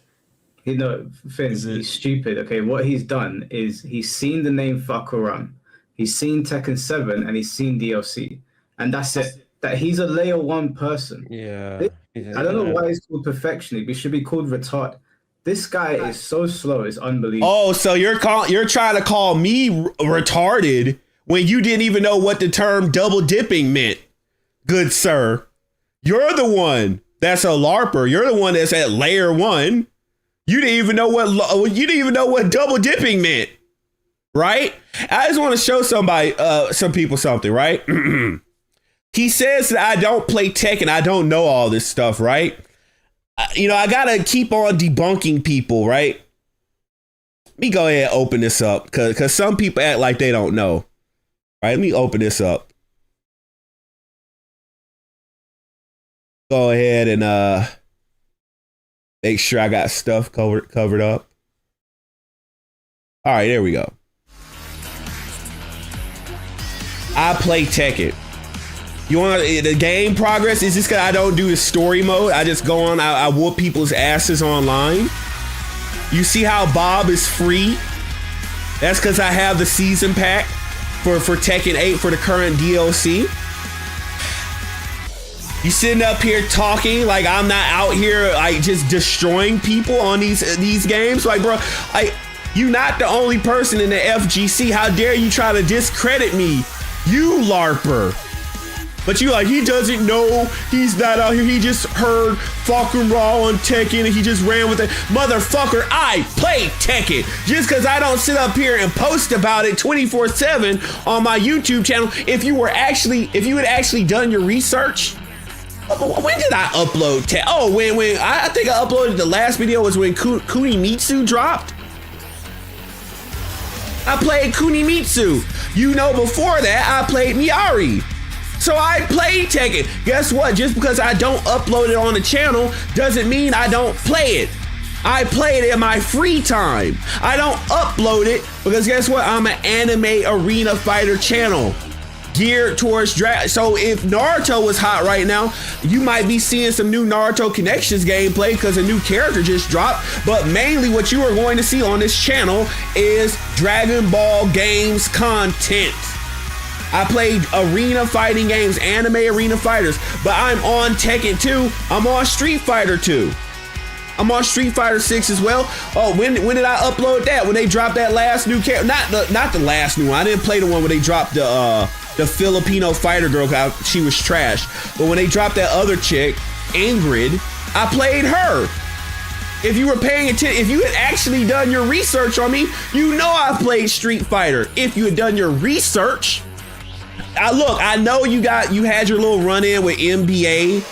You know, Finn, he's stupid. Okay, what he's done is he's seen the name Fakuran, he's seen Tekken 7, and he's seen DLC, and that's it. That he's a layer 1 person. Yeah. I don't know why he's called perfectionist. He should be called retard. This guy is so slow. It's unbelievable. Oh, so you're trying to call me retarded when you didn't even know what the term double dipping meant, good sir. You're the one that's a Larper. You're the one that's at layer 1. You didn't even know what double dipping meant, right? I just want to show some people something, right? He says that I don't play Tekken. I don't know all this stuff, right? I gotta keep on debunking people, right? Let me go ahead and open this up because some people act like they don't know. Right, let me open this up. Go ahead and make sure I got stuff covered up. All right, there we go. I play Tekken. You want the game progress? Is this because I don't do the story mode? I just go on, I whoop people's asses online. You see how Bob is free? That's because I have the season pack for Tekken 8 for the current DLC. You sitting up here talking like I'm not out here like just destroying people on these games. Like, bro, you not the only person in the FGC. How dare you try to discredit me? You Larper. But you like, he doesn't know, he's not out here, he just heard fucking Raw on Tekken and he just ran with it. Motherfucker, I play Tekken. Just because I don't sit up here and post about it 24/7 on my YouTube channel. If you had actually done your research, when did I upload Tekken? Oh, when I think I uploaded the last video was when Kunimitsu dropped. I played Kunimitsu. Before that, I played Miari. So I played Tekken. Guess what? Just because I don't upload it on the channel doesn't mean I don't play it. I play it in my free time. I don't upload it because guess what? I'm an anime arena fighter channel geared towards drag. So if Naruto was hot right now, you might be seeing some new Naruto Connections gameplay because a new character just dropped. But mainly what you are going to see on this channel is Dragon Ball games content. I played arena fighting games, anime arena fighters, but I'm on Tekken 2. I'm on Street Fighter 2. I'm on Street Fighter 6 as well. Oh, when did I upload that? When they dropped that last new character? Not the last new one. I didn't play the one where they dropped the Filipino fighter girl. She was trash. But when they dropped that other chick, Ingrid, I played her. If you were paying attention, if you had actually done your research on me, I played Street Fighter. If you had done your research. I know you had your little run-in with NBA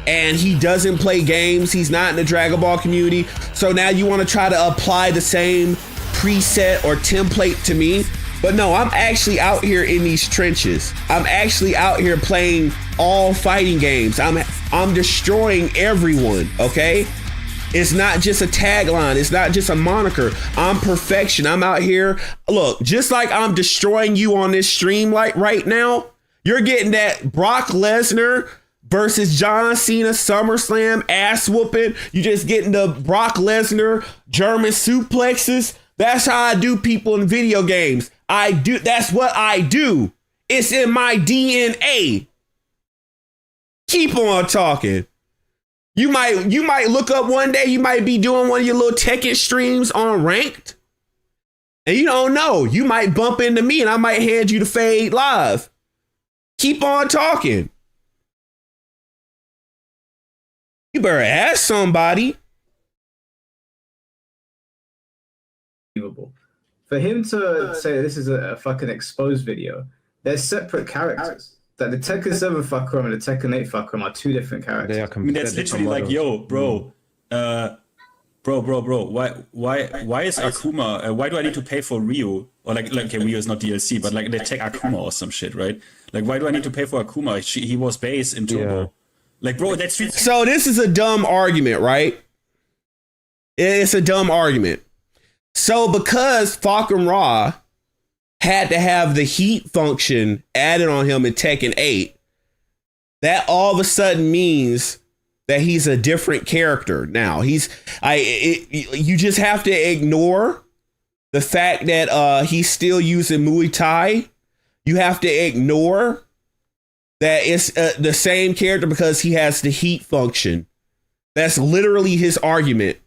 and he doesn't play games. He's not in the Dragon Ball community. So now you want to try to apply the same preset or template to me. But no, I'm actually out here in these trenches. I'm actually out here playing all fighting games. I'm destroying everyone, okay? It's not just a tagline. It's not just a moniker. I'm perfection. I'm out here. Look, just like I'm destroying you on this stream like right now, you're getting that Brock Lesnar versus John Cena SummerSlam ass whooping. You just getting the Brock Lesnar German suplexes. That's how I do people in video games. That's what I do It's in my DNA. Keep on talking. You might look up one day, you might be doing one of your little Tekken streams on ranked. And you don't know. You might bump into me and I might hand you the fade live. Keep on talking. You better ask somebody. For him to say this is a fucking exposed video, they're separate characters. Like the Tekken 7 Fulcrum and the Tekken 8 Fulcrum are two different characters. They are That's literally like, yo, bro, bro. Why is Akuma? Why do I need to pay for Ryu? Or like okay, Ryu is not DLC, but like they take Akuma or some shit, right? Like, why do I need to pay for Akuma? He was base in Turbo. Yeah. Like, bro, that's So this is a dumb argument, right? It's a dumb argument. So because Falcon Raw had to have the heat function added on him in Tekken 8, that all of a sudden means that he's a different character now. You just have to ignore the fact that he's still using Muay Thai. You have to ignore that it's the same character because he has the heat function. That's literally his argument.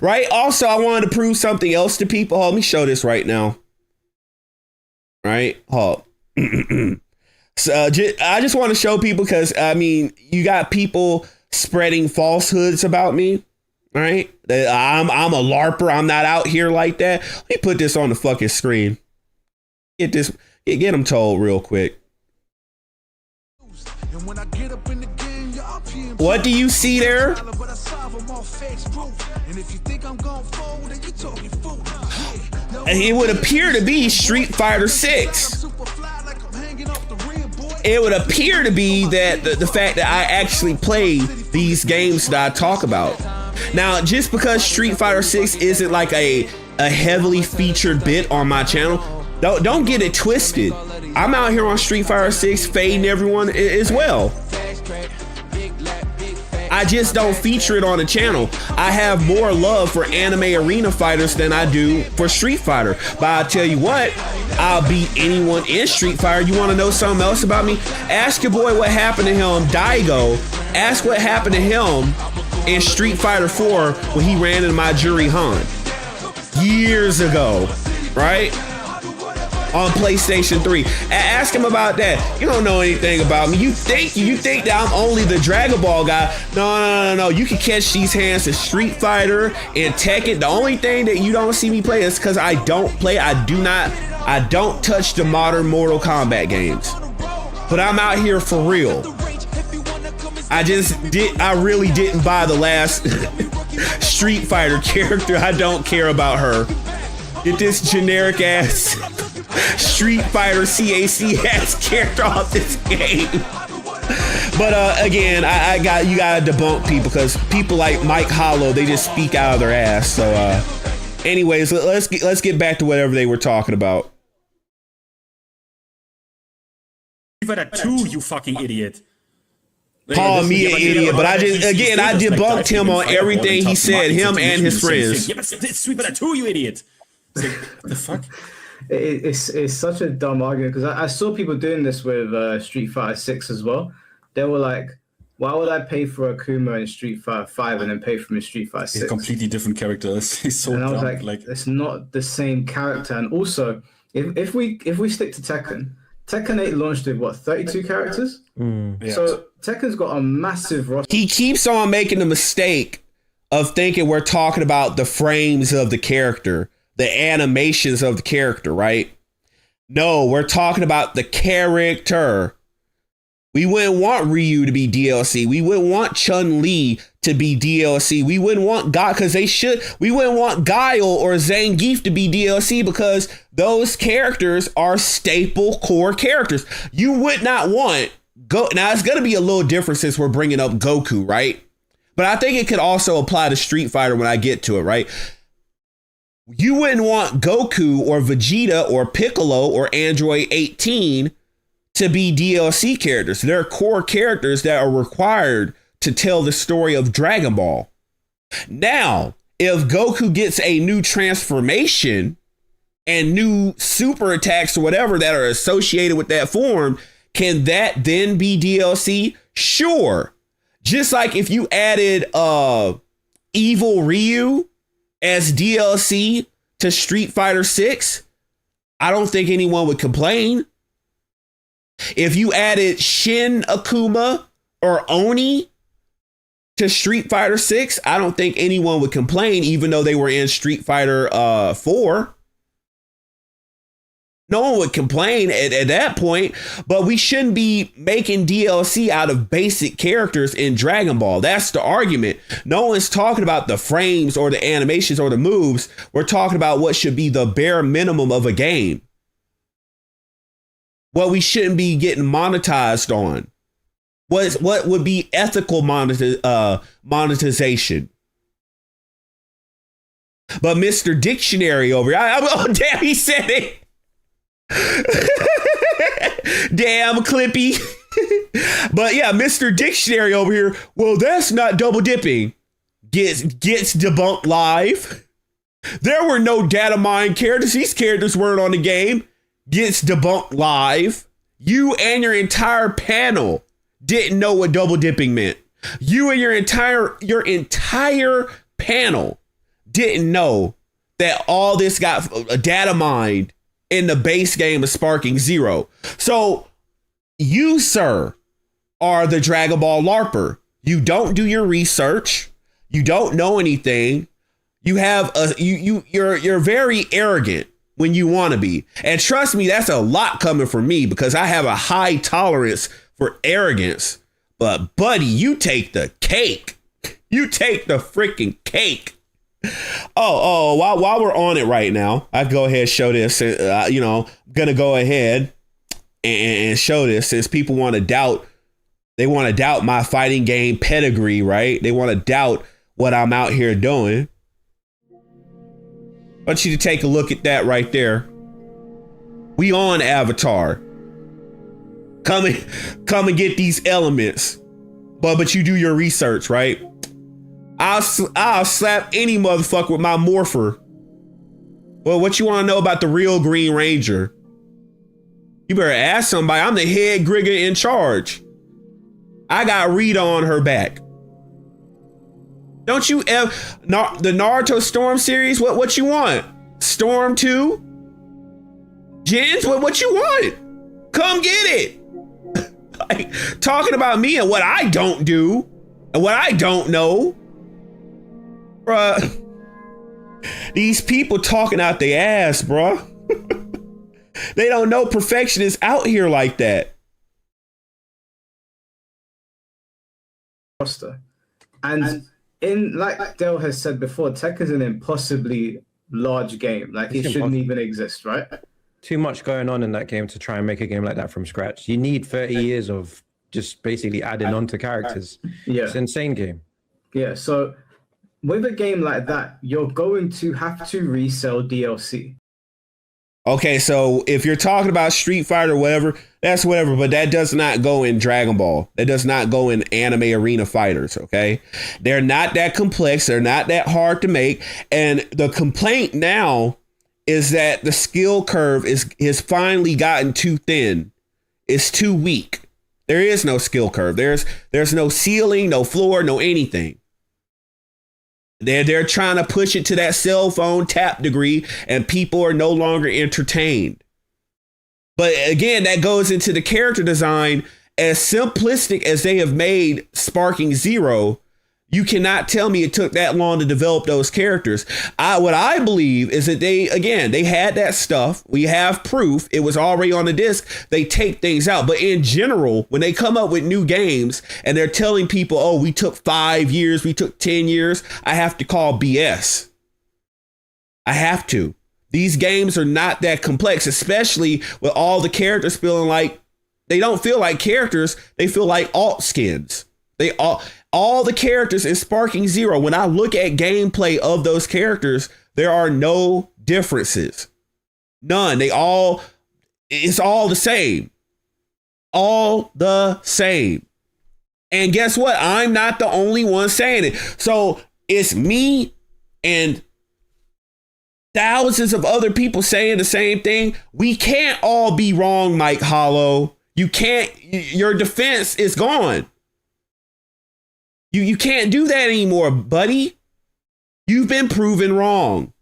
Right? Also, I wanted to prove something else to people. Let me show this right now. Right? So I just want to show people because, I mean, you got people spreading falsehoods about me. Right? That I'm a Larper. I'm not out here like that. Let me put this on the fucking screen. Get them told real quick. What do you see there? It would appear to be Street Fighter 6. It would appear to be that the fact that I actually play these games that I talk about. Now, just because Street Fighter 6 isn't like a heavily featured bit on my channel, don't get it twisted. I'm out here on Street Fighter 6 fading everyone as well. I just don't feature it on the channel. I have more love for anime arena fighters than I do for Street Fighter. But I'll tell you what, I'll beat anyone in Street Fighter. You want to know something else about me? Ask your boy what happened to him, Daigo. Ask what happened to him in Street Fighter 4 when he ran into my Juri Han. Years ago, right? On PlayStation 3. Ask him about that. You don't know anything about me. You think that I'm only the Dragon Ball guy. No. You can catch these hands in Street Fighter and Tekken. The only thing that you don't see me play is because I don't play. I don't touch the modern Mortal Kombat games. But I'm out here for real. I really didn't buy the last Street Fighter character. I don't care about her. Get this generic ass Street Fighter CAC ass character off this game. But again, you gotta debunk people because people like Mike Hollow, they just speak out of their ass. So anyways, let's get back to whatever they were talking about. Fighter 2, you fucking idiot. Call me an idiot, but I debunked him on everything he said, him and his friends. Yeah, but it's Street Fighter 2, you idiot. It's like, what the fuck? It's such a dumb argument because I saw people doing this with Street Fighter 6 as well. They were like, why would I pay for Akuma in Street Fighter 5 and then pay for him in Street Fighter 6? He's completely different characters. He's so and I was dumb. like, it's not the same character. And also, if we stick to Tekken 8 launched with what, 32 characters? Yeah. So Tekken's got a massive roster. He keeps on making the mistake of thinking we're talking about the frames of the character, the animations of the character, right? No, we're talking about the character. We wouldn't want Ryu to be DLC. We wouldn't want Chun-Li to be DLC. We wouldn't want we wouldn't want Guile or Zangief to be DLC because those characters are staple core characters. You would not want now it's going to be a little different since we're bringing up Goku, right? But I think it could also apply to Street Fighter when I get to it, right? You wouldn't want Goku or Vegeta or Piccolo or Android 18 to be DLC characters. They're core characters that are required to tell the story of Dragon Ball. Now, if Goku gets a new transformation and new super attacks or whatever that are associated with that form, can that then be DLC? Sure. Just like if you added Evil Ryu as DLC to Street Fighter 6, I don't think anyone would complain. If you added Shin Akuma or Oni to Street Fighter 6, I don't think anyone would complain, even though they were in Street Fighter 4. No one would complain at that point, but we shouldn't be making DLC out of basic characters in Dragon Ball. That's the argument. No one's talking about the frames or the animations or the moves. We're talking about what should be the bare minimum of a game. What we shouldn't be getting monetized on. What would be ethical monetization. But Mr. Dictionary over here, oh damn, he said it. Damn, Clippy. But yeah, Mr. Dictionary over here, well, that's not double dipping. Gets debunked live. There were no data mine characters. These characters weren't on the game. Gets debunked live. You and your entire panel didn't know what double dipping meant. You and your entire panel didn't know that all this got data mined in the base game of Sparking Zero. So you, sir, are the Dragon Ball Larper. You don't do your research. You don't know anything. You have you're very arrogant when you want to be. And trust me, that's a lot coming from me because I have a high tolerance for arrogance. But buddy, you take the cake. You take the freaking cake. While we're on it right now, I go ahead and show this. I'm gonna go ahead and show this since people want to doubt. They want to doubt my fighting game pedigree, right? They want to doubt what I'm out here doing. I want you to take a look at that right there. We on Avatar. Come and get these elements, but you do your research, right? I'll slap any motherfucker with my morpher. Well, what you want to know about the real Green Ranger? You better ask somebody. I'm the head Grigger in charge. I got Rita on her back. Don't you ever the Naruto Storm series? What you want? Storm 2? Jins? What you want? Come get it. Like, talking about me and what I don't do and what I don't know. Bruh, these people talking out their ass, bruh. They don't know perfection is out here like that. And in, like Dale has said before, Tekken's an impossibly large game. Like it shouldn't even exist, right? Too much going on in that game to try and make a game like that from scratch. You need 30 years of just basically adding on to characters. Yeah. It's an insane game. Yeah, so with a game like that, you're going to have to resell DLC. Okay, so if you're talking about Street Fighter, whatever, that's whatever, but that does not go in Dragon Ball. That does not go in anime arena fighters, okay? They're not that complex. They're not that hard to make. And the complaint now is that the skill curve is finally gotten too thin. It's too weak. There is no skill curve. There's no ceiling, no floor, no anything. They're trying to push it to that cell phone tap degree, and people are no longer entertained. But again, that goes into the character design. As simplistic as they have made Sparking Zero, you cannot tell me it took that long to develop those characters. What I believe is that they had that stuff. We have proof. It was already on the disc. They take things out. But in general, when they come up with new games and they're telling people, oh, we took 5 years, we took 10 years, I have to call BS. I have to. These games are not that complex, especially with all the characters feeling like they don't feel like characters. They feel like alt skins. All the characters in Sparking Zero, when I look at gameplay of those characters, there are no differences. None. It's all the same. All the same. And guess what? I'm not the only one saying it. So it's me and thousands of other people saying the same thing. We can't all be wrong, Mike Hollow. You can't, your defense is gone. You can't do that anymore, buddy. You've been proven wrong.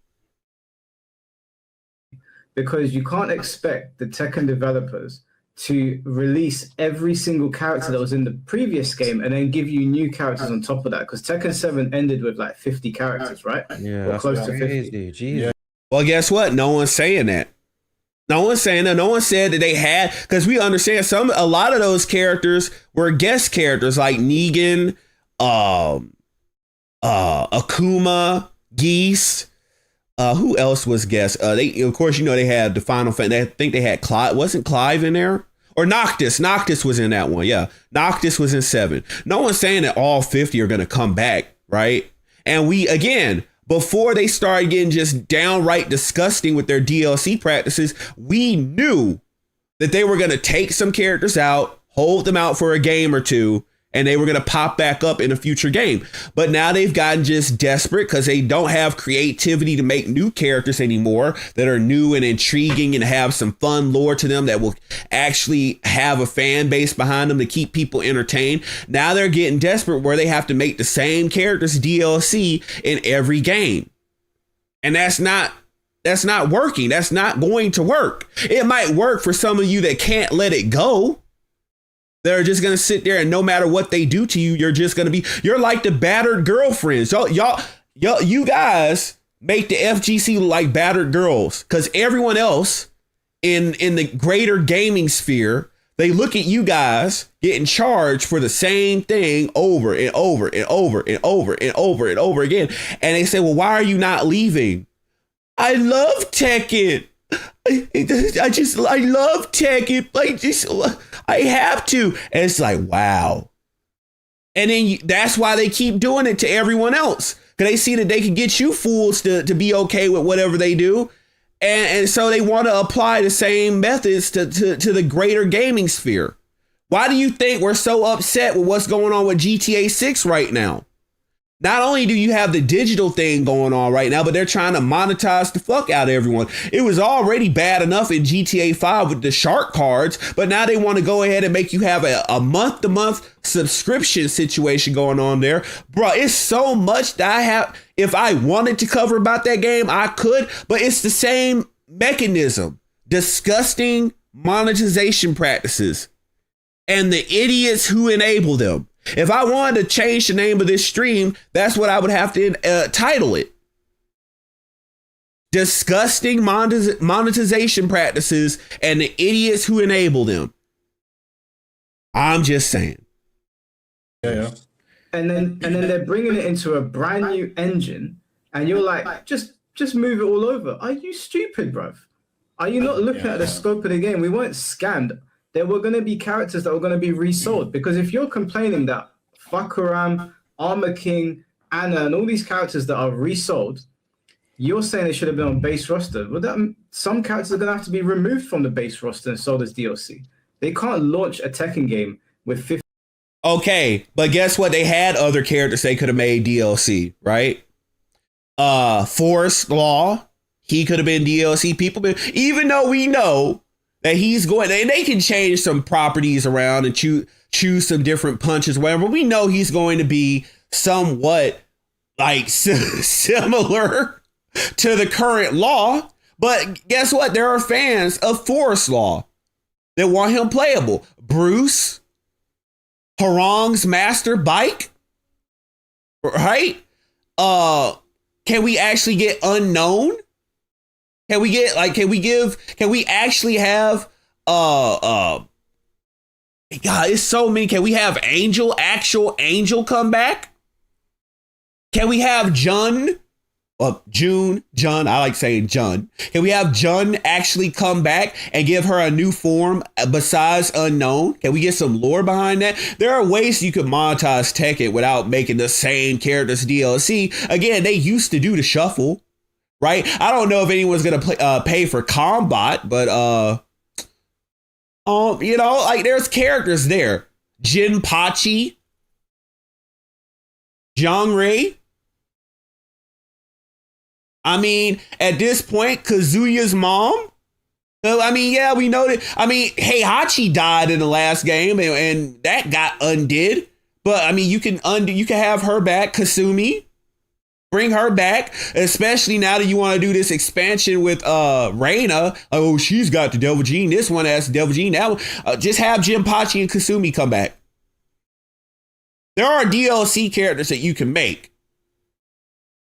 Because you can't expect the Tekken developers to release every single character that was in the previous game and then give you new characters on top of that. Because Tekken 7 ended with like 50 characters, right? Yeah, or that's close to 50. crazy. Jesus. Well, guess what? No one's saying that. No one's saying that. No one said that they had, because we understand a lot of those characters were guest characters like Negan, Akuma, Geese. Who else was guest? They, of course, they had the Final Fantasy. I think they had Clive. Wasn't Clive in there? Or Noctis. Noctis was in that one. Yeah. Noctis was in 7. No one's saying that all 50 are going to come back, right? And we, again, before they started getting just downright disgusting with their DLC practices, we knew that they were going to take some characters out, hold them out for a game or two, and they were going to pop back up in a future game. But now they've gotten just desperate because they don't have creativity to make new characters anymore that are new and intriguing and have some fun lore to them that will actually have a fan base behind them to keep people entertained. Now they're getting desperate where they have to make the same characters DLC in every game. And that's not working. That's not going to work. It might work for some of you that can't let it go. They're just going to sit there and no matter what they do to you, you're like the battered girlfriends. You guys make the FGC look like battered girls because everyone else in the greater gaming sphere, they look at you guys getting charged for the same thing over and over and over and over and over and over again. And they say, well, why are you not leaving? I love Tekken. I love Tekken. I have to. And it's like, wow. And then that's why they keep doing it to everyone else. Because they see that they can get you fools to be okay with whatever they do. And so they want to apply the same methods to the greater gaming sphere. Why do you think we're so upset with what's going on with GTA 6 right now? Not only do you have the digital thing going on right now, but they're trying to monetize the fuck out of everyone. It was already bad enough in GTA 5 with the shark cards, but now they want to go ahead and make you have a month-to-month subscription situation going on there. Bro, it's so much that I have. If I wanted to cover about that game, I could, but it's the same mechanism. Disgusting monetization practices and the idiots who enable them. If I wanted to change the name of this stream, that's what I would have to title it. Disgusting monetization practices and the idiots who enable them. I'm just saying. Yeah. And then they're bringing it into a brand new engine, and you're like, just move it all over. Are you stupid, bruv? Are you not looking at the scope of the game? We weren't scammed. There were going to be characters that were going to be resold. Because if you're complaining that Fakaram, Armor King, Anna, and all these characters that are resold, you're saying they should have been on base roster. Well, some characters are going to have to be removed from the base roster and sold as DLC. They can't launch a Tekken game with 50. Okay, but guess what? They had other characters they could have made DLC, right? Forest Law, he could have been DLC. Even though we know that he's going, and they can change some properties around and choose some different punches, whatever. We know he's going to be somewhat like similar to the current Law. But guess what? There are fans of Forest Law that want him playable. Bruce, Harong's master bike, right? Can we actually get Unknown? Can we actually have God, it's so many. Can we have actual Angel come back? Can we have Jun? Jun, I like saying Jun. Can we have Jun actually come back and give her a new form besides Unknown? Can we get some lore behind that? There are ways you could monetize Tekken without making the same characters DLC. Again, they used to do the shuffle. Right? I don't know if anyone's gonna pay for combat, but like there's characters there. Jinpachi, Zhongri. I mean, at this point, Kazuya's mom. So, I mean, yeah, we know that. I mean, Heihachi died in the last game, and that got undid. But I mean, you can have her back, Kasumi. Bring her back, especially now that you want to do this expansion with Reina. Oh, she's got the Devil Gene. This one has the Devil Gene. That one, just have Jinpachi and Kasumi come back. There are DLC characters that you can make.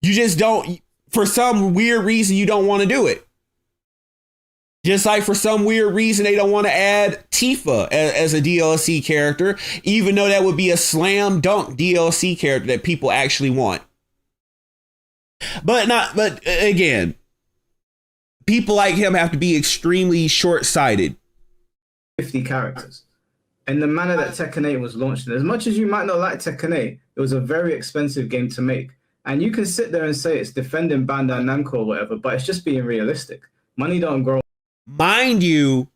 You just don't, for some weird reason, you don't want to do it. Just like for some weird reason, they don't want to add Tifa as a DLC character, even though that would be a slam dunk DLC character that people actually want. But again, people like him have to be extremely short-sighted. 50 characters. And the manner that Tekken 8 was launched in, as much as you might not like Tekken 8, it was a very expensive game to make. And you can sit there and say it's defending Bandai Namco or whatever, but it's just being realistic. Money don't grow. Mind you,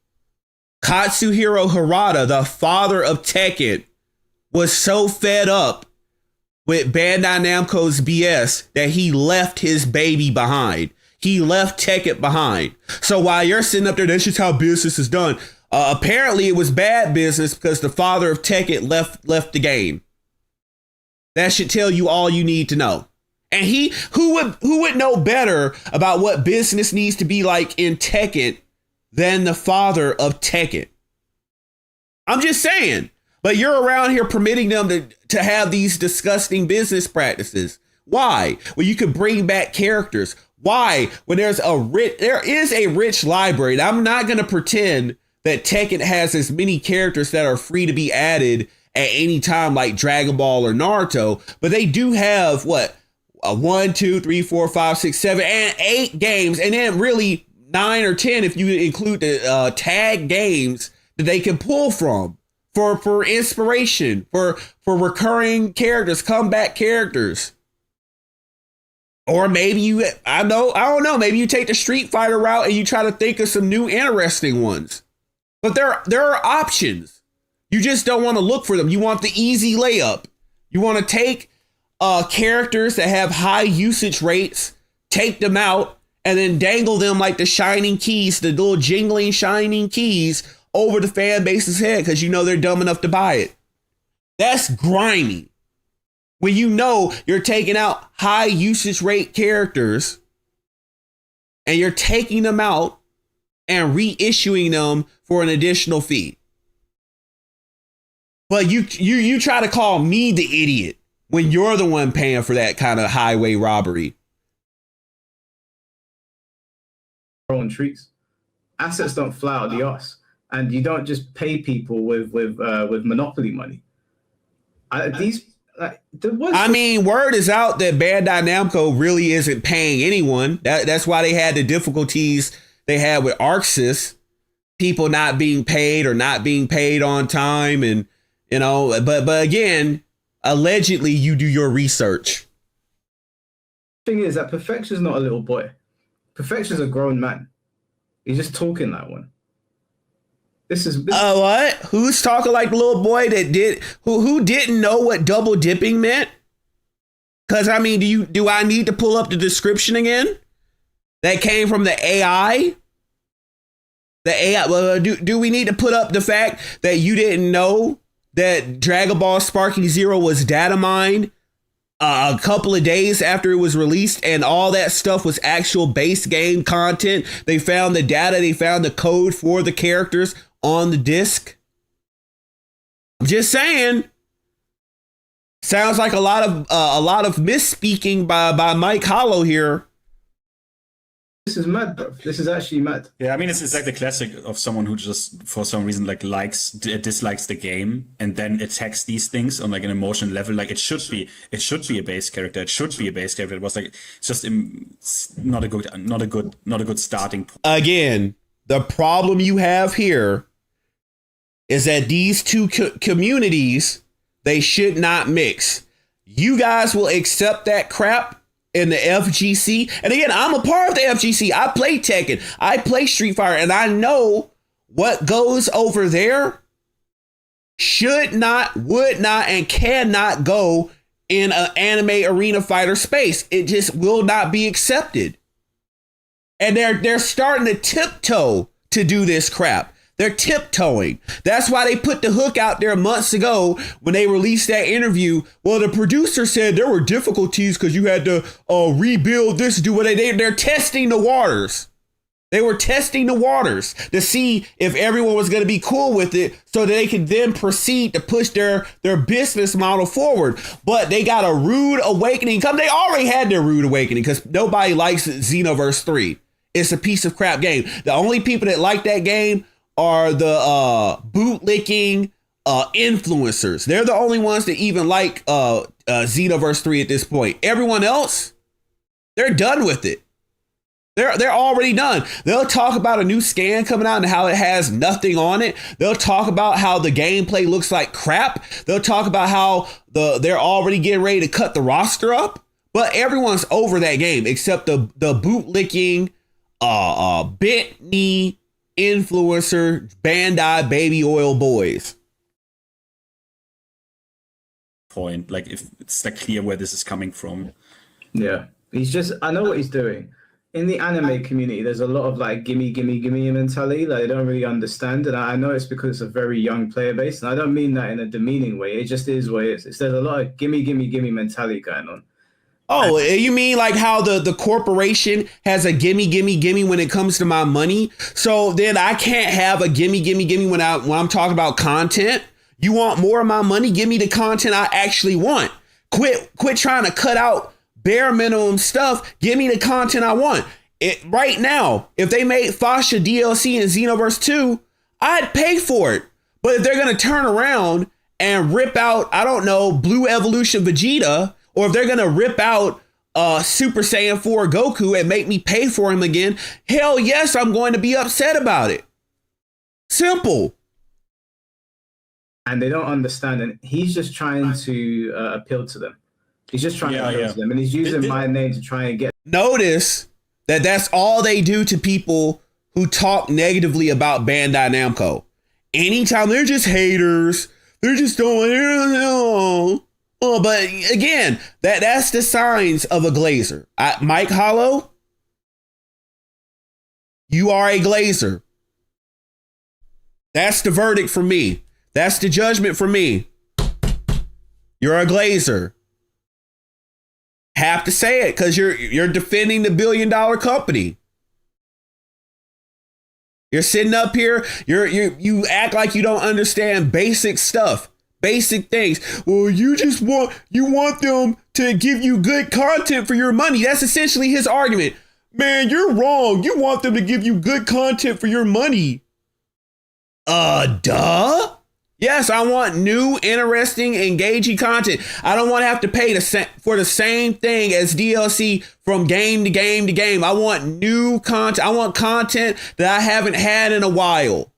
Katsuhiro Harada, the father of Tekken, was so fed up with Bandai Namco's BS that he left his baby behind. He left Tekken behind. So while you're sitting up there, that's just how business is done. Apparently it was bad business because the father of Tekken left the game. That should tell you all you need to know. And who would know better about what business needs to be like in Tekken than the father of Tekken? I'm just saying. But you're around here permitting them to have these disgusting business practices. Why? Well, you could bring back characters. Why? When there is a rich library. And I'm not going to pretend that Tekken has as many characters that are free to be added at any time like Dragon Ball or Naruto. But they do have 1, 2, 3, 4, 5, 6, 7, and 8 games. And then really 9 or 10 if you include the tag games that they can pull from. For inspiration, for recurring characters, comeback characters. Or maybe I don't know, maybe you take the Street Fighter route and you try to think of some new interesting ones. But there are options. You just don't want to look for them. You want the easy layup. You want to take characters that have high usage rates, take them out, and then dangle them like the shining keys, the little jingling shining keys over the fan base's head because you know they're dumb enough to buy it. That's grimy. When you know you're taking out high usage rate characters and you're taking them out and reissuing them for an additional fee. But you try to call me the idiot when you're the one paying for that kind of highway robbery. Growing trees. Assets don't fly out the arse. And you don't just pay people with monopoly money. Word is out that Bandai Namco really isn't paying anyone. That's why they had the difficulties they had with Arxis, people not being paid or not being paid on time, and But again, allegedly, you do your research. Thing is that Perfection's not a little boy. Perfection's a grown man. He's just talking like one. This what? Who's talking like the little boy who didn't know what double dipping meant? Because I mean, do I need to pull up the description again? That came from the AI. The AI. Well, do we need to put up the fact that you didn't know that Dragon Ball Sparking Zero was data mined a couple of days after it was released, and all that stuff was actual base game content? They found the data. They found the code for the characters on the disc. I'm just saying. Sounds like a lot of misspeaking by Mike Hollow here. This is mad, bro. This is actually mad. Yeah, I mean, it's like the classic of someone who just, for some reason, like dislikes the game and then attacks these things on like an emotional level. Like it should be a base character. It should be a base character. It was like it's not a good starting point. Again, the problem you have here is that these two communities, they should not mix. You guys will accept that crap in the FGC. And again, I'm a part of the FGC. I play Tekken. I play Street Fighter. And I know what goes over there should not, would not, and cannot go in an anime arena fighter space. It just will not be accepted. And they're starting to tiptoe to do this crap. They're tiptoeing. That's why they put the hook out there months ago when they released that interview. Well, the producer said there were difficulties because you had to rebuild this, do what they're testing the waters. They were testing the waters to see if everyone was going to be cool with it so that they could then proceed to push their business model forward. But they got a rude awakening. They already had their rude awakening because nobody likes Xenoverse 3. It's a piece of crap game. The only people that like that game are the bootlicking influencers. They're the only ones that even like Xenoverse 3 at this point. Everyone else, they're done with it. They're already done. They'll talk about a new scan coming out and how it has nothing on it. They'll talk about how the gameplay looks like crap. They'll talk about how they're already getting ready to cut the roster up. But everyone's over that game except the bootlicking bent knee influencer Bandai baby oil boys. Point, like if it's like clear where this is coming from. Yeah, I know what he's doing. In the anime community, there's a lot of like gimme mentality that I don't really understand, and I know it's because it's a very young player base, and I don't mean that in a demeaning way. It just is what it is. There's a lot of gimme mentality going on. Oh, you mean like how the corporation has a gimme when it comes to my money? So then I can't have a gimme when I'm talking about content. You want more of my money? Give me the content I actually want. Quit trying to cut out bare minimum stuff. Give me the content I want. Right now, if they made Fasha DLC in Xenoverse 2, I'd pay for it. But if they're going to turn around and rip out, I don't know, Blue Evolution Vegeta, or if they're going to rip out Super Saiyan 4 Goku and make me pay for him again, hell yes, I'm going to be upset about it. Simple. And they don't understand, and he's just trying to appeal to them. He's just trying to appeal to them, and he's using my name to try and get. Notice that that's all they do to people who talk negatively about Bandai Namco. Anytime they're just haters, they're just doing. But again, that's the signs of a glazer. Mike Hollow, you are a glazer. That's the verdict for me. That's the judgment for me. You're a glazer. Have to say it because you're defending the $1 billion company. You're sitting up here. You act like you don't understand basic stuff, basic things. Well, you want them to give you good content for your money. That's essentially his argument. Man, you're wrong. You want them to give you good content for your money. Duh. Yes, I want new, interesting, engaging content. I don't want to have to pay for the same thing as DLC from game to game to game. I want new content. I want content that I haven't had in a while.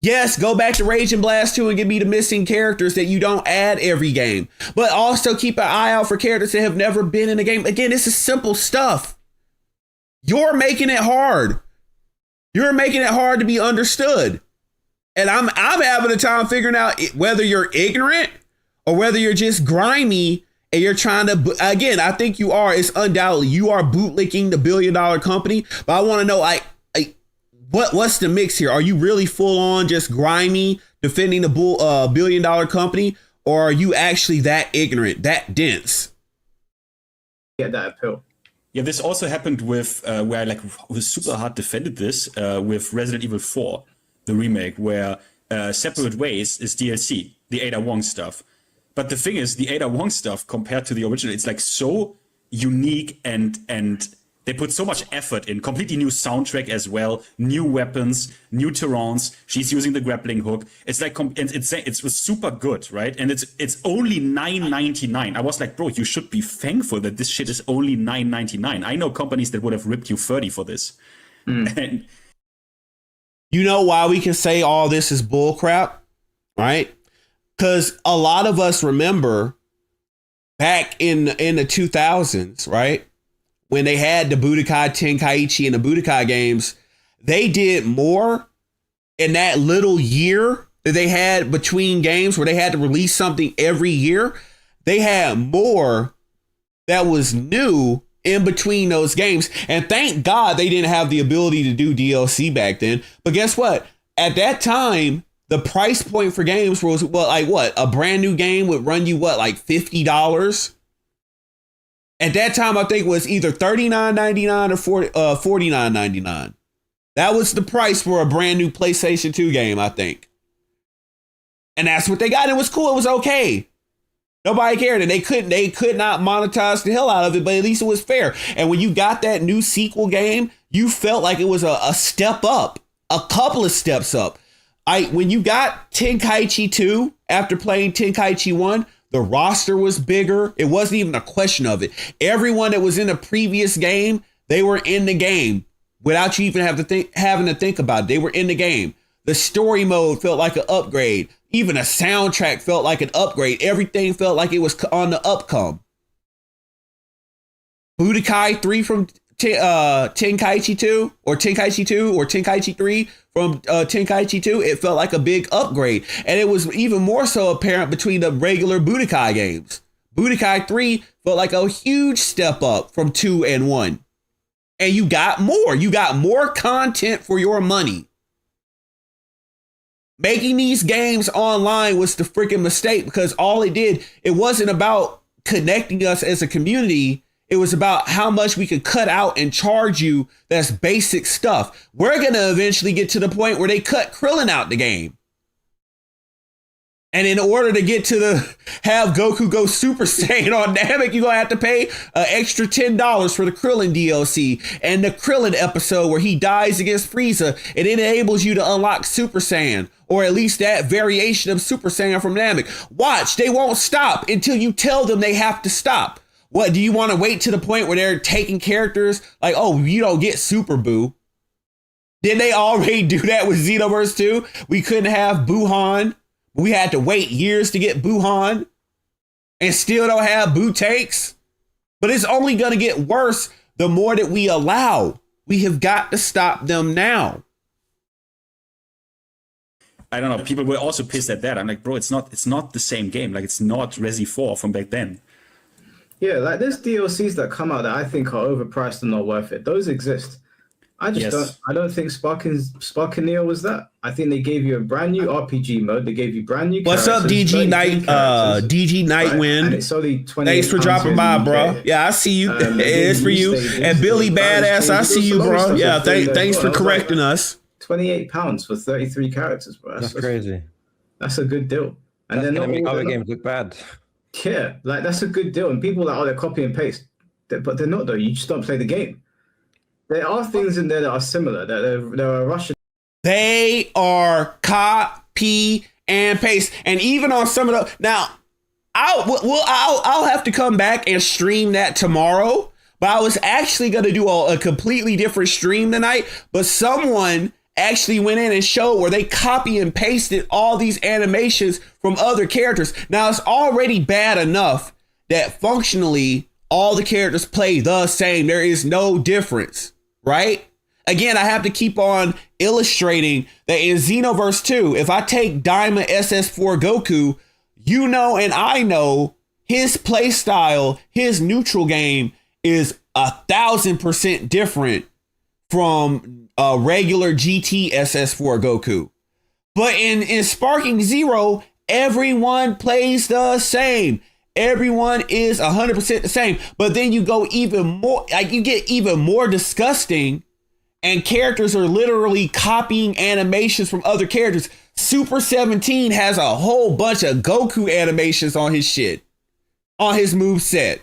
Yes, go back to Rage and Blast 2 and give me the missing characters that you don't add every game. But also keep an eye out for characters that have never been in a game. Again, this is simple stuff. You're making it hard. You're making it hard to be understood. And I'm having a time figuring out whether you're ignorant or whether you're just grimy and you're trying to, again, I think you are. It's undoubtedly, you are bootlicking the $1 billion company. But I want to know, what's the mix here? Are you really full on just grimy defending the $1 billion company? Or are you actually that ignorant, that dense? Get that appeal. Yeah, this also happened with where I was super hard defended this with Resident Evil 4. The remake, where Separate Ways is DLC, the Ada Wong stuff. But the thing is, the Ada Wong stuff compared to the original, it's like so unique and they put so much effort in. Completely new soundtrack as well, new weapons, new terrains. She's using the grappling hook. It's like it was super good, right? And it's only $9.99. I was like, bro, you should be thankful that this shit is only $9.99. I know companies that would have ripped you 30 for this. And you know why we can say all this is bull crap, right? Because a lot of us remember back in the 2000s, right? When they had the Budokai Tenkaichi and the Budokai games, they did more in that little year that they had between games where they had to release something every year. They had more that was new in between those games. And thank God they didn't have the ability to do DLC back then. But guess what? At that time, the price point for games was a brand new game would run you like $50. At that time, I think it was either $39.99 or $49.99. That was the price for a brand new PlayStation 2 game, I think. And that's what they got. It was cool. It was okay. Nobody cared, and they could not monetize the hell out of it, but at least it was fair. And when you got that new sequel game, you felt like it was a step up, a couple of steps up. When you got Tenkaichi 2 after playing Tenkaichi 1, the roster was bigger. It wasn't even a question of it. Everyone that was in the previous game, they were in the game without you even having to think about it. They were in the game. The story mode felt like an upgrade. Even a soundtrack felt like an upgrade. Everything felt like it was on the upcome. Budokai 3 from Tenkaichi 2 or Tenkaichi 3 from Tenkaichi 2, it felt like a big upgrade. And it was even more so apparent between the regular Budokai games. Budokai 3 felt like a huge step up from 2 and 1. And you got more. You got more content for your money. Making these games online was the freaking mistake, because all it wasn't about connecting us as a community. It was about how much we could cut out and charge you. That's basic stuff. We're going to eventually get to the point where they cut Krillin out the game. And in order to get to have Goku go Super Saiyan on Namek, you're going to have to pay an extra $10 for the Krillin DLC and the Krillin episode where he dies against Frieza. It enables you to unlock Super Saiyan, or at least that variation of Super Saiyan from Namek. Watch, they won't stop until you tell them they have to stop. What, do you want to wait to the point where they're taking characters like, oh, you don't get Super Boo? Didn't they already do that with Xenoverse 2? We couldn't have Buhan. We had to wait years to get Buhan and still don't have Boo takes. But it's only going to get worse the more that we allow. We have got to stop them now. I don't know. People were also pissed at that. I'm like, bro, it's not the same game. Like, it's not Resi 4 from back then. Yeah, like there's DLCs that come out that I think are overpriced and not worth it. Those exist. I don't think Sparking Neo was that. I think they gave you a brand new RPG mode. They gave you brand new. What's up, DG Night? DG Nightwind. Right? And it's only 20. Thanks for dropping by, bro. Yeah, I see you. It's for you. And Billy Badass, I see you, bro. Yeah, thanks for correcting us. £28 for 33 characters, bro. That's crazy. That's a good deal. And That's then gonna make other games look bad. Yeah, like that's a good deal. And people are like, oh, they're copy and paste, but they're not though. You just don't play the game. There are things in there that are similar. That there are Russian. They are copy and paste, and even on some of the now, I'll have to come back and stream that tomorrow. But I was actually going to do a completely different stream tonight. But someone actually went in and showed where they copy and pasted all these animations from other characters. Now it's already bad enough that functionally all the characters play the same. There is no difference, right? Again, I have to keep on illustrating that in Xenoverse 2, if I take Diamond SS4 Goku, you know and I know his play style, his neutral game is 1,000% different from a regular GT SS4 Goku. But in Sparking Zero, everyone plays the same. Everyone is 100% the same. But then you go even more, like you get even more disgusting, and characters are literally copying animations from other characters. Super 17 has a whole bunch of Goku animations on his shit, on his moveset.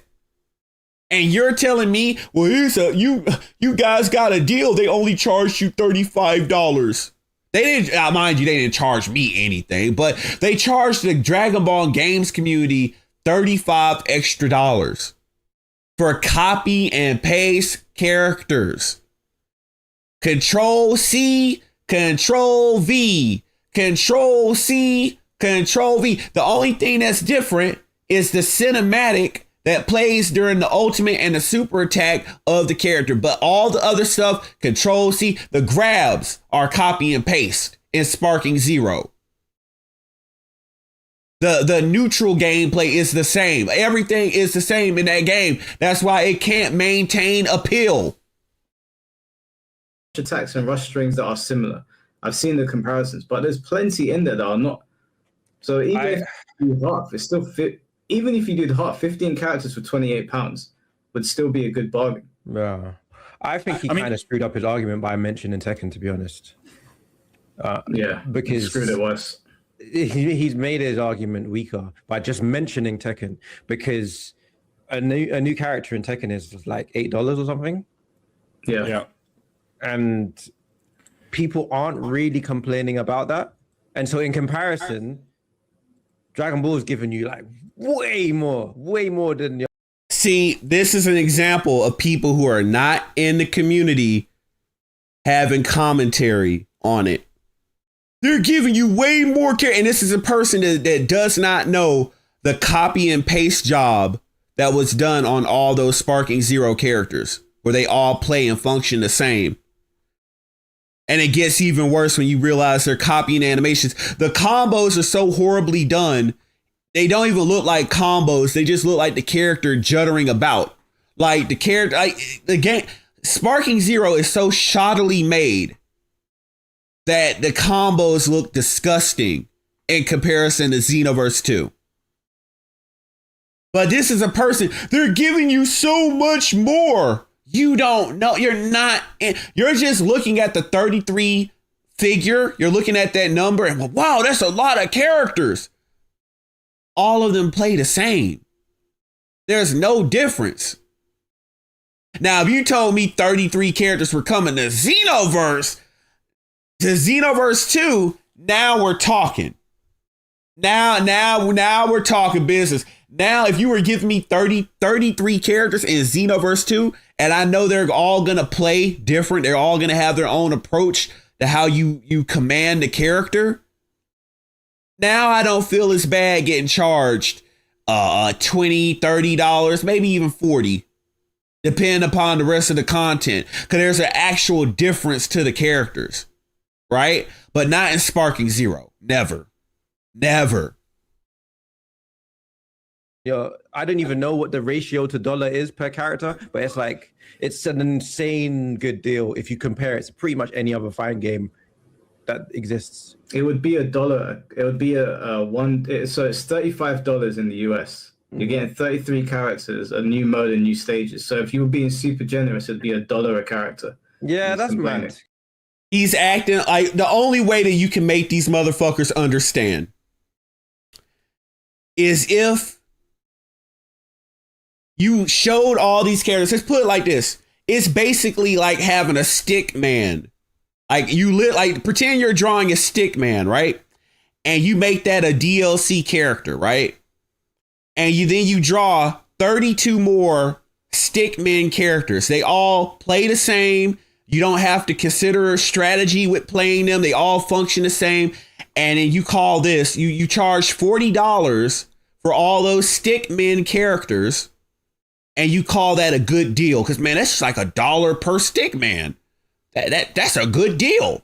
And you're telling me, well, you guys got a deal. They only charged you $35. They didn't, mind you, they didn't charge me anything, but they charged the Dragon Ball games community $35 extra for copy and paste characters. Control C, Control V, Control C, Control V. The only thing that's different is the cinematic that plays during the ultimate and the super attack of the character. But all the other stuff, Control C, the grabs are copy and paste in Sparking Zero. The neutral gameplay is the same. Everything is the same in that game. That's why it can't maintain appeal. Attacks and rush strings that are similar. I've seen the comparisons, but there's plenty in there that are not. So even if you do half, it's still fit. Even if you did half, 15 characters for £28 would still be a good bargain. Yeah, I think he kind of screwed up his argument by mentioning Tekken, to be honest. Because screwed it worse. He's made his argument weaker by just mentioning Tekken, because a new character in Tekken is like $8 or something. Yeah. And people aren't really complaining about that. And so in comparison, Dragon Ball is giving you like way more than the. See, this is an example of people who are not in the community having commentary on it. They're giving you way more care. And this is a person that does not know the copy and paste job that was done on all those Sparking Zero characters, where they all play and function the same. And it gets even worse when you realize they're copying animations. The combos are so horribly done. They don't even look like combos. They just look like the character juddering about. Like the character, the game, Sparking Zero is so shoddily made that the combos look disgusting in comparison to Xenoverse 2. But this is a person, they're giving you so much more. You don't know. You're just looking at the 33 figure. You're looking at that number and wow, that's a lot of characters. All of them play the same. There's no difference. Now, if you told me 33 characters were coming to Xenoverse 2, now we're talking. Now we're talking business. Now, if you were giving me 33 characters in Xenoverse 2, and I know they're all going to play different, they're all going to have their own approach to how you command the character. Now I don't feel as bad getting charged $20, $30, maybe even $40, depending upon the rest of the content, because there's an actual difference to the characters, right? But not in Sparking Zero. Never. Yo, I don't even know what the ratio to dollar is per character, but it's an insane good deal if you compare it to pretty much any other fighting game that exists. It would be $1. It would be so it's $35 in the US. You're getting 33 characters, a new mode and new stages. So if you were being super generous, it'd be $1 a character. Yeah, that's mad. He's acting like the only way that you can make these motherfuckers understand is if you showed all these characters. Let's put it like this. It's basically like having a stick man. Like pretend you're drawing a stick man, right? And you make that a DLC character, right? And then you draw 32 more stickmen characters. They all play the same. You don't have to consider strategy with playing them. They all function the same. And then you call this, you charge $40 for all those stickmen characters. And you call that a good deal. Because, man, that's just like $1 per stickman. That's a good deal.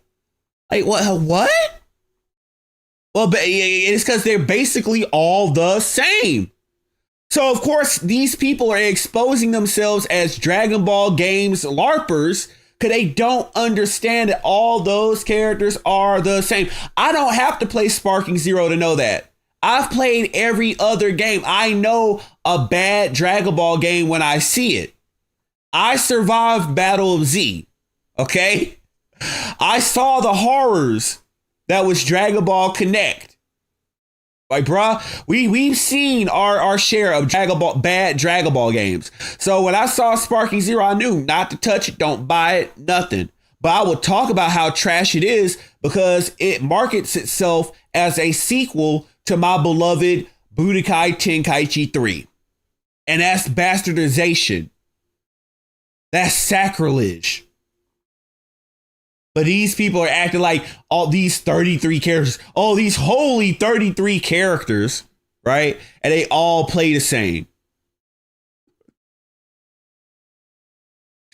Like, what? Well, it's because they're basically all the same. So, of course, these people are exposing themselves as Dragon Ball games LARPers because they don't understand that all those characters are the same. I don't have to play Sparking Zero to know that. I've played every other game. I know a bad Dragon Ball game when I see it. I survived Battle of Z. Okay? I saw the horrors that was Dragon Ball Connect. Like, bruh, we've seen our share of bad Dragon Ball games. So when I saw Sparking Zero, I knew not to touch it, don't buy it, nothing. But I will talk about how trash it is because it markets itself as a sequel to my beloved Budokai Tenkaichi 3. And that's bastardization. That's sacrilege. But these people are acting like all these 33 characters, all these holy 33 characters, right? And they all play the same.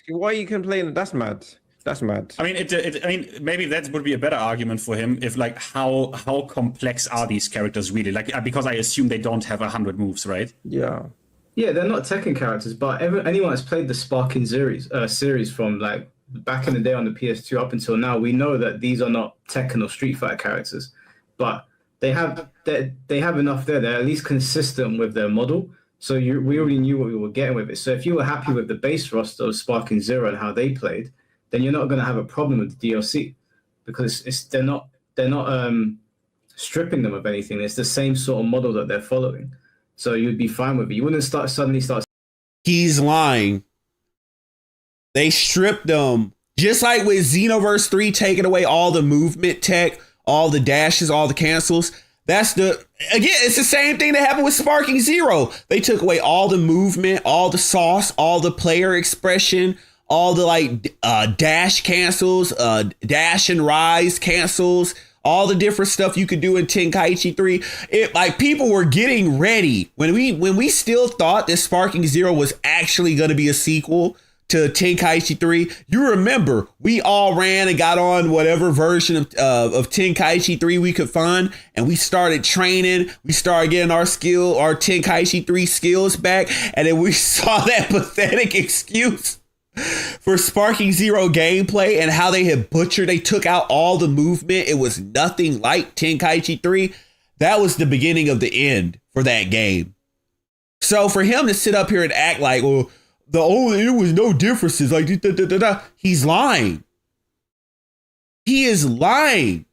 Why are you complaining? That's mad. That's mad. I mean, maybe that would be a better argument for him if, like, how complex are these characters really? Like, because I assume they don't have 100 moves, right? Yeah. Yeah, they're not Tekken characters, but anyone that's played the Sparking series from like back in the day on the PS2 up until now, we know that these are not Tekken or Street Fighter characters, but they have enough there. They're at least consistent with their model. So we already knew what we were getting with it. So if you were happy with the base roster of Sparking Zero and how they played, then you're not going to have a problem with the DLC because they're not stripping them of anything. It's the same sort of model that they're following. So you'd be fine with it. You wouldn't suddenly start. He's lying. They stripped them. Just like with Xenoverse 3 taking away all the movement tech, all the dashes, all the cancels. It's the same thing that happened with Sparking Zero. They took away all the movement, all the sauce, all the player expression, all the dash cancels, dash and rise cancels, all the different stuff you could do in Tenkaichi 3. People were getting ready when we still thought that Sparking Zero was actually going to be a sequel to Tenkaichi 3. You remember, we all ran and got on whatever version of Tenkaichi 3 we could find, and we started training. We started getting our Tenkaichi 3 skills back, and then we saw that pathetic excuse for Sparking Zero gameplay and how they had butchered. They took out all the movement. It was nothing like Tenkaichi 3. That was the beginning of the end for that game. So for him to sit up here and act like, well, there was no differences, like he's lying. He is lying.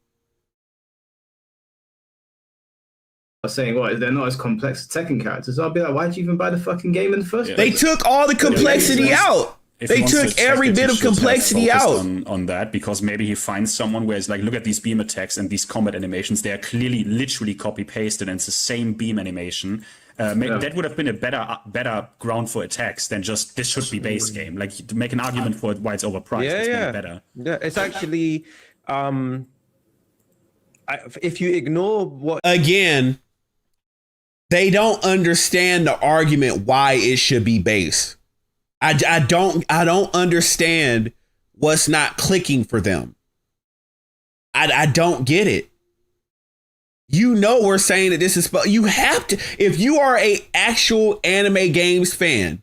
Saying, well, they're not as complex as Tekken characters. I'll be like, why did you even buy the fucking game in the first place? They took all the complexity out. They took every bit of complexity out on that, because maybe he finds someone where it's like, look at these beam attacks and these combat animations. They are clearly literally copy pasted, and it's the same beam animation. That would have been a better ground for attacks than just this should be base game. Like, to make an argument for why it's overpriced. It's better. Yeah, it's actually if you ignore what again, they don't understand the argument why it should be base. I don't understand what's not clicking for them. I don't get it. You know, we're saying that this is, you have to, if you are a actual anime games fan,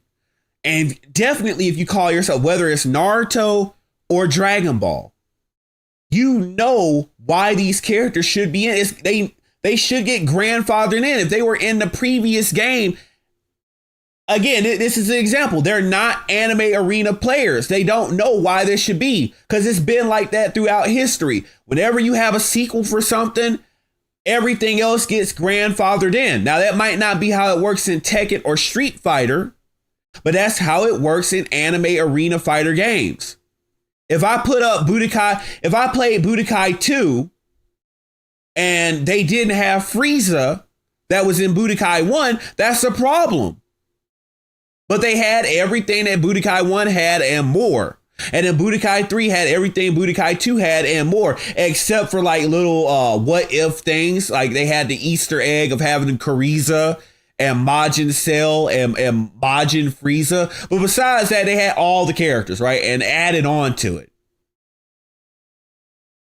and definitely if you call yourself, whether it's Naruto or Dragon Ball, you know why these characters should be in. They should get grandfathered in. If they were in the previous game, again, this is an example. They're not anime arena players. They don't know why this should be, because it's been like that throughout history. Whenever you have a sequel for something, everything else gets grandfathered in. Now, that might not be how it works in Tekken or Street Fighter, but that's how it works in anime arena fighter games. If I put up Budokai, if I played Budokai 2 and they didn't have Frieza that was in Budokai 1, that's a problem. But they had everything that Budokai 1 had and more. And then Budokai 3 had everything Budokai 2 had and more, except for like little what if things. Like they had the Easter egg of having Kuriza and Majin Cell and Majin Frieza. But besides that, they had all the characters, right? And added on to it.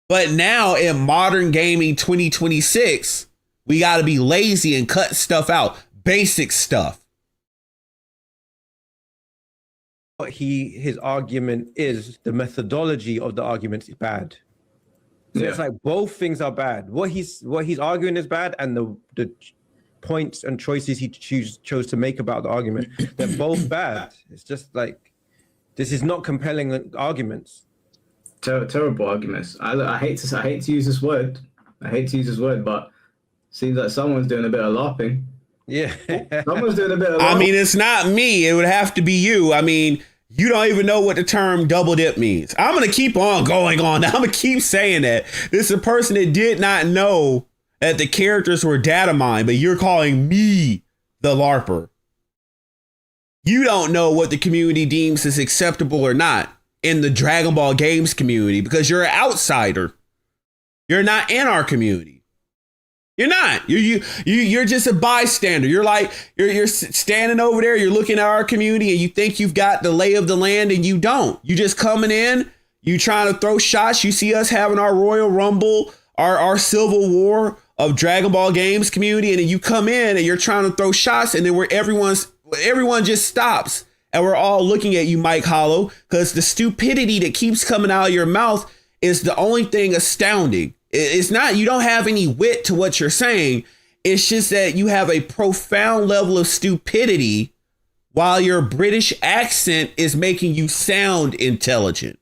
But now in modern gaming 2026, we got to be lazy and cut stuff out. Basic stuff. What his argument is, the methodology of the argument is bad. So it's like both things are bad. What he's arguing is bad, and the points and choices he chose to make about the argument, they're both bad. It's just like, this is not compelling arguments. Terrible arguments. I hate to use this word. But seems like someone's doing a bit of LARPing. Yeah. Someone's doing a bit of LARPing. I mean, it's not me. It would have to be you. I mean, you don't even know what the term double dip means. I'm going to keep on going on. I'm going to keep saying that. This is a person that did not know that the characters were data mined, but you're calling me the LARPer. You don't know what the community deems as acceptable or not in the Dragon Ball games community, because you're an outsider. You're not in our community. You're not. You're just a bystander. You're like, you're standing over there. You're looking at our community and you think you've got the lay of the land, and you don't. You just coming in. You trying to throw shots. You see us having our Royal Rumble, our Civil War of Dragon Ball games community, and then you come in and you're trying to throw shots, and then everyone just stops, and we're all looking at you, Mike Hollow, because the stupidity that keeps coming out of your mouth is the only thing astounding. It's not, you don't have any wit to what you're saying. It's just that you have a profound level of stupidity while your British accent is making you sound intelligent.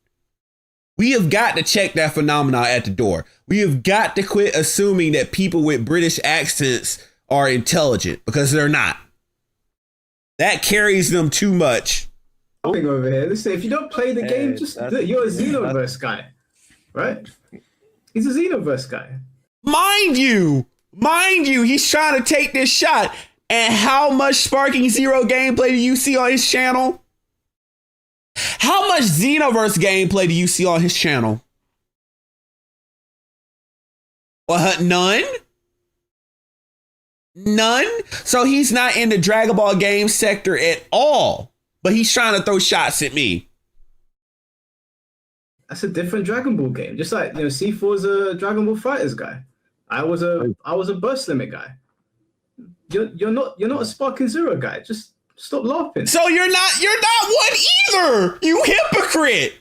We have got to check that phenomenon at the door. We have got to quit assuming that people with British accents are intelligent, because they're not. That carries them too much. Thing over here. Listen, if you don't play the game, just you're a Xenoverse guy, right? He's a Xenoverse guy. Mind you, he's trying to take this shot. And how much Sparking Zero gameplay do you see on his channel? How much Xenoverse gameplay do you see on his channel? What? None? None? So he's not in the Dragon Ball game sector at all, but he's trying to throw shots at me. That's a different Dragon Ball game. Just like, C4's a Dragon Ball Fighters guy. I was a burst limit guy. You're not a Sparking Zero guy. Just stop laughing. So you're not one either. You hypocrite.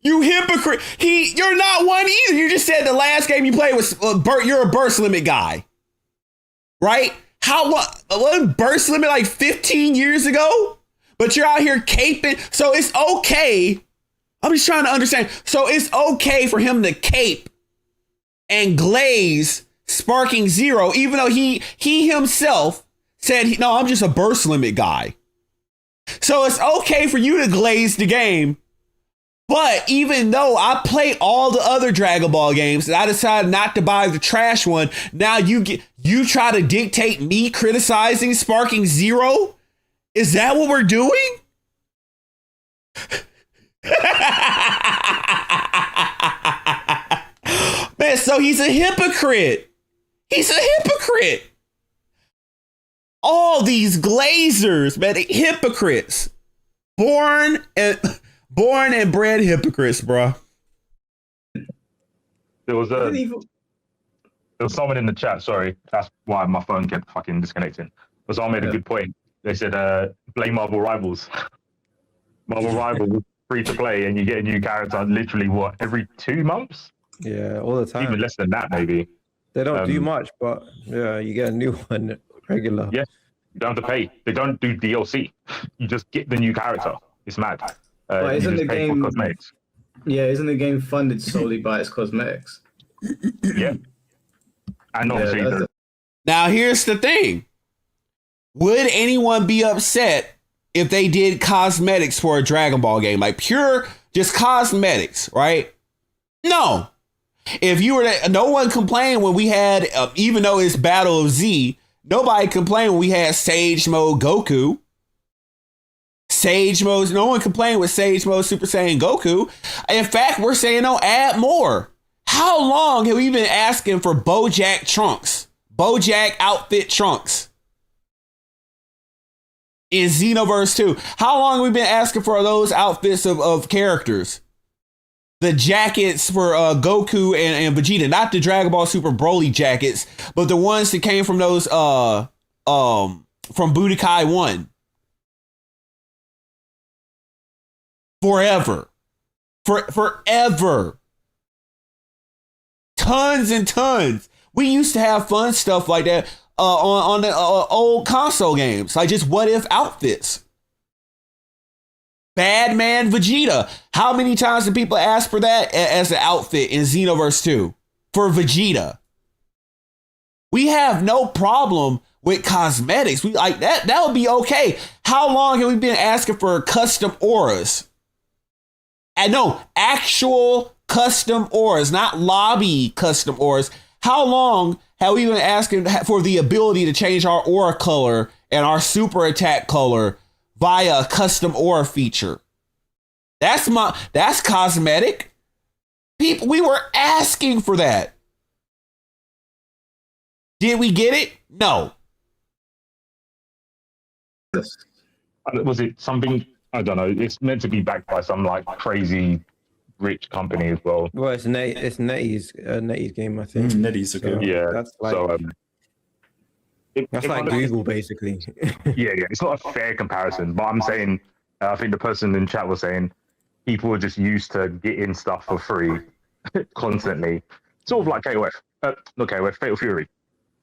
You're not one either. You just said the last game you played was you're a burst limit guy. Right? What burst limit like 15 years ago? But you're out here caping. So it's okay. I'm just trying to understand. So it's okay for him to cape and glaze Sparking Zero, even though he himself said, no, I'm just a burst limit guy. So it's okay for you to glaze the game. But even though I play all the other Dragon Ball games and I decided not to buy the trash one, now you try to dictate me criticizing Sparking Zero? Is that what we're doing? Man, so he's a hypocrite. All these glazers, man, hypocrites. Born and bred hypocrites, bro. There was someone in the chat, sorry, that's why my phone kept fucking disconnecting. But someone made a good point. They said, play Marvel Rivals. Marvel Rivals free to play, and you get a new character literally, every 2 months? Yeah, all the time. Even less than that, maybe. They don't do much, but yeah, you get a new one regular. Yeah, you don't have to pay. They don't do DLC. You just get the new character. It's mad. But isn't the game cosmetics? Yeah, isn't the game funded solely by its cosmetics? Yeah. And obviously, now here's the thing. Would anyone be upset if they did cosmetics for a Dragon Ball game? Like pure, just cosmetics, right? No. If you were to, no one complained when we had, even though it's Battle of Z, nobody complained when we had Sage Mode Goku. Sage Mode, no one complained with Sage Mode Super Saiyan Goku. In fact, we're saying no, add more. How long have we been asking for BoJack Trunks? BoJack outfit Trunks in Xenoverse 2. How long have we been asking for those outfits of characters? The jackets for Goku and Vegeta, not the Dragon Ball Super Broly jackets, but the ones that came from those from Budokai 1. Forever. Forever. Tons and tons. We used to have fun stuff like that on the old console games, like just what if outfits. Bad Man Vegeta. How many times did people ask for that as an outfit in Xenoverse 2 for Vegeta? We have no problem with cosmetics. We like that. That would be okay. How long have we been asking for custom auras? And no, actual custom auras, not lobby custom auras. How long have we been asking for the ability to change our aura color and our super attack color via a custom aura feature? That's cosmetic. People, we were asking for that. Did we get it? No. Was it something? I don't know. It's meant to be backed by some like crazy rich company as well. Well, it's NetEase game, I think. NetEase, okay. Yeah. That's like So that's if like I'm- Google, basically. yeah, it's not a fair comparison, but I'm saying, I think the person in chat was saying, people are just used to getting stuff for free constantly, sort of like KOF. Not KOF, Fatal Fury.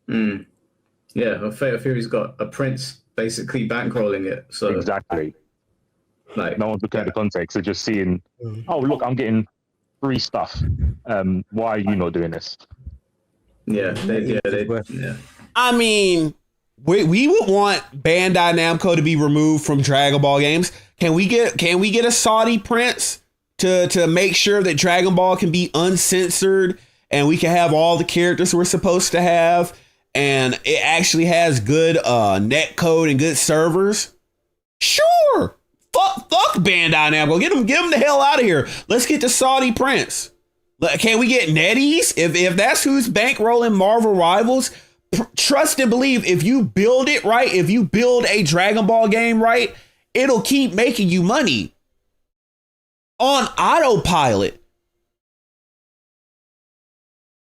Yeah, well, Fatal Fury's got a prince basically bankrolling it. So Exactly. like, No one's looking at the context. They're just seeing, oh look, I'm getting free stuff. Why are you not doing this? yeah, yeah. I mean, we would want Bandai Namco to be removed from Dragon Ball games. Can we get a Saudi prince to make sure that Dragon Ball can be uncensored and we can have all the characters we're supposed to have, and it actually has good net code and good servers? Sure. Fuck Bandai Namco. Get them the hell out of here. Let's get the Saudi prince. Can we get NetEase? If that's who's bankrolling Marvel Rivals, trust and believe, if you build it right, if you build a Dragon Ball game right, it'll keep making you money on autopilot.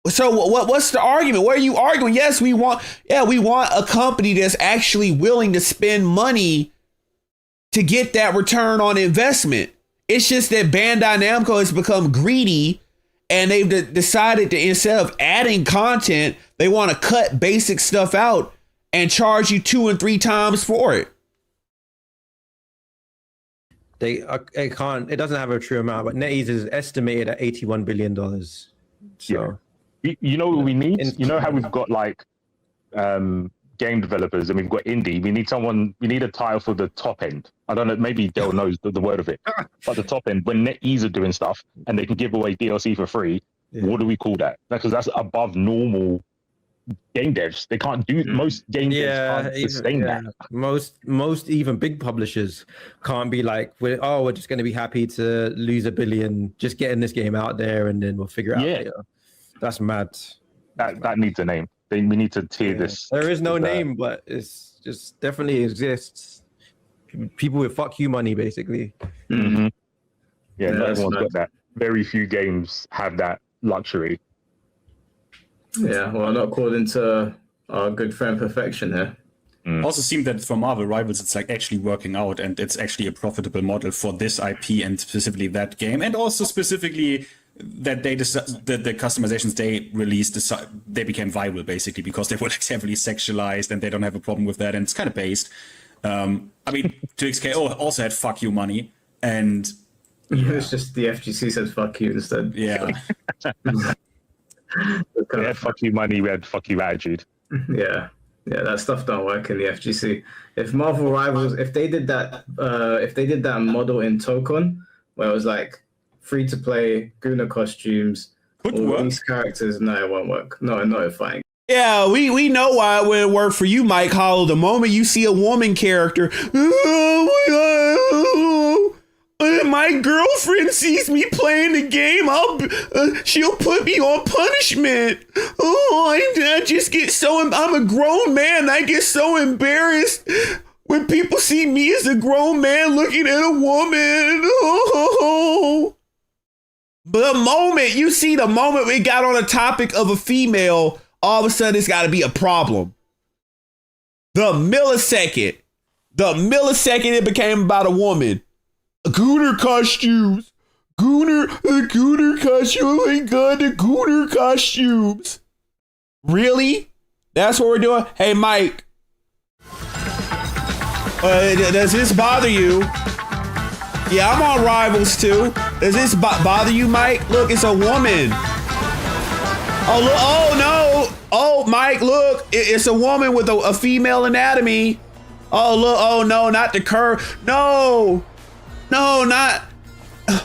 So what's the argument? What are you arguing? Yes, we want a company that's actually willing to spend money to get that return on investment. It's just that Bandai Namco has become greedy, and they've decided to, instead of adding content, they want to cut basic stuff out and charge you 2 and 3 times for it. It doesn't have a true amount, but NetEase is estimated at $81 billion. So You know what we need? You know how we've got like game developers and we've got indie. We need a title for the top end. I don't know, maybe Dale knows the word of it. But the top end, when NetEase are doing stuff and they can give away DLC for free, what do we call that? Because that's above normal game devs. They can't do most game devs can't sustain that. Most even big publishers can't be like, we're just going to be happy to lose $1 billion just getting this game out there and then we'll figure it out later. That's mad. That needs a name. We need to tier this. There is no name, but it's just definitely exists. People with fuck you money, basically. Mm-hmm. Yeah, not everyone's got that. Very few games have that luxury. Yeah, well, not according to our good friend Perfection here. Also seemed that for Marvel Rivals, it's like actually working out, and it's actually a profitable model for this IP and specifically that game, and also specifically that the customizations they released, they became viable basically because they were like heavily sexualized and they don't have a problem with that, and it's kind of based. I mean, 2XK also had fuck you money, and it's just the FGC said fuck you instead. Yeah. We had fuck you money, we had fuck you attitude. Yeah, that stuff don't work in the FGC. If Marvel Rivals, if they did that model in Tokon, where it was like free to play, Guna costumes, all these characters, no, it won't work. No, not fighting. Yeah, we know why it wouldn't work for you, Mike Hollow. The moment you see a woman character, my girlfriend sees me playing the game, she'll put me on punishment. I just get I'm a grown man. I get so embarrassed when people see me as a grown man looking at a woman. The moment we got on a topic of a female, all of a sudden it's got to be a problem. The millisecond it became about a woman. Gooner costumes. Gooner costumes. Oh my God, the Gooner costumes. Really? That's what we're doing? Hey, Mike. Does this bother you? Yeah, I'm on Rivals too. Does this bother you, Mike? Look, it's a woman. Oh, look. Oh, no. Oh, Mike, look. It's a woman with a female anatomy. Oh, look. Oh, no, not the curve. No, not.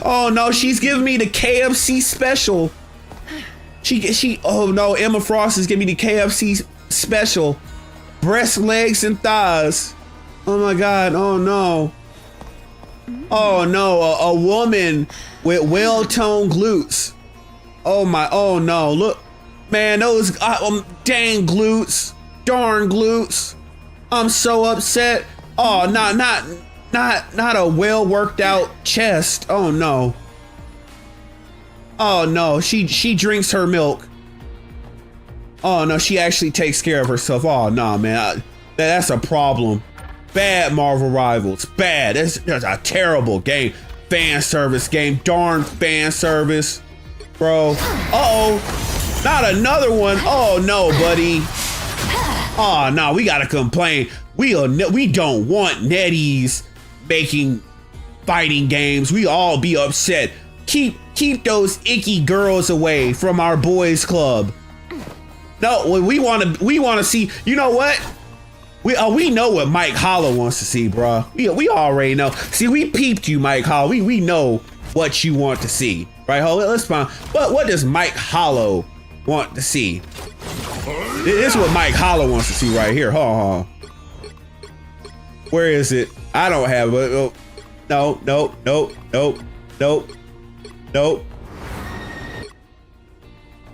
Oh, no, she's giving me the KFC special. Oh, no, Emma Frost is giving me the KFC special. Breast, legs, and thighs. Oh, my God. Oh, no. Oh, no, a woman with well-toned glutes. Oh, no, look. Man, those dang glutes. Darn glutes. I'm so upset. Oh, not a well worked out chest. Oh no. Oh no, she drinks her milk. Oh no, she actually takes care of herself. Oh no, man, that's a problem. Bad Marvel Rivals, bad. That's a terrible game. Fan service game, darn fan service, bro. Uh-oh, not another one. Oh no, buddy. Oh no, we gotta complain. We don't want netties making fighting games. We all be upset. Keep those icky girls away from our boys club. No, we want to see. You know what? We know what Mike Hollow wants to see, bro. We already know. See, we peeped you, Mike Hollow. We know what you want to see, right? Hold it. Let's find. What does Mike Hollow want to see? This is what Mike Hollow wants to see right here. Hold on. Where is it? I don't have it. Oh, nope.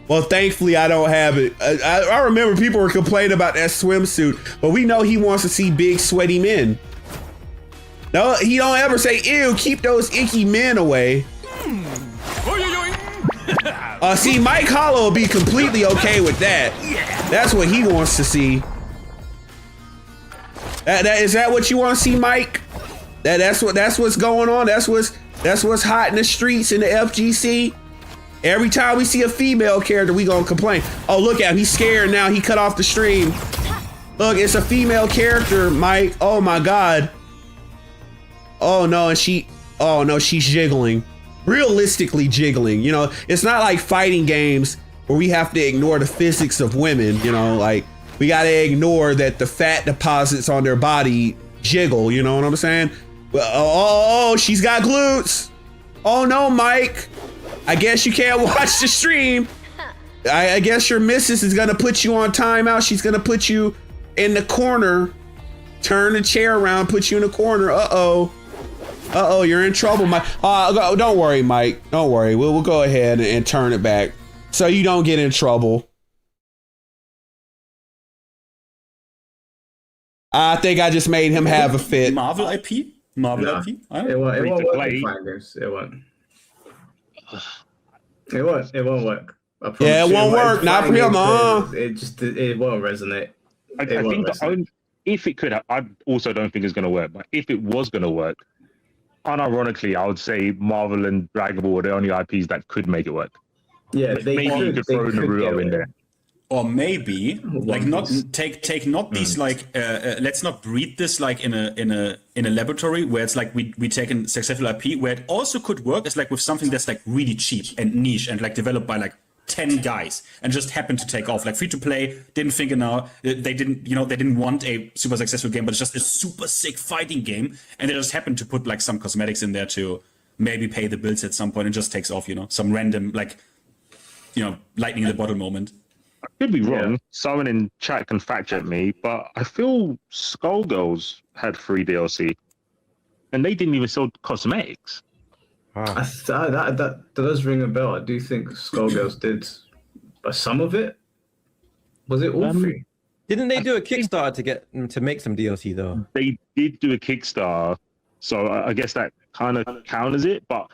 Well, thankfully, I don't have it. I remember people were complaining about that swimsuit, but we know he wants to see big, sweaty men. No, he don't ever say, ew, keep those icky men away. See, Mike Hollow will be completely okay with that. That's what he wants to see. Is that what you want to see, Mike? That's what's going on. That's what's hot in the streets in the FGC. Every time we see a female character, we gonna complain. Oh, look at him. He's scared now. He cut off the stream. Look, it's a female character, Mike. Oh my God. Oh no, and she's jiggling. Realistically jiggling. You know, it's not like fighting games where we have to ignore the physics of women. You know, like we gotta ignore that the fat deposits on their body jiggle. You know what I'm saying? Oh, she's got glutes. Oh no, Mike. I guess you can't watch the stream. I guess your missus is gonna put you on timeout. She's gonna put you in the corner, turn the chair around, put you in the corner. Uh-oh, you're in trouble, Mike. Don't worry, Mike. Don't worry. We'll go ahead and turn it back so you don't get in trouble. I think I just made him have a fit. Marvel IP? Marvel IP? It won't work. It won't. It won't work. Yeah, it won't work. Not for him, It won't resonate. I think if it could, I also don't think it's going to work. But if it was going to work, unironically, I would say Marvel and Dragon Ball are the only IPs that could make it work. Yeah, maybe you could throw Naruto in there. Or maybe like not take not these like let's not breed this like in a laboratory where it's like we take a successful IP where it also could work is like with something that's like really cheap and niche and like developed by like 10 guys and just happened to take off. Like free to play, didn't think enough. They didn't want a super successful game, but it's just a super sick fighting game, and they just happened to put like some cosmetics in there to maybe pay the bills at some point and just takes off. You know, some random like lightning in the bottle moment. I could be wrong. Yeah. Someone in chat can fact check me, but I feel Skullgirls had free DLC, and they didn't even sell cosmetics. Wow. That does ring a bell. I do think Skullgirls did, but some of it was it all free? Didn't they do a Kickstarter to make some DLC though? They did do a Kickstarter, so I guess that kind of counters it. But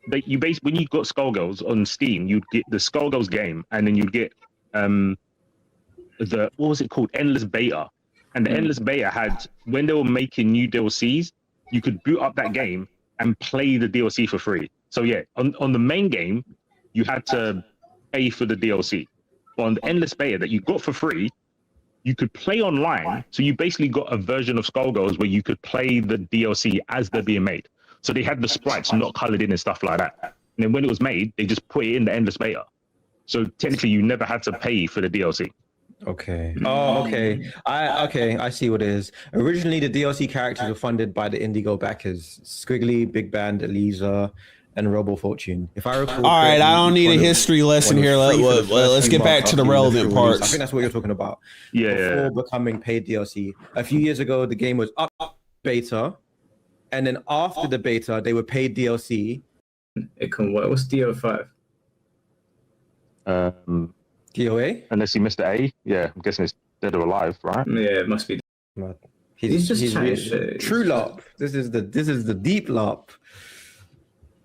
when you got Skullgirls on Steam, you'd get the Skullgirls game, and then you'd get what was it called? Endless Beta. And the Endless Beta had, when they were making new DLCs, you could boot up that game and play the DLC for free. So yeah, on the main game, you had to pay for the DLC. But on the Endless Beta that you got for free, you could play online. So you basically got a version of Skullgirls where you could play the DLC as they're being made. So they had the sprites not colored in and stuff like that. And then when it was made, they just put it in the Endless Beta. So technically, you never had to pay for the DLC. Okay. Oh, okay. I see what it is. Originally, the DLC characters were funded by the Indigo backers: Squiggly, Big Band, Elisa, and Robo Fortune. If I recall. All right, I don't need a history lesson here. Let's get back to the relevant parts. I think that's what you're talking about. Yeah. Before becoming paid DLC, a few years ago, the game was up beta, and then after the beta, they were paid DLC. It can work. What's DO5? DOA? Unless you missed the A, yeah, I'm guessing it's dead or alive, right? Yeah, it must be. He's just changed. True LARP. This is the deep LARP.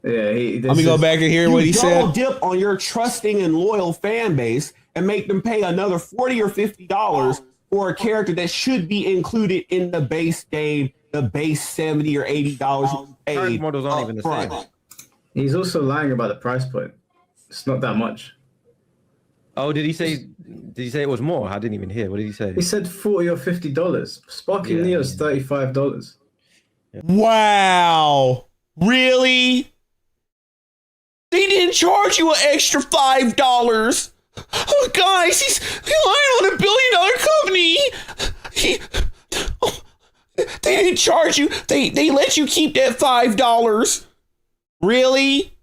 Yeah, Let me go back and hear what he said. Double dip on your trusting and loyal fan base and make them pay another $40 or $50 for a character that should be included in the base game, the base $70 or $80 paid. Current models aren't even the upfront. same. He's also lying about the price point. It's not that much. Oh, did he say? Did he say it was more? I didn't even hear. What did he say? He said $40 or $50. Sparking Yeah. Neo's $35. Wow. Really? They didn't charge you an extra $5. Oh, guys, he's relying on $1 billion company. They didn't charge you. They let you keep that $5. Really?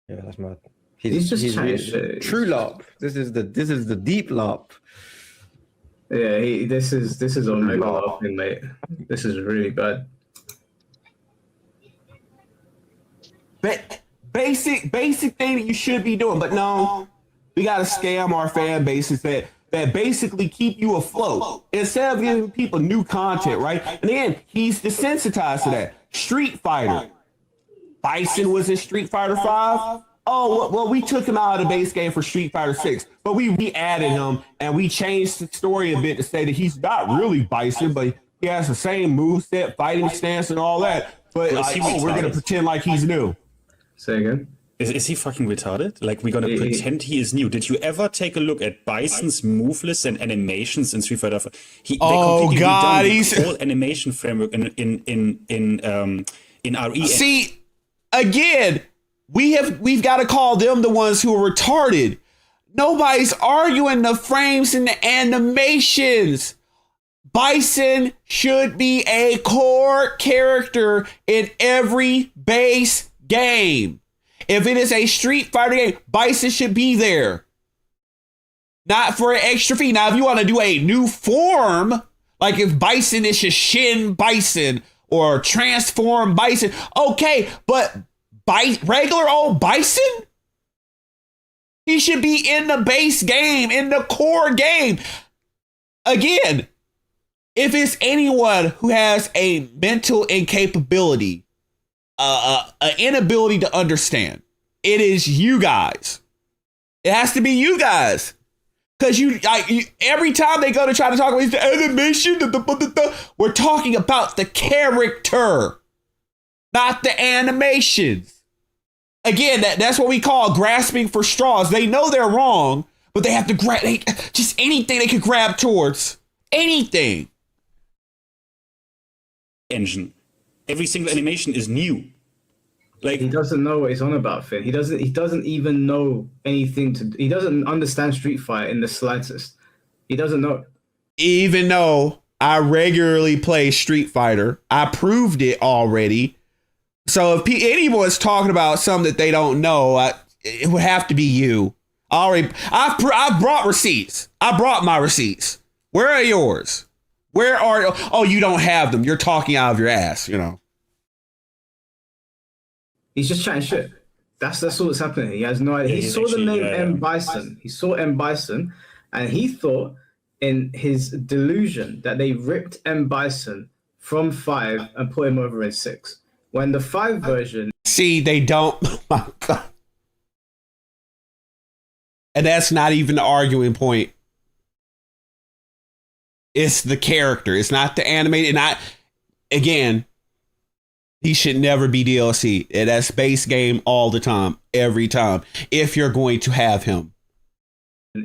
Yeah, that's mad. He's just chatting really- shit. True LARP. This is the deep LARP. Yeah, this is Omega LARPing, mate. This is really bad. Basic thing that you should be doing, but no, we gotta scam our fan bases that basically keep you afloat instead of giving people new content, right? And then he's desensitized to that. Street Fighter. Bison was in Street Fighter 5. Oh, well, we took him out of the base game for Street Fighter 6, but we re-added him and we changed the story a bit to say that he's not really Bison, but he has the same moveset, fighting stance, and all that. But Well, is he we're gonna retarded? pretend like he's new. Say again. Is he fucking retarded? Like, we're gonna pretend he is new. Did you ever take a look at Bison's move lists and animations in Street Fighter? They completely God, redone the whole animation framework in RE. See, again, we've got to call them the ones who are retarded. Nobody's arguing the frames and the animations. Bison should be a core character in every base game. If it is a Street Fighter game, Bison should be there. Not for an extra fee. Now, if you want to do a new form, like if Bison is just Shin Bison or Transform Bison, okay, but regular old Bison? He should be in the base game, in the core game. Again, if it's anyone who has a mental incapability, an inability to understand, it is you guys. It has to be you guys. Because every time they go to try to talk about the animation, we're talking about the character, not the animations. Again, that's what we call grasping for straws. They know they're wrong, but they have to grab just anything they could grab towards. Anything. Engine. Every single animation is new. Like, He doesn't know what he's on about, Finn. He doesn't even know anything he doesn't understand Street Fighter in the slightest. He doesn't know. Even though I regularly play Street Fighter, I proved it already. So if anyone's talking about something that they don't know, it would have to be you. I've brought receipts. I brought my receipts. Where are yours? Where are? Oh, you don't have them. You're talking out of your ass. You know. He's just chatting shit. That's all that's happening. He has no idea. Yeah, He he's saw the actually- name yeah, M yeah. Bison. He saw M Bison, and he thought, in his delusion, that they ripped M Bison from 5 and put him over in 6. When the 5 version See, they don't. Oh my God. And that's not even the arguing point. It's the character. It's not the animated. Again, he should never be DLC. That's base game all the time, every time, if you're going to have him.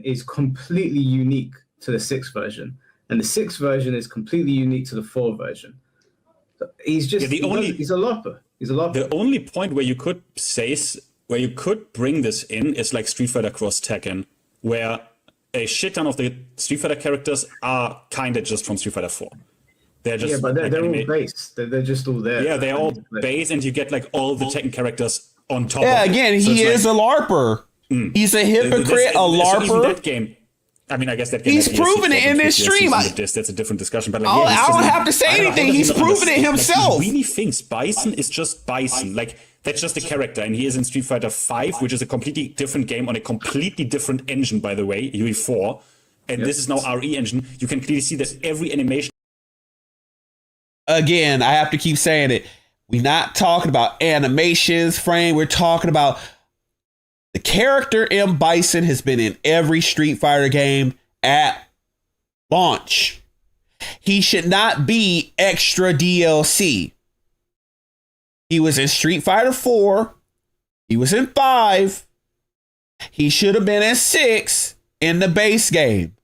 is completely unique to the 6 version, and the 6 version is completely unique to the 4 version. So he's just he's a LARPer. He's a LARPer. the only point where you could bring this in is like Street Fighter Cross Tekken, where a shit ton of the Street Fighter characters are kind of just from Street Fighter 4. They're just Yeah, but they're all anime- base. They're just all there. Yeah, they're all base, and you get like all the Tekken characters on top. Yeah, of it. again, So he it's is a LARPer. He's a hypocrite, a So even LARPer. that game. I mean, I guess that game. He's has proven it in this PTSD stream. on the disc. That's a different discussion. But like, I he's don't just- have to say I don't know, anything. how does He's he not proven it understand? himself. Like, he really thinks Bison is just Bison. Like, that's just a character, and he is in Street Fighter 5, which is a completely different game on a completely different engine, by the way, UE4. And this is now RE engine. You can clearly see that every animation again, I have to keep saying it. We're not talking about animations, frame. We're talking about the character M. Bison has been in every Street Fighter game at launch. He should not be extra DLC. He was in Street Fighter 4. He was in 5. He should have been in 6 in the base game.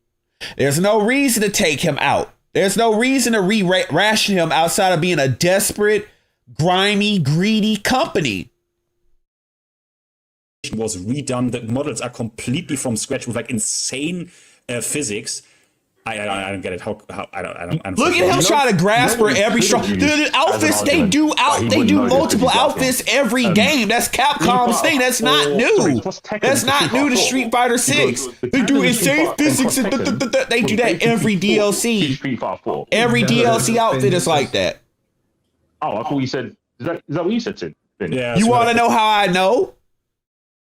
There's no reason to take him out. There's no reason to ration him outside of being a desperate, grimy, greedy company. Was redone. The models are completely from scratch with like insane physics. I don't get it. How I don't. Look at him trying to grasp for every shot. The outfits they do multiple outfits every game. That's Capcom's thing. That's not new. That's not new to Street Fighter 6. They do insane physics. They do that every DLC. Every DLC outfit is like that. Oh, I thought you said. Is that what you said, Sid? Yeah. You want to know how I know?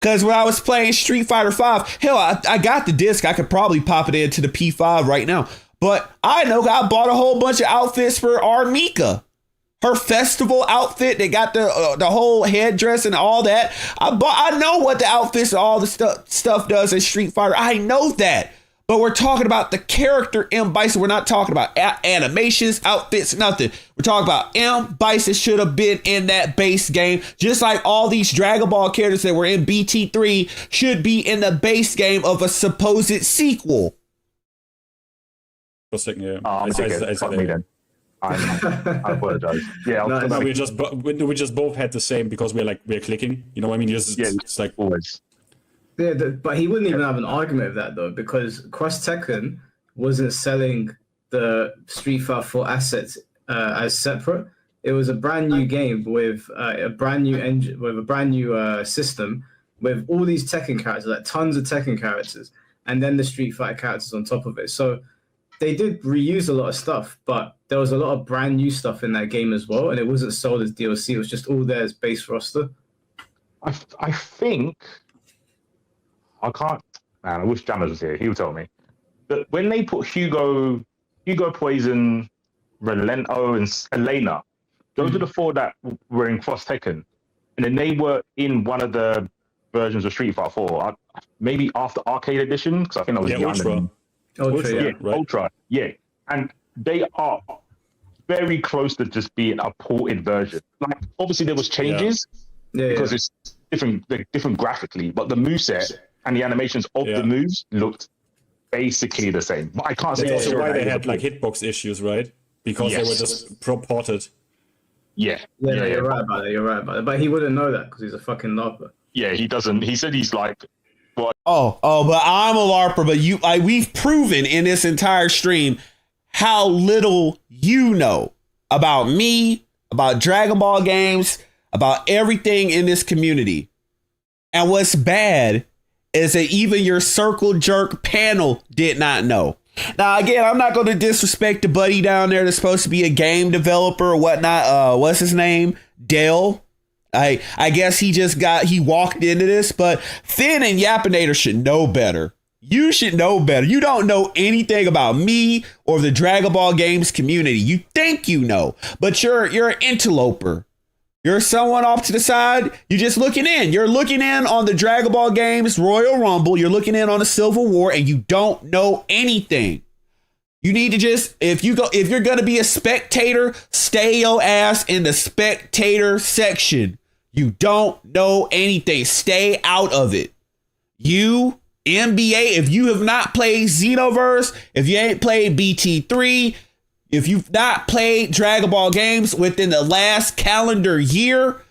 Because when I was playing Street Fighter 5, hell, I got the disc. I could probably pop it into the P5 right now. But I know I bought a whole bunch of outfits for Armika. Her festival outfit. They got the whole headdress and all that. I know what the outfits and all the stuff does in Street Fighter. I know that. But we're talking about the character M. Bison. We're not talking about animations, outfits, nothing. We're talking about M. Bison should have been in that base game. Just like all these Dragon Ball characters that were in BT3 should be in the base game of a supposed sequel. For a second, yeah. I'm fuck me then. I apologize. Yeah, no, we just both had the same because we're clicking. You know what I mean? It's like always. Yeah, but he wouldn't even have an argument with that though, because Cross Tekken wasn't selling the Street Fighter 4 assets as separate. It was a brand new game with a brand new engine, with a brand new system, with all these Tekken characters, like tons of Tekken characters, and then the Street Fighter characters on top of it. So they did reuse a lot of stuff, but there was a lot of brand new stuff in that game as well, and it wasn't sold as DLC. It was just all there as base roster. I think. I can't, man. I wish Jammers was here. He would tell me. But when they put Hugo Poison, Relento, and Elena, those are the 4 that were in Cross Tekken, and then they were in one of the versions of Street Fighter 4, maybe after Arcade Edition, because I think that was young. Ultra, yeah. And they are very close to just being a ported version. Like, obviously there was changes because it's different graphically, but the moveset and the animations of the moves looked basically the same. But I can't say that's also why they had like hitbox issues, right? Because they were just ported. Yeah, you're right about it. But he wouldn't know that because he's a fucking Larper. Yeah, he doesn't. He said he's like, what? Oh, but I'm a Larper. But we've proven in this entire stream how little you know about me, about Dragon Ball games, about everything in this community. And what's bad is that even your circle jerk panel did not know. Now, again, I'm not going to disrespect the buddy down there that's supposed to be a game developer or whatnot. What's his name? Dale. I guess he walked into this, but Finn and Yapinator should know better. You should know better. You don't know anything about me or the Dragon Ball games community. You think you know, but you're an interloper. You're someone off to the side. You're just looking in. You're looking in on the Dragon Ball games, Royal Rumble. You're looking in on the Civil War, and you don't know anything. You need to just, if you're going to be a spectator, stay your ass in the spectator section. You don't know anything. Stay out of it. You, NBA, if you have not played Xenoverse, if you ain't played BT3, if you've not played Dragon Ball games within the last calendar year,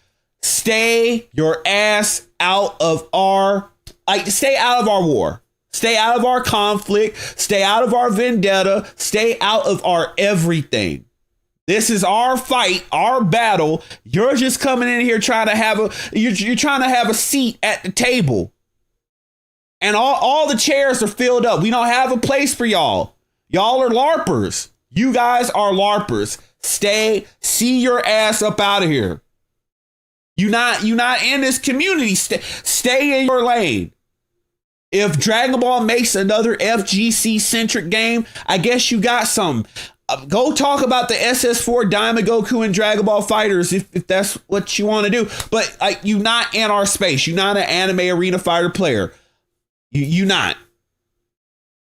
stay your ass out of our war. Stay out of our conflict. Stay out of our vendetta. Stay out of our everything. This is our fight, our battle. You're just coming in here trying to have you're trying to have a seat at the table. And all the chairs are filled up. We don't have a place for y'all. Y'all are LARPers. You guys are LARPers. See your ass up out of here. You not in this community. Stay in your lane. If Dragon Ball makes another FGC centric game, I guess you got some. Go talk about the SS4 Diamond Goku and Dragon Ball Fighters if that's what you want to do. But you not in our space. You're not an anime arena fighter player. You not.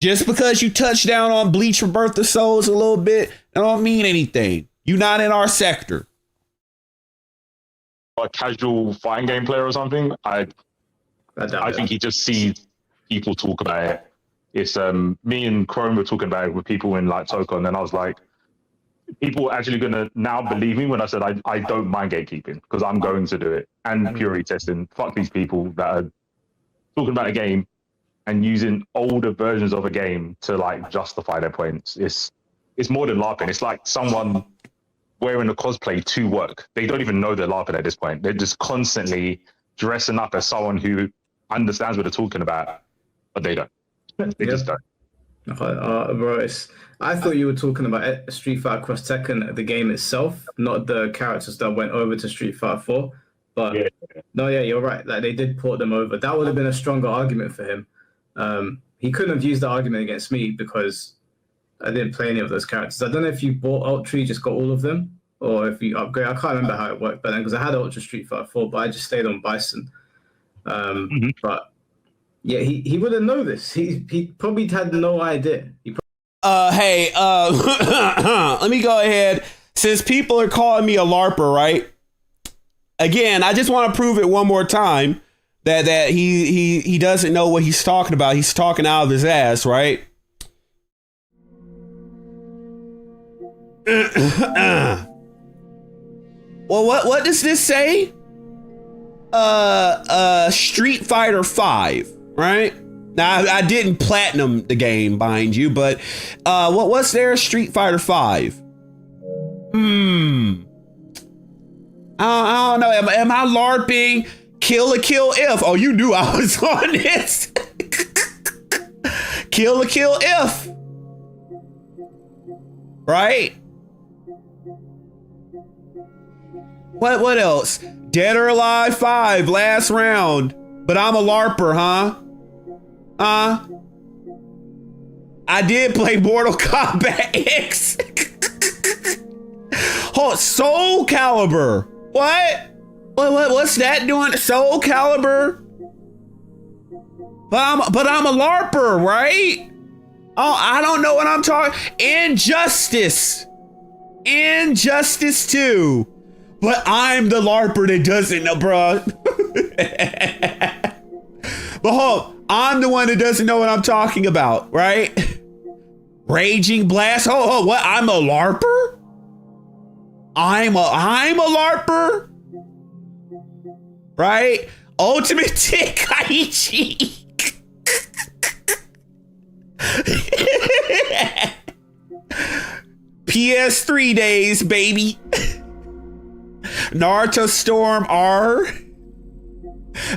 Just because you touch down on Bleach Rebirth of Souls a little bit, that don't mean anything. You're not in our sector. A casual fighting game player or something, I think he just sees people talk about it. It's me and Chrome were talking about it with people in like Tokon, and I was like, people are actually gonna now believe me when I said I don't mind gatekeeping because I'm going to do it and purity testing. Fuck these people that are talking about a game and using older versions of a game to like justify their points. It's more than LARPing. It's like someone wearing a cosplay to work. They don't even know they're LARPing at this point. They're just constantly dressing up as someone who understands what they're talking about, but they don't. They just don't. Bro, I thought you were talking about Street Fighter Cross Tekken, the game itself, not the characters that went over to Street Fighter 4. But no, you're right. Like they did port them over. That would have been a stronger argument for him. He couldn't have used the argument against me because I didn't play any of those characters. I don't know if you bought Ultra, you just got all of them, or if you upgrade. I can't remember how it worked back then because I had Ultra Street Fighter 4, but I just stayed on Bison. But yeah, he wouldn't know this. He probably had no idea. Hey, let me go ahead. Since people are calling me a LARPer, right? Again, I just want to prove it one more time that he doesn't know what he's talking about. He's talking out of his ass, right? Well, what does this say? Street Fighter 5, right? Now I didn't platinum the game, mind you, but what's there? Street Fighter 5. I don't know. Am I LARPing Kill la Kill If? Oh, you knew I was on this. Kill la Kill If. Right? What else? Dead or Alive 5, last round. But I'm a LARPer, huh? I did play Mortal Kombat X. Oh, Soul Calibur. What's that doing? Soul Calibur? But I'm a LARPer, right? Oh, I don't know what I'm talking. Injustice 2. But I'm the LARPer that doesn't know, bruh. But hold, I'm the one that doesn't know what I'm talking about, right? Raging Blast. Oh, what? I'm a LARPer? I'm a LARPer? Right? Ultimate Tenkaichi. PS3 days, baby. Naruto Storm R.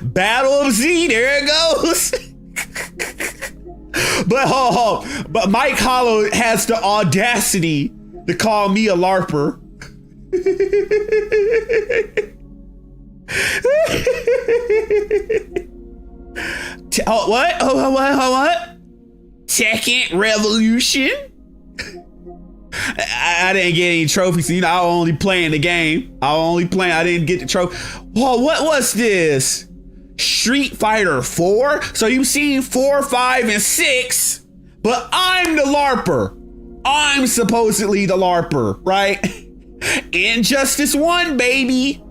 Battle of Z, there it goes. But Mike Hollow has the audacity to call me a LARPer. What? Second Revolution? I didn't get any trophies. You know, I was only playing the game. I didn't get the trophy. Whoa, what was this? Street Fighter 4? So you've seen 4, 5, and 6, but I'm the LARPer. I'm supposedly the LARPer, right? Injustice 1, baby.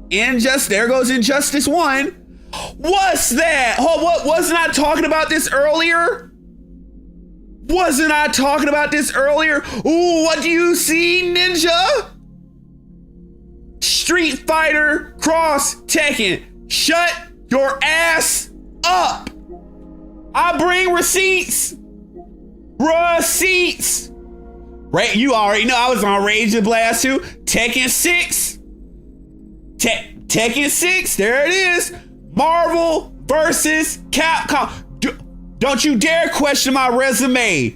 There goes Injustice 1. What's that? Oh, what? Wasn't I talking about this earlier? Ooh, what do you see, Ninja? Street Fighter Cross Tekken. Shut your ass up. I bring receipts. Right, you already know I was on Rage and Blast 2. Tekken 6. Tekken 6, there it is. Marvel versus Capcom. Don't you dare question my resume.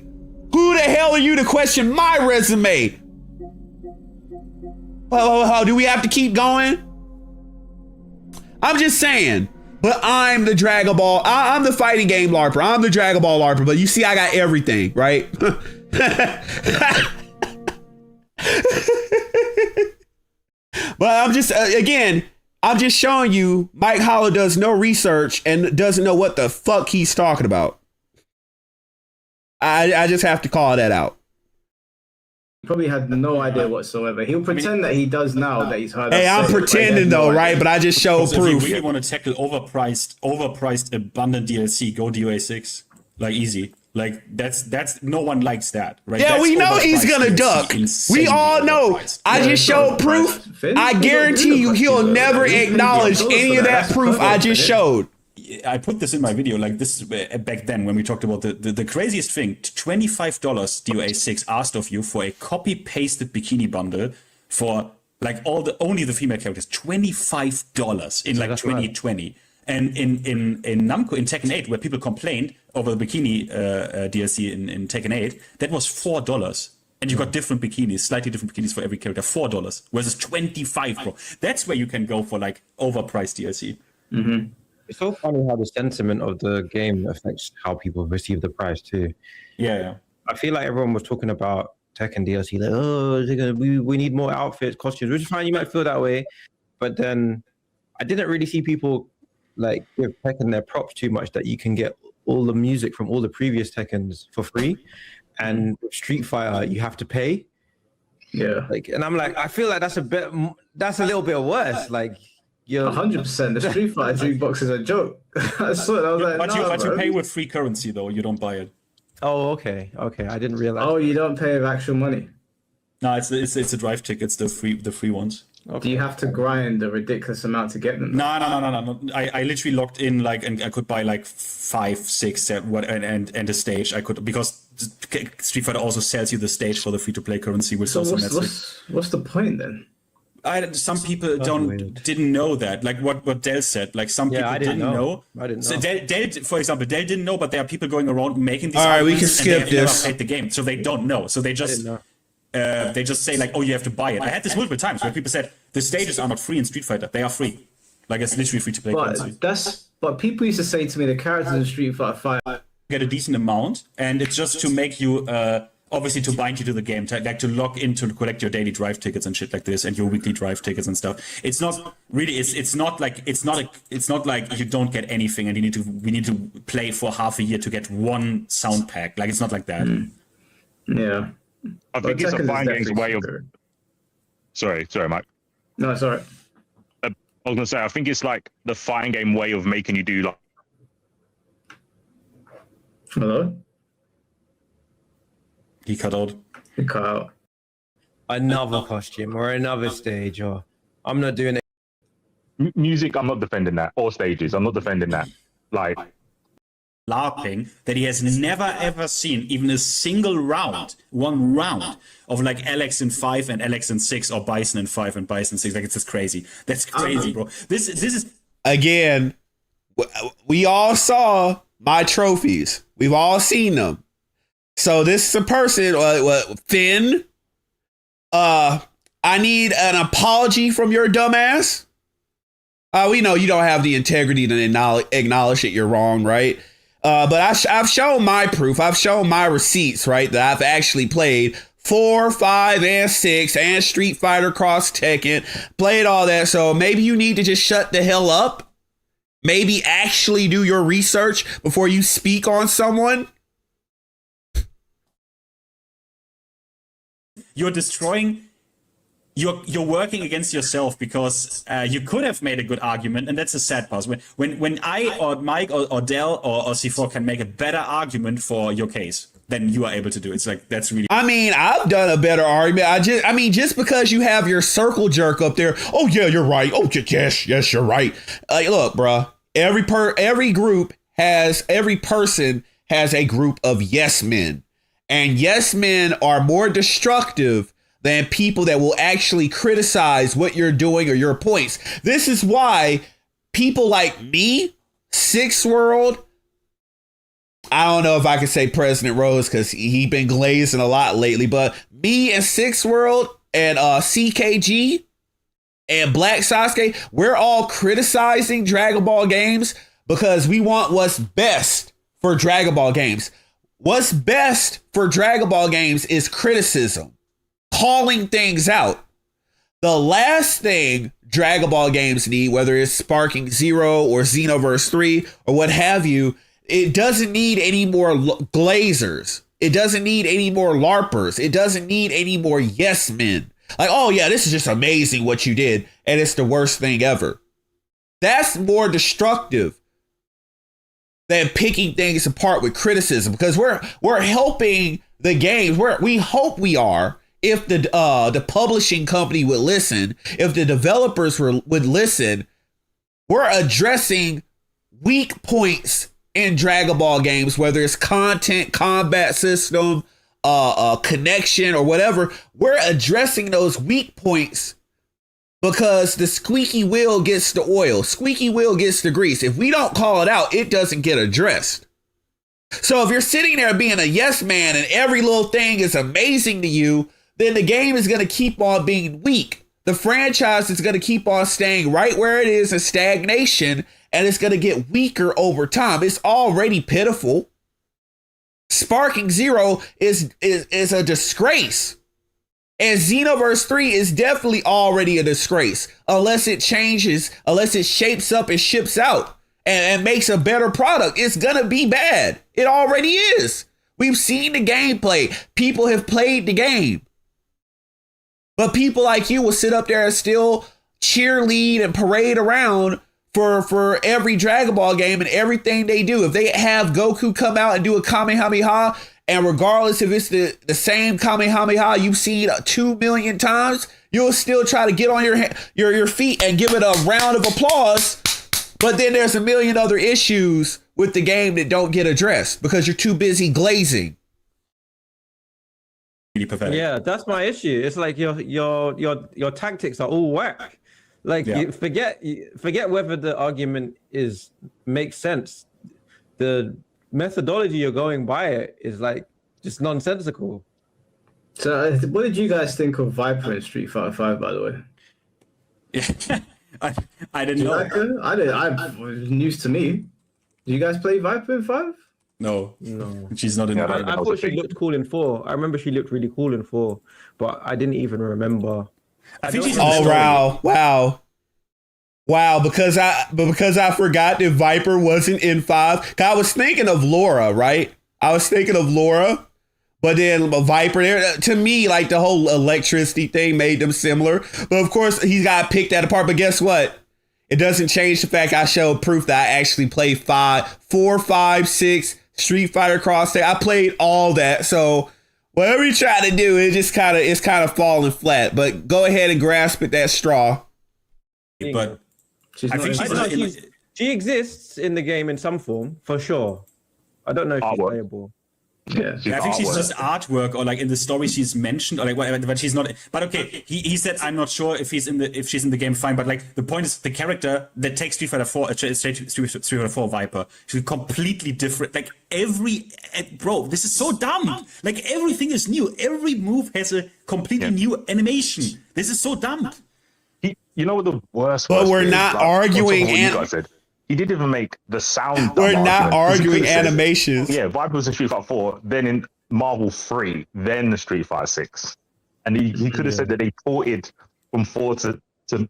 Who the hell are you to question my resume? Oh, do we have to keep going? I'm just saying. But I'm the Dragon Ball. I'm the fighting game LARPer. I'm the Dragon Ball LARPer. But you see, I got everything, right? But I'm just again, I'm just showing you Mike Hollow does no research and doesn't know what the fuck he's talking about. I just have to call that out. Probably had no idea whatsoever. He'll pretend that he does now that he's heard. Hey, I'm pretending though, right? But I just showed If you proof. really want to tackle overpriced abundant DLC, go DOA6. Like easy. Like that's no one likes that, right? Yeah, That's we know he's overpriced gonna DLC, duck. We insanely all know. overpriced. I just showed proof. I guarantee you he'll never acknowledge any of that proof I just showed. I put this in my video, like this back then when we talked about the craziest thing. $25 DOA6 asked of you for a copy pasted bikini bundle for like only the female characters. $25 in like 2020. And in Namco, in Tekken 8, where people complained over the bikini DLC in Tekken 8, that was $4. And you got different bikinis, slightly different bikinis for every character, $4 versus $25, bro. That's where you can go for like overpriced DLC. Mm-hmm. It's so funny how the sentiment of the game affects how people receive the prize too. Yeah. I feel like everyone was talking about Tekken DLC, like, oh, we need more outfits, costumes, which is fine. You might feel that way, but then I didn't really see people like give Tekken their props too much, that you can get all the music from all the previous Tekkens for free, and with Street Fighter you have to pay. Yeah. Like, and I'm like, I feel like that's a little bit worse. Like, you're 100%. The Street Fighter jukebox is a joke. I saw it. I was like, But nah, you bro. pay with free currency though. You don't buy it. Oh, okay. I didn't realize. Oh, you don't pay with actual money. No, it's a drive tickets, the free ones. Okay. Do you have to grind a ridiculous amount to get them? No. I literally logged in like, and I could buy like 5, 6, 7, and a stage. I could, because Street Fighter also sells you the stage for the free to play currency, which So also what's the point then? some people didn't know that, like what Dell said. Like some people didn't know. I didn't know. So Dell, for example, Dell didn't know, but there are people going around making these. All right, we can arguments, and they skip have this. Never played the game, so they don't know. So they just they just say like, oh, you have to buy it. I had this multiple times where people said the stages are not free in Street Fighter. They are free. Like it's literally free to play currency. But people used to say to me the characters in Street Fighter 5 Get a decent amount, and it's just to make you obviously to bind you to the game, to log in to collect your daily drive tickets and shit like this, and your weekly drive tickets and stuff. It's not really. It's not like you don't get anything, and we need to play for half a year to get one sound pack. Like it's not like that. Yeah. I think it's a fine game's way of. Sorry, Mike. No, it's alright. I was gonna say, I think it's like the fighting game way of making you do like. Hello? He cut out. You cut out. Another costume or another stage, or I'm not doing it. Music, I'm not defending that, or stages, I'm not defending that. Like, LARPing that he has never ever seen even a single one round of like Alex in 5 and Alex in 6, or Bison in 5 and Bison in 6. Like it's just crazy. That's crazy, bro. This is Again, we all saw my trophies. We've all seen them. So this is a person, Finn. I need an apology from your dumbass. We know you don't have the integrity to acknowledge that you're wrong, right? But I've shown my proof. I've shown my receipts, right? That I've actually played 4, 5, and 6, and Street Fighter Cross Tekken. Played all that. So maybe you need to just shut the hell up. Maybe actually do your research before you speak on someone. you're destroying. You're working against yourself, because you could have made a good argument, and that's a sad part. When I or Mike or Dell or C4 can make a better argument for your case than you are able to do, it's like that's really. I mean, I've done a better argument. Just because you have your circle jerk up there. Oh yeah, you're right. Oh yes, you're right. Look, bruh. Every person has a group of yes men, and yes men are more destructive than people that will actually criticize what you're doing or your points. This is why people like me, Six World, I don't know if I can say President Rose because he been glazing a lot lately, but me and Six World and CKG and Black Sasuke, we're all criticizing Dragon Ball games because we want what's best for Dragon Ball games. What's best for Dragon Ball games is criticism. Calling things out. The last thing Dragon Ball games need, whether it's Sparking Zero or Xenoverse 3 or what have you, it doesn't need any more glazers. It doesn't need any more LARPers. It doesn't need any more yes men. Like, oh yeah, this is just amazing what you did, and it's the worst thing ever. That's more destructive than picking things apart with criticism, because we're helping the games. We hope we are. If the publishing company would listen, if the developers would listen, we're addressing weak points in Dragon Ball games, whether it's content, combat system, connection, or whatever. We're addressing those weak points because the squeaky wheel gets the oil, squeaky wheel gets the grease. If we don't call it out, it doesn't get addressed. So if you're sitting there being a yes man and every little thing is amazing to you, then the game is going to keep on being weak. The franchise is going to keep on staying right where it is in stagnation, and it's going to get weaker over time. It's already pitiful. Sparking Zero is a disgrace. And Xenoverse 3 is definitely already a disgrace, unless it changes, unless it shapes up and ships out and makes a better product. It's going to be bad. It already is. We've seen the gameplay. People have played the game. But people like you will sit up there and still cheerlead and parade around for every Dragon Ball game and everything they do. If they have Goku come out and do a Kamehameha, and regardless if it's the same Kamehameha you've seen 2 million times, you'll still try to get on your feet and give it a round of applause. But then there's a million other issues with the game that don't get addressed because you're too busy glazing. Yeah, that's my issue. It's like your tactics are all whack. Like, you forget whether the argument makes sense. The methodology you're going by it is like just nonsensical. So, what did you guys think of Viper in Street Fighter 5, by the way? Yeah, I didn't know. Like it? It was news to me. Did you guys play Viper in 5? No, she's not in. I thought she looked cool in 4. I remember she looked really cool in 4, but I didn't even remember. I think she's. Oh wow! Because I forgot that Viper wasn't in 5. I was thinking of Laura, right? But then Viper there, to me, like the whole electricity thing made them similar. But of course, he got picked that apart. But guess what? It doesn't change the fact I showed proof that I actually played 4, 5, 6 Street Fighter Cross. I played all that. So whatever you try to do, it's kind of falling flat. But go ahead and grasp at that straw. But I think she exists in the game in some form for sure. I don't know if she's playable. Yeah, I think she's just artwork, or like in the story she's mentioned, or like whatever, but she's not. But okay, he said I'm not sure if she's in the game, fine. But like the point is, the character that takes Street Fighter 4 Viper, she's completely different. Like bro, this is so dumb. Like everything is new. Every move has a completely new animation. This is so dumb. You know what the worst? But we're not arguing. He didn't even make the sound. We're not arguing animations. Yeah, Viper was in Street Fighter 4, then in Marvel 3, then the Street Fighter 6. And he could have said that they ported from 4 to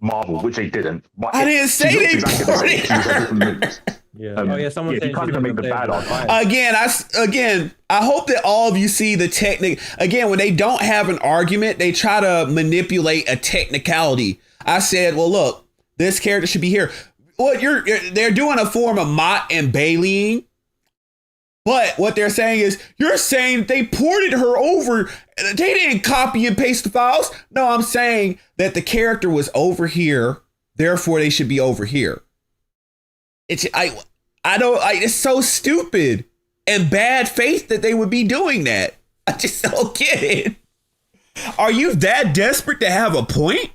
Marvel, which they didn't. But I didn't say they ported. Someone you can't even make the bad argument. Again, I hope that all of you see the technique. Again, when they don't have an argument, they try to manipulate a technicality. I said, well, look, this character should be here. What they're doing a form of Mott and Baileying, but what they're saying is you're saying they ported her over. They didn't copy and paste the files. No, I'm saying that the character was over here, therefore they should be over here. It's so stupid and bad faith that they would be doing that. I just don't get it. Are you that desperate to have a point?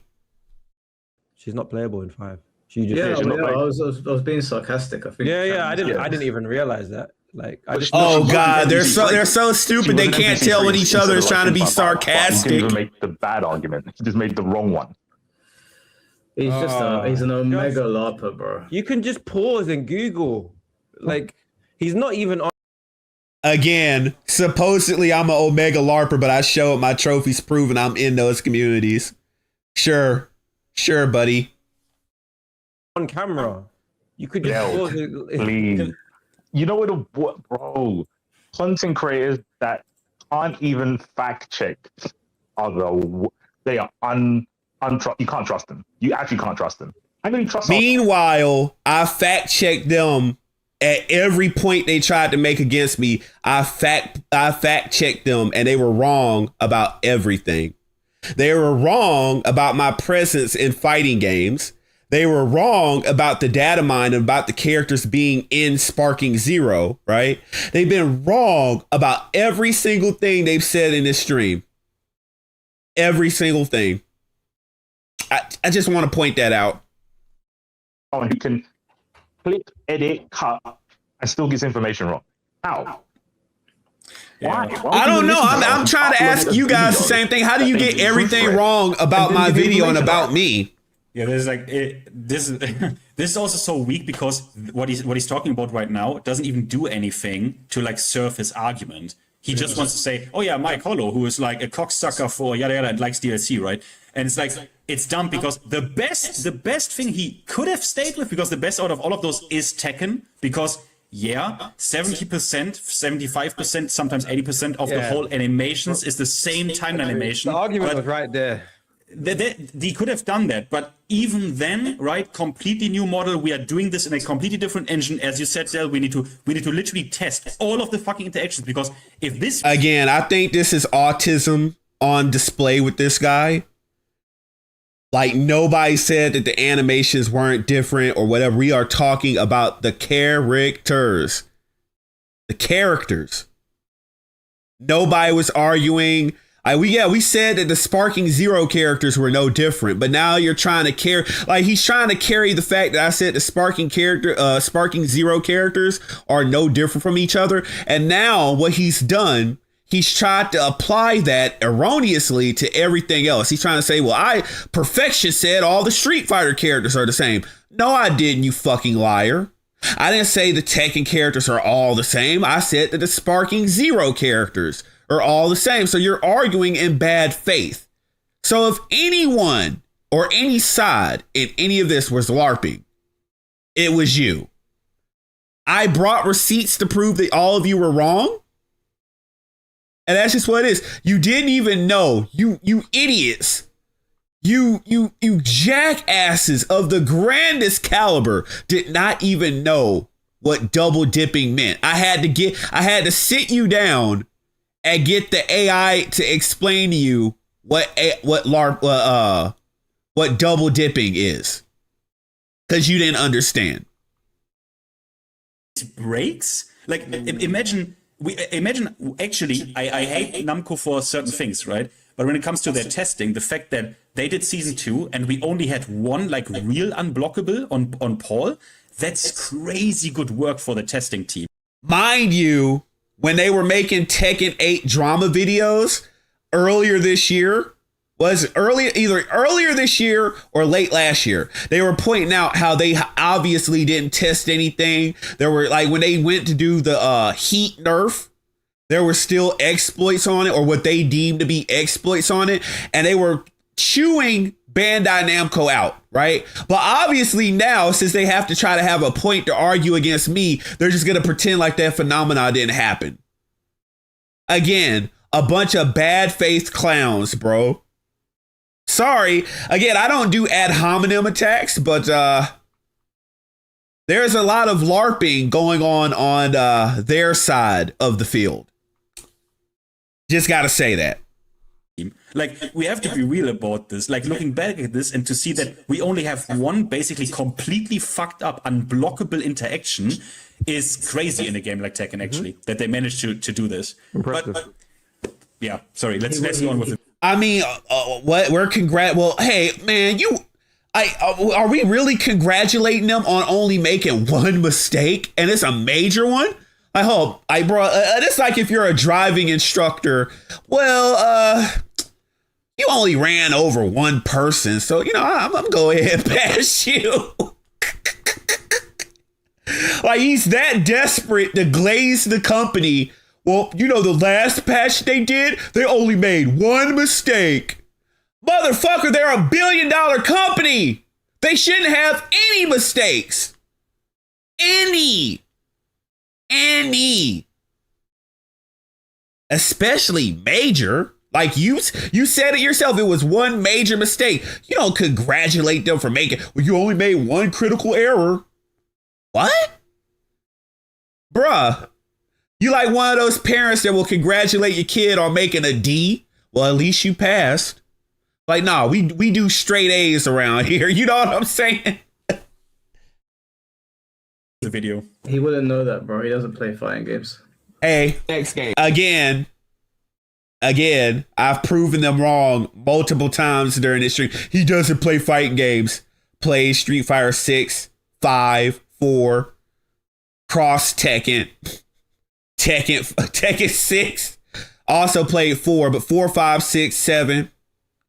She's not playable in 5. I was being sarcastic. I think. I didn't even realize that. Like, I just. Oh God, they're so stupid. They can't tell when each other is trying to be sarcastic. He didn't even make the bad argument. He just made the wrong one. He's an Omega Larper, bro. You can just pause and Google. Like, he's not even on. Again, supposedly I'm an Omega Larper, but I show up my trophies proving I'm in those communities. Sure, buddy. On camera, you could just Yo, pause it. please. You know what, bro? Content creators that aren't even fact checked they are you can't trust them. You actually can't trust them. I mean, trust. Meanwhile, I fact checked them at every point they tried to make against me. I fact checked them, and they were wrong about everything. They were wrong about my presence in fighting games. They were wrong about the data mine and about the characters being in Sparking Zero, right? They've been wrong about every single thing they've said in this stream. Every single thing. I just want to point that out. Oh, you can click, edit, cut, and still gets information wrong. How? Why? I don't know. I'm trying to ask you guys the same thing. How do you get everything wrong about my video and about me? Yeah, there's like this. This is also so weak because what he's talking about right now doesn't even do anything to like serve his argument. He just wants to say, "Oh yeah, Mike Hollow, who is like a cocksucker for yada yada and likes DLC, right?" And it's like it's dumb because the best thing he could have stayed with, because the best out of all of those is Tekken, because 70%, 75%, sometimes 80% of the whole animations is the same time animation. The argument was right there. They could have done that, but even then, right? Completely new model. We are doing this in a completely different engine, as you said, Del. We need to literally test all of the fucking interactions, because if this again, I think this is autism on display with this guy. Like, nobody said that the animations weren't different or whatever. We are talking about the characters. The characters. Nobody was arguing. We said that the Sparking Zero characters were no different, but now you're trying to carry, like, he's trying to carry the fact that I said the Sparking Zero characters are no different from each other. And now what he's done, he's tried to apply that erroneously to everything else. He's trying to say, well, Perfection said all the Street Fighter characters are the same. No, I didn't, you fucking liar. I didn't say the Tekken characters are all the same. I said that the Sparking Zero characters are all the same. So you're arguing in bad faith. So if anyone or any side in any of this was LARPing, it was you. I brought receipts to prove that all of you were wrong. And that's just what it is. You didn't even know, you idiots. You jackasses of the grandest caliber did not even know what double dipping meant. I had to sit you down and get the AI to explain to you what double dipping is, because you didn't understand. Breaks, like imagine actually, I hate Namco for certain things, right? But when it comes to their testing, the fact that they did season 2 and we only had one like real unblockable on Paul, that's crazy good work for the testing team. Mind you, when they were making Tekken 8 drama videos earlier this year, either earlier this year or late last year, they were pointing out how they obviously didn't test anything. There were, like, when they went to do the heat nerf, there were still exploits on it, or what they deemed to be exploits on it, and they were chewing Bandai Namco out, right? But obviously now, since they have to try to have a point to argue against me, they're just going to pretend like that phenomena didn't happen. Again, a bunch of bad faith clowns, bro. Sorry. Again, I don't do ad hominem attacks, but there's a lot of LARPing going on their side of the field. Just got to say that. Like, we have to be real about this. Like, looking back at this and to see that we only have one basically completely fucked up, unblockable interaction is crazy in a game like Tekken, actually, that they managed to do this. Impressive. But yeah, sorry, let's go on with it. I mean, what we're well, hey, man, are we really congratulating them on only making one mistake? And it's a major one? I hope. It's like if you're a driving instructor, well, you only ran over one person, so, you know, I'm going to go ahead and pass you. Like, he's that desperate to glaze the company. Well, you know, the last patch they did, they only made one mistake. Motherfucker, they're $1 billion company. They shouldn't have any mistakes. Any. Especially major. Like you said it yourself. It was one major mistake. You don't congratulate them for making. Well, you only made one critical error. What? Bruh. You like one of those parents that will congratulate your kid on making a D? Well, at least you passed. Like, nah, we do straight A's around here. You know what I'm saying? The video. He wouldn't know that, bro. He doesn't play fighting games. Hey, Next game. again, I've proven them wrong multiple times during this stream. He doesn't play fighting games. Plays Street Fighter 6, 5, 4, Cross Tekken 6. Also played 4, but 4, 5, 6, 7,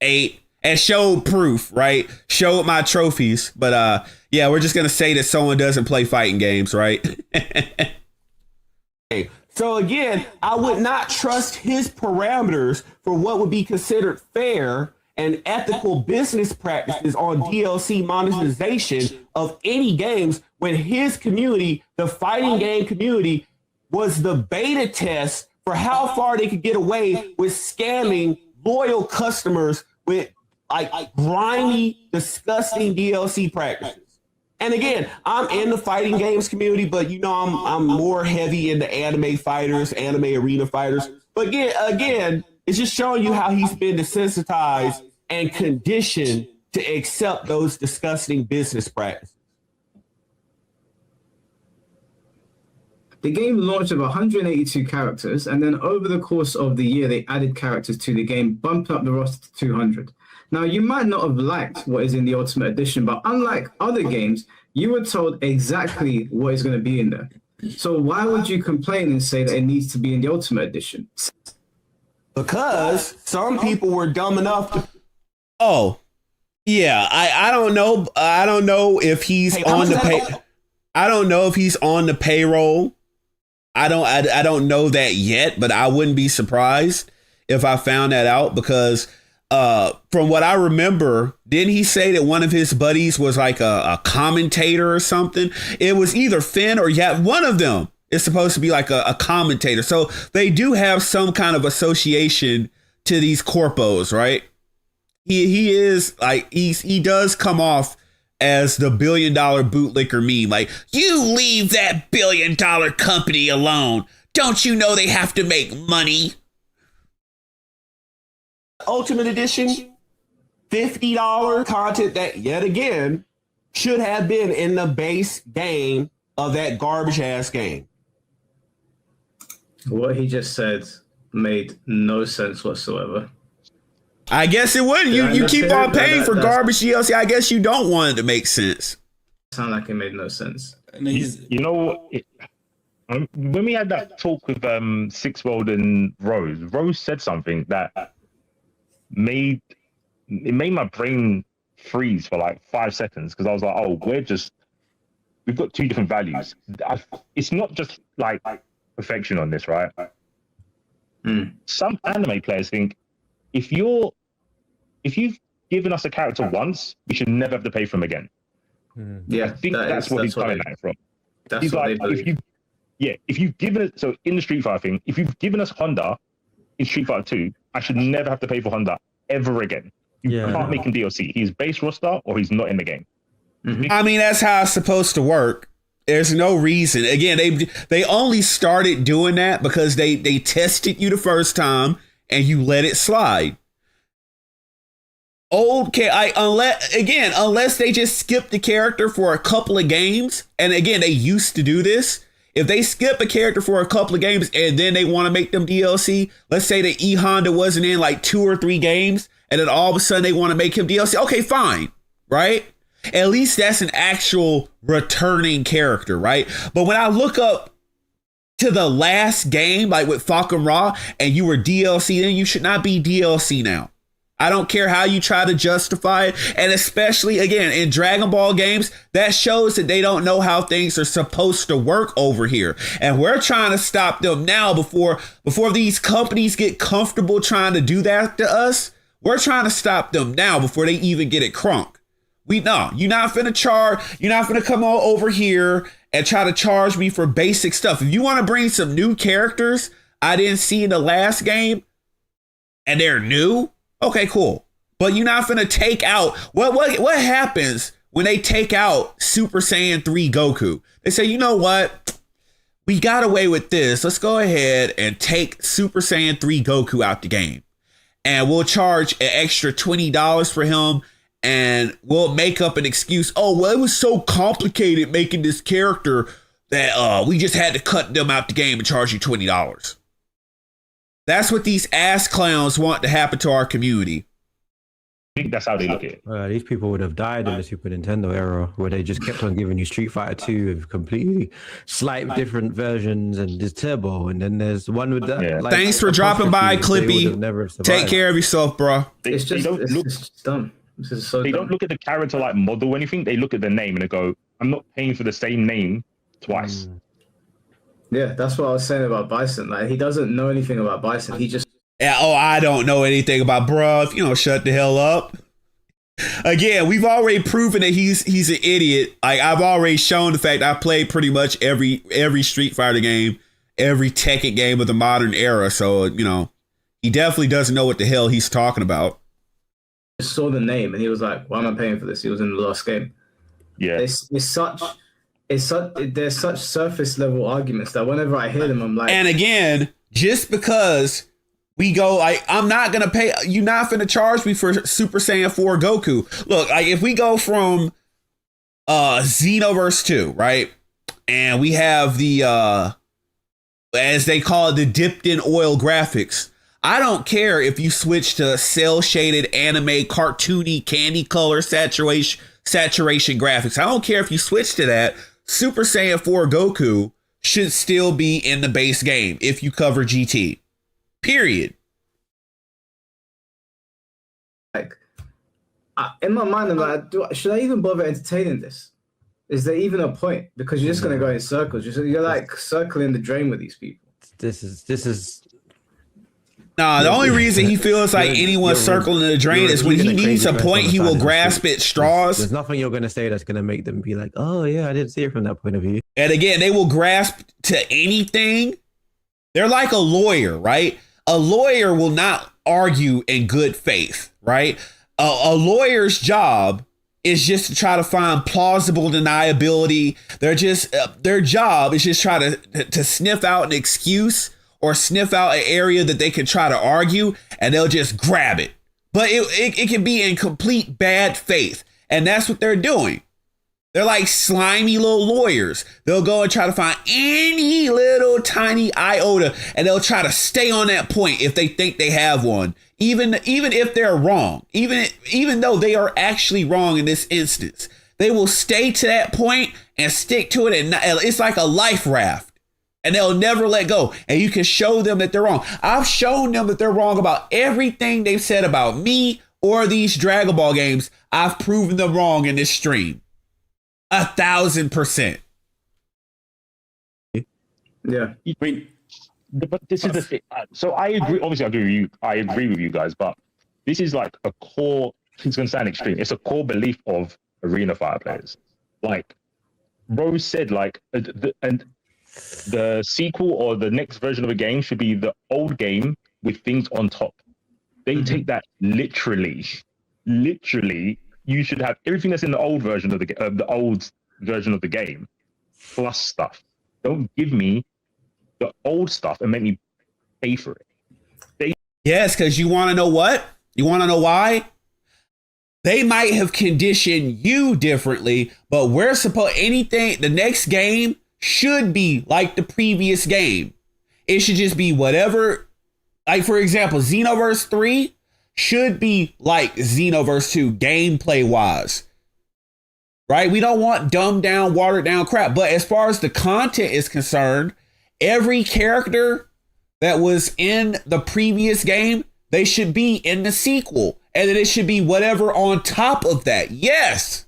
8, and showed proof, right? Showed my trophies. But yeah, we're just gonna say that someone doesn't play fighting games, right? So again, I would not trust his parameters for what would be considered fair and ethical business practices on DLC monetization of any games when his community, the fighting game community, was the beta test for how far they could get away with scamming loyal customers with like grimy, disgusting DLC practices. And again, I'm in the fighting games community, but you know I'm more heavy into anime fighters, anime arena fighters. But again, it's just showing you how he's been desensitized and conditioned to accept those disgusting business practices. The game launched with 182 characters, and then over the course of the year, they added characters to the game, bumping up the roster to 200. Now, you might not have liked what is in the Ultimate Edition, but unlike other games, you were told exactly what is going to be in there. So why would you complain and say that it needs to be in the Ultimate Edition? Because some people were dumb enough to... Oh, yeah. I don't know. I don't know if he's on the pay. I don't know if he's on the payroll. I don't know that yet, but I wouldn't be surprised if I found that out because from what I remember, didn't he say that one of his buddies was like a commentator or something? It was either Finn or one of them is supposed to be like a commentator. So they do have some kind of association to these corpos, right? He is like he does come off as the $1 billion bootlicker meme. Like, you leave that $1 billion company alone. Don't you know they have to make money? Ultimate Edition, $50 content that, yet again, should have been in the base game of that garbage ass game. What he just said made no sense whatsoever. I guess it wouldn't. You keep on paying for garbage DLC. I guess you don't want it to make sense. Sound like it made no sense. You know, when we had that talk with Sixworld and Rose said something that made my brain freeze for like 5 seconds because I was like, oh, we've got two different values. It's not just like perfection on this, right? Some anime players think if you've given us a character once, we should never have to pay for him again. Yeah, I think that's what he's coming at it from. That's he's what like, they believe. if you've given it, so in the Street Fighter thing, if you've given us Honda in Street Fighter 2, I should never have to pay for Honda ever again. You can't make him DLC. He's base roster or he's not in the game. I mean, that's how it's supposed to work. There's no reason. Again, they only started doing that because they tested you the first time and you let it slide. Unless they just skip the character for a couple of games, and again, they used to do this. If they skip a character for a couple of games and then they want to make them DLC, let's say that E Honda wasn't in like 2 or 3 games, and then all of a sudden they want to make him DLC. Okay, fine, right? At least that's an actual returning character, right? But when I look up to the last game, like with Falcon Raw, and you were DLC, then you should not be DLC now. I don't care how you try to justify it. And especially, again, in Dragon Ball games, that shows that they don't know how things are supposed to work over here. And we're trying to stop them now before these companies get comfortable trying to do that to us. We're trying to stop them now before they even get it crunk. You're not finna come all over here and try to charge me for basic stuff. If you want to bring some new characters I didn't see in the last game and they're new, okay, cool. But you're not finna take out what happens when they take out Super Saiyan 3 Goku? They say, you know what? We got away with this. Let's go ahead and take Super Saiyan 3 Goku out the game. And we'll charge an extra $20 for him. And we'll make up an excuse. Oh, well, it was so complicated making this character that we just had to cut them out the game and charge you $20. That's what these ass clowns want to happen to our community. I think that's how they look at it. These people would have died in the Super Nintendo era, where they just kept on giving you Street Fighter 2 with completely slight different versions, and there's Turbo, and then there's one with that. Yeah. Like, Thanks for dropping by, Clippy. Take care of yourself, bro. It's just dumb. This is so They dumb. don't look at the character like model or anything. They look at the name and they go, I'm not paying for the same name twice. Yeah, that's what I was saying about Bison. Like, he doesn't know anything about Bison. He just Yeah, I don't know anything about bro. If you don't shut the hell up. Again, we've already proven that he's an idiot. Like, I've already shown the fact I played pretty much every Street Fighter game, every Tekken game of the modern era. So, he definitely doesn't know what the hell he's talking about. saw the name and he was like, "Why am I paying for this?" He was in the last game. Yeah, There's such surface level arguments that whenever I hear them, I'm like, And again, just because we go like, I'm not gonna pay, you're not gonna charge me for Super Saiyan 4 Goku. Look, like if we go from Xenoverse 2, right? And we have the as they call it, the dipped in oil graphics. I don't care if you switch to cell shaded anime cartoony candy color saturation graphics. I don't care if you switch to that. Super Saiyan 4 Goku should still be in the base game if you cover GT. Period. like in my mind, I'm like, should I even bother entertaining this? Is there even a point? Because you're just gonna go in circles. You're like circling the drain with these people. This is. Nah, the only reason he feels like anyone's circling the drain is when he needs a point, he will grasp at straws. There's nothing you're going to say that's going to make them be like, oh, yeah, I didn't see it from that point of view. And again, they will grasp to anything. They're like a lawyer, right? A lawyer will not argue in good faith, right? A lawyer's job is just to try to find plausible deniability. Their job is just try to sniff out an excuse or sniff out an area that they can try to argue, and they'll just grab it. But it can be in complete bad faith. And that's what they're doing. They're like slimy little lawyers. They'll go and try to find any little tiny iota, and they'll try to stay on that point if they think they have one. Even if they're wrong, even though they are actually wrong in this instance, they will stay to that point and stick to it. And it's like a life raft. And they'll never let go. And you can show them that they're wrong. I've shown them that they're wrong about everything they've said about me or these Dragon Ball games. I've proven them wrong in this stream. 1,000%. Yeah. I mean, but this is the thing. So I agree. Obviously, I agree with you. I agree with you guys. But this is like a core. It's going to sound extreme. It's a core belief of arena fire players. Like Rose said, like the sequel or the next version of a game should be the old game with things on top. They take that literally. Literally, you should have everything that's in the old version of the old version of the game plus stuff. Don't give me the old stuff and make me pay for it. Yes, because you want to know what? You want to know why? They might have conditioned you differently, but the next game should be like the previous game. It should just be whatever. Like, for example, Xenoverse 3 should be like Xenoverse 2 gameplay wise. Right? We don't want dumbed down, watered down crap. But as far as the content is concerned, every character that was in the previous game, they should be in the sequel. And then it should be whatever on top of that. Yes.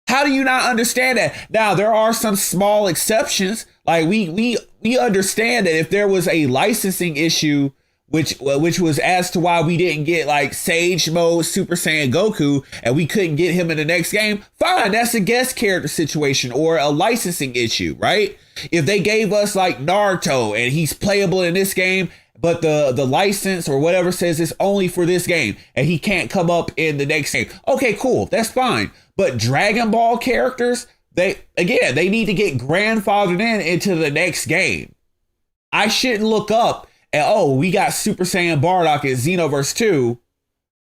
How do you not understand that? Now, there are some small exceptions. Like we understand that if there was a licensing issue which was as to why we didn't get like Sage Mode Super Saiyan Goku and we couldn't get him in the next game, fine, that's a guest character situation or a licensing issue, right? If they gave us like Naruto and he's playable in this game, but the license or whatever says it's only for this game and he can't come up in the next game, okay, cool, that's fine. But Dragon Ball characters, they need to get grandfathered into the next game. I shouldn't look up and, oh, we got Super Saiyan Bardock in Xenoverse 2,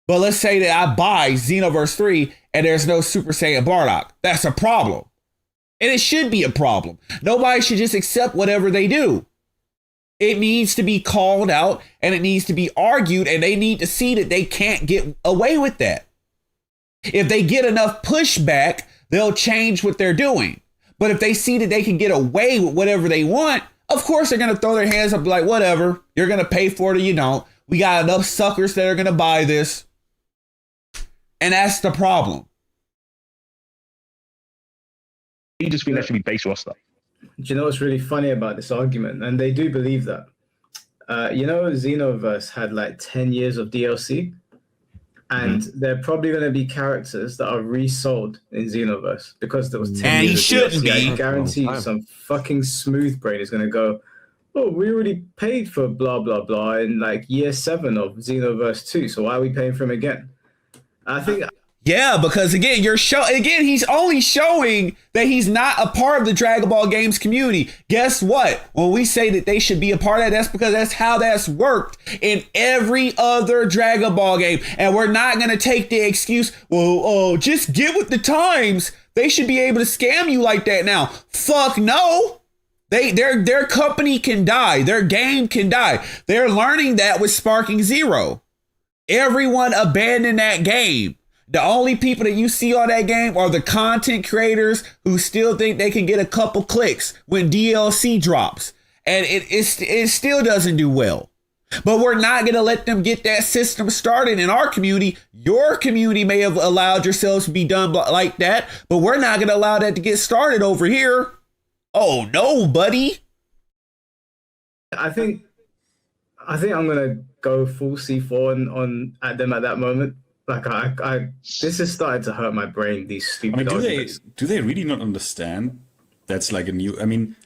but let's say that I buy Xenoverse 3 and there's no Super Saiyan Bardock. That's a problem. And it should be a problem. Nobody should just accept whatever they do. It needs to be called out and it needs to be argued, and they need to see that they can't get away with that. If they get enough pushback, they'll change what they're doing. But if they see that they can get away with whatever they want, of course they're going to throw their hands up and be like, whatever, you're going to pay for it or you don't. We got enough suckers that are going to buy this. And that's the problem. You just think that should be base roster. Do you know what's really funny about this argument? And they do believe that. Xenoverse had like 10 years of DLC. And there are probably going to be characters that are resold in Xenoverse because there was 10 and years he of shouldn't DLC. be. I guarantee you some fucking smooth brain is going to go, oh, we already paid for blah, blah, blah in like year 7 of Xenoverse 2. So why are we paying for him again? I think... Yeah, because again, he's only showing that he's not a part of the Dragon Ball games community. Guess what? When we say that they should be a part of that, that's because that's how that's worked in every other Dragon Ball game. And we're not going to take the excuse, well, just get with the times. They should be able to scam you like that now. Fuck no. Their company can die. Their game can die. They're learning that with Sparking Zero. Everyone abandoned that game. The only people that you see on that game are the content creators who still think they can get a couple clicks when DLC drops. And it still doesn't do well. But we're not going to let them get that system started in our community. Your community may have allowed yourselves to be done like that, but we're not going to allow that to get started over here. Oh, no, buddy. I think I'm going to go full C4 on at them at that moment. Like this is starting to hurt my brain. These stupid arguments. Do they really not understand? That's like a new. I mean,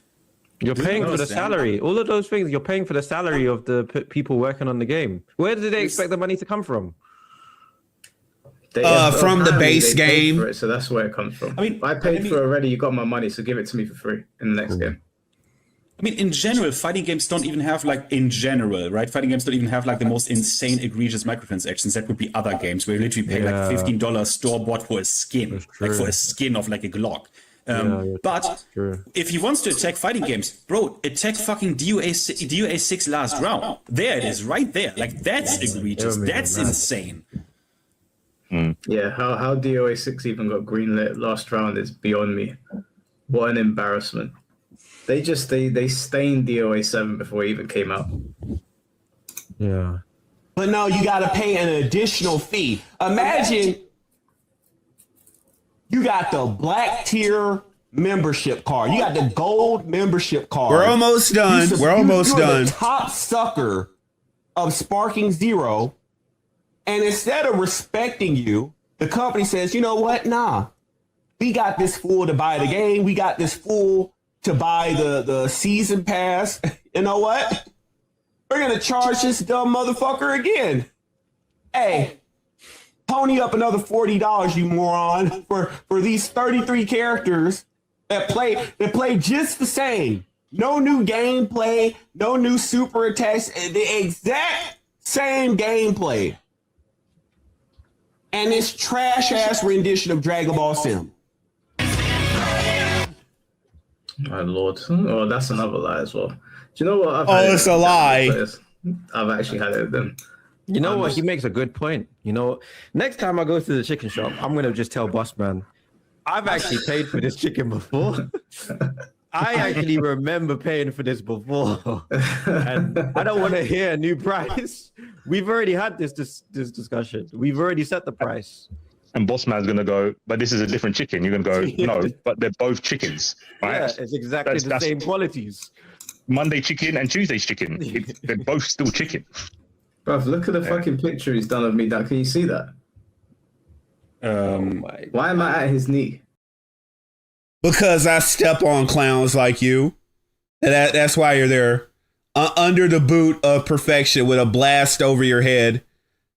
you're paying for the salary. All of those things. You're paying for the salary of the people working on the game. Where do they expect the money to come from? From the base game. It, so that's where it comes from. I mean, I paid for it already. You got my money, so give it to me for free in the next game. I mean, in general, fighting games don't even have right? Fighting games don't even have like the most insane, egregious microtransactions. That would be other games where you literally pay like $15 store bought for a skin, like for a skin of like a Glock. But if he wants to attack fighting games, bro, attack fucking DOA 6 last round. There it is, right there. Like that's egregious. That's insane. Yeah, how DOA 6 even got greenlit last round is beyond me. What an embarrassment. They stained DOA 7 before it even came out. Yeah. But no, you got to pay an additional fee. Imagine you got the black tier membership card. You got the gold membership card. We're almost done. We're almost done. The top sucker of Sparking Zero. And instead of respecting you, the company says, you know what? Nah, we got this fool to buy the game. We got this fool to buy the season pass. You know what? We're going to charge this dumb motherfucker again. Hey, pony up another $40, you moron, for these 33 characters that play just the same. No new gameplay, no new super attacks, the exact same gameplay. And this trash-ass rendition of Dragon Ball Sim. My lord. Oh, that's another lie as well. Do you know what? It's a lie. I've actually had it with them. You know what? He makes a good point. You know, next time I go to the chicken shop, I'm going to just tell Boss Man, I've actually paid for this chicken before. I actually remember paying for this before. And I don't want to hear a new price. We've already had this discussion. We've already set the price. And Boss Man's going to go, but this is a different chicken. You're going to go, no, but they're both chickens. Right? Yeah, it's exactly the same qualities. Monday chicken and Tuesday's chicken. They're both still chicken. Bruv, look at the fucking picture he's done of me. That can you see that? Why am I at his knee? Because I step on clowns like you. That's why you're there. Under the boot of perfection with a blast over your head.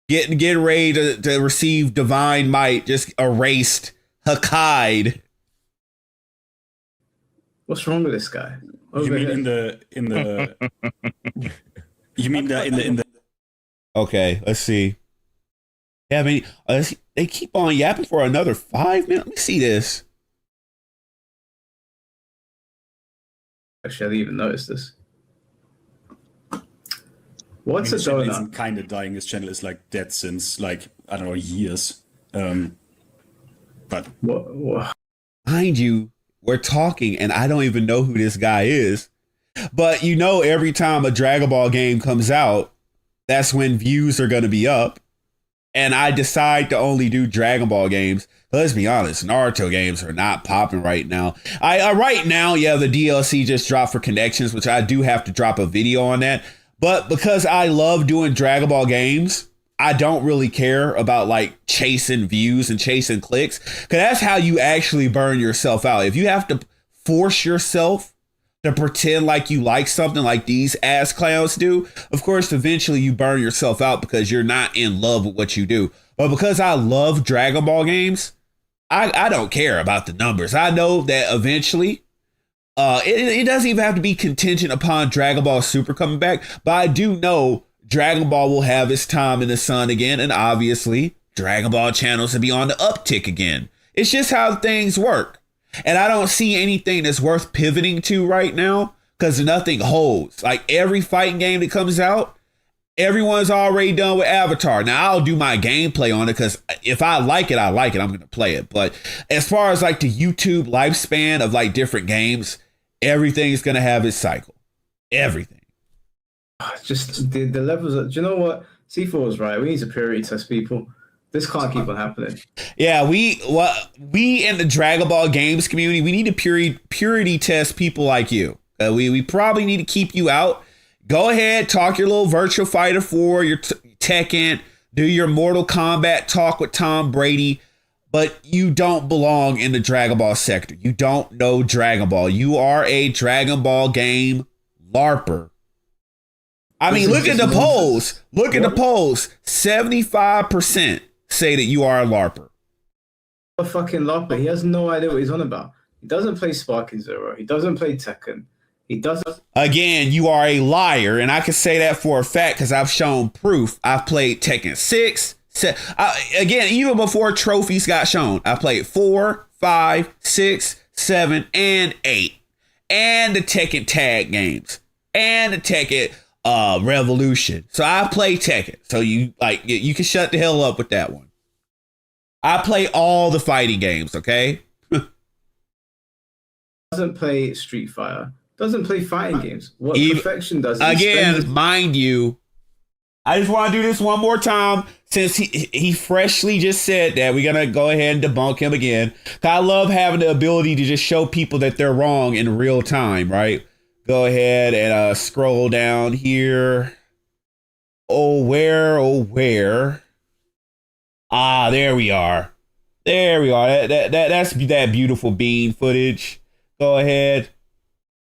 Getting ready to receive divine might, just erased, Hakkai'd. What's wrong with this guy? You mean in the you mean in the Okay, let's see. Yeah, I mean, they keep on yapping for another 5 minutes. Let me see this. Actually, I didn't even notice this. What's a donut? Isn't kind of dying. His channel is like dead since like I don't know years. But What? Mind you, we're talking, and I don't even know who this guy is. But you know, every time a Dragon Ball game comes out, that's when views are going to be up. And I decide to only do Dragon Ball games. Let's be honest, Naruto games are not popping right now. Right now, yeah, the DLC just dropped for Connections, which I do have to drop a video on that. But because I love doing Dragon Ball games, I don't really care about like chasing views and chasing clicks, because that's how you actually burn yourself out. If you have to force yourself to pretend like you like something like these ass clowns do, of course, eventually you burn yourself out because you're not in love with what you do. But because I love Dragon Ball games, I don't care about the numbers. I know that eventually it doesn't even have to be contingent upon Dragon Ball Super coming back, but I do know Dragon Ball will have its time in the sun again, and obviously Dragon Ball channels will be on the uptick again. It's just how things work. And I don't see anything that's worth pivoting to right now because nothing holds. Like every fighting game that comes out, everyone's already done with Avatar. Now I'll do my gameplay on it because if I like it, I like it. I'm going to play it. But as far as like the YouTube lifespan of like different games, everything's going to have its cycle. Everything. Just the levels of, do you know what? C4 was right. We need to purity test people. This can't keep on happening. Yeah, we in the Dragon Ball games community, we need to purity test people like you. We probably need to keep you out. Go ahead, talk your little Virtual Fighter 4, your Tekken, do your Mortal Kombat talk with Tom Brady, but you don't belong in the Dragon Ball sector. You don't know Dragon Ball. You are a Dragon Ball game LARPer. I mean, look at the polls. Look at the polls. 75% say that you are a LARPer. A fucking LARPer. He has no idea what he's on about. He doesn't play Sparking Zero. He doesn't play Tekken. He doesn't. Again, you are a liar, and I can say that for a fact because I've shown proof. I've played Tekken 6. Again, even before trophies got shown, I played 4, 5, 6, 7, and 8. And the Tekken tag games. And the Tekken Revolution. So I play Tekken. So you can shut the hell up with that one. I play all the fighting games, okay? Doesn't play Street Fighter. Doesn't play fighting games. What Perfection does. Again, mind you, I just want to do this one more time since he freshly just said that. We're going to go ahead and debunk him again. I love having the ability to just show people that they're wrong in real time, right? Go ahead and scroll down here. Oh, where? Ah, there we are. That's that beautiful bean footage. Go ahead.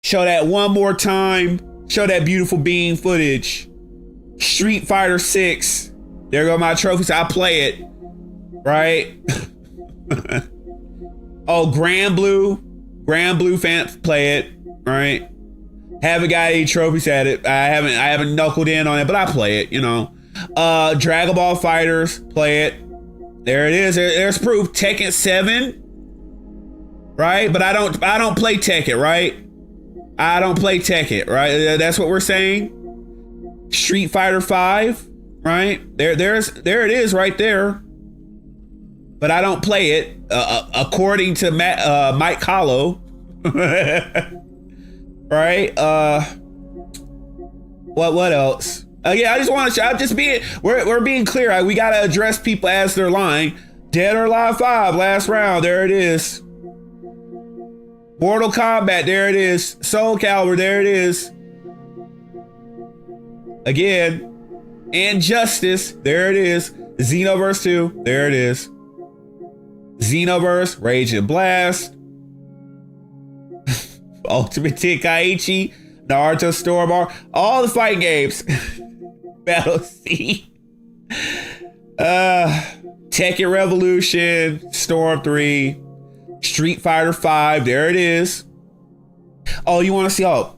Show that one more time. Show that beautiful bean footage. Street Fighter 6. There go my trophies. I play it. Right? Oh, Grand Blue fans play it. Right? Haven't got any trophies at it. I haven't knuckled in on it, but I play it, you know. Dragon Ball Fighters, play it. There it is. There's proof. Tekken 7. Right? But I don't play Tekken, right? I don't play Tekken, right? That's what we're saying. Street Fighter 5, right? There it is right there. But I don't play it, according to Mike Kahlo. Right? What else? Yeah, I just want to. I'm just being. We're being clear. Right? We gotta address people as they're lying. Dead or Alive 5, last round. There it is. Mortal Kombat. There it is. Soul Calibur. There it is. Again. Injustice, there it is. Xenoverse 2, there it is. Xenoverse, Rage and Blast, Ultimate Tenkaichi, Naruto Storm, all the fighting games. Battle C. Tekken Revolution, Storm 3, Street Fighter 5, there it is. Oh, you want to see? Oh,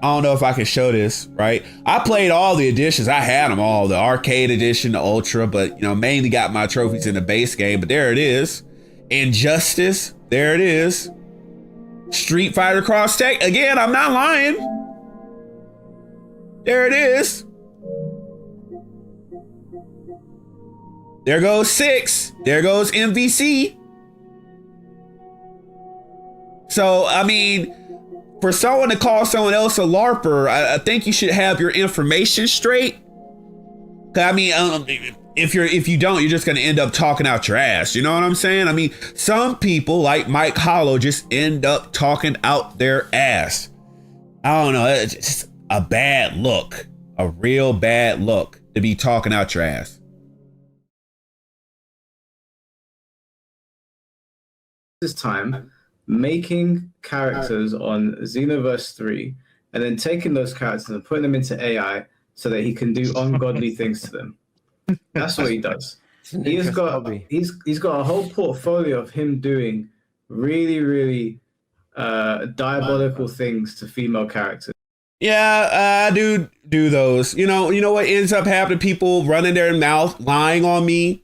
I don't know if I can show this, right? I played all the editions. I had them all, the arcade edition, the ultra, but mainly got my trophies in the base game. But there it is. Injustice, there it is. Street Fighter Cross Tech, again, I'm not lying. There it is. There goes 6. There goes MVC. So, I mean, for someone to call someone else a LARPer, I think you should have your information straight. I mean, if you don't, you're just going to end up talking out your ass. You know what I'm saying? I mean, some people like Mike Hollow just end up talking out their ass. I don't know. It's just a bad look, a real bad look to be talking out your ass. This time, making characters on Xenoverse 3 and then taking those characters and putting them into AI so that he can do ungodly things to them. That's what he does. He's got a whole portfolio of him doing really, really diabolical things to female characters. Yeah, I do those. You know what ends up happening? People running their mouth, lying on me,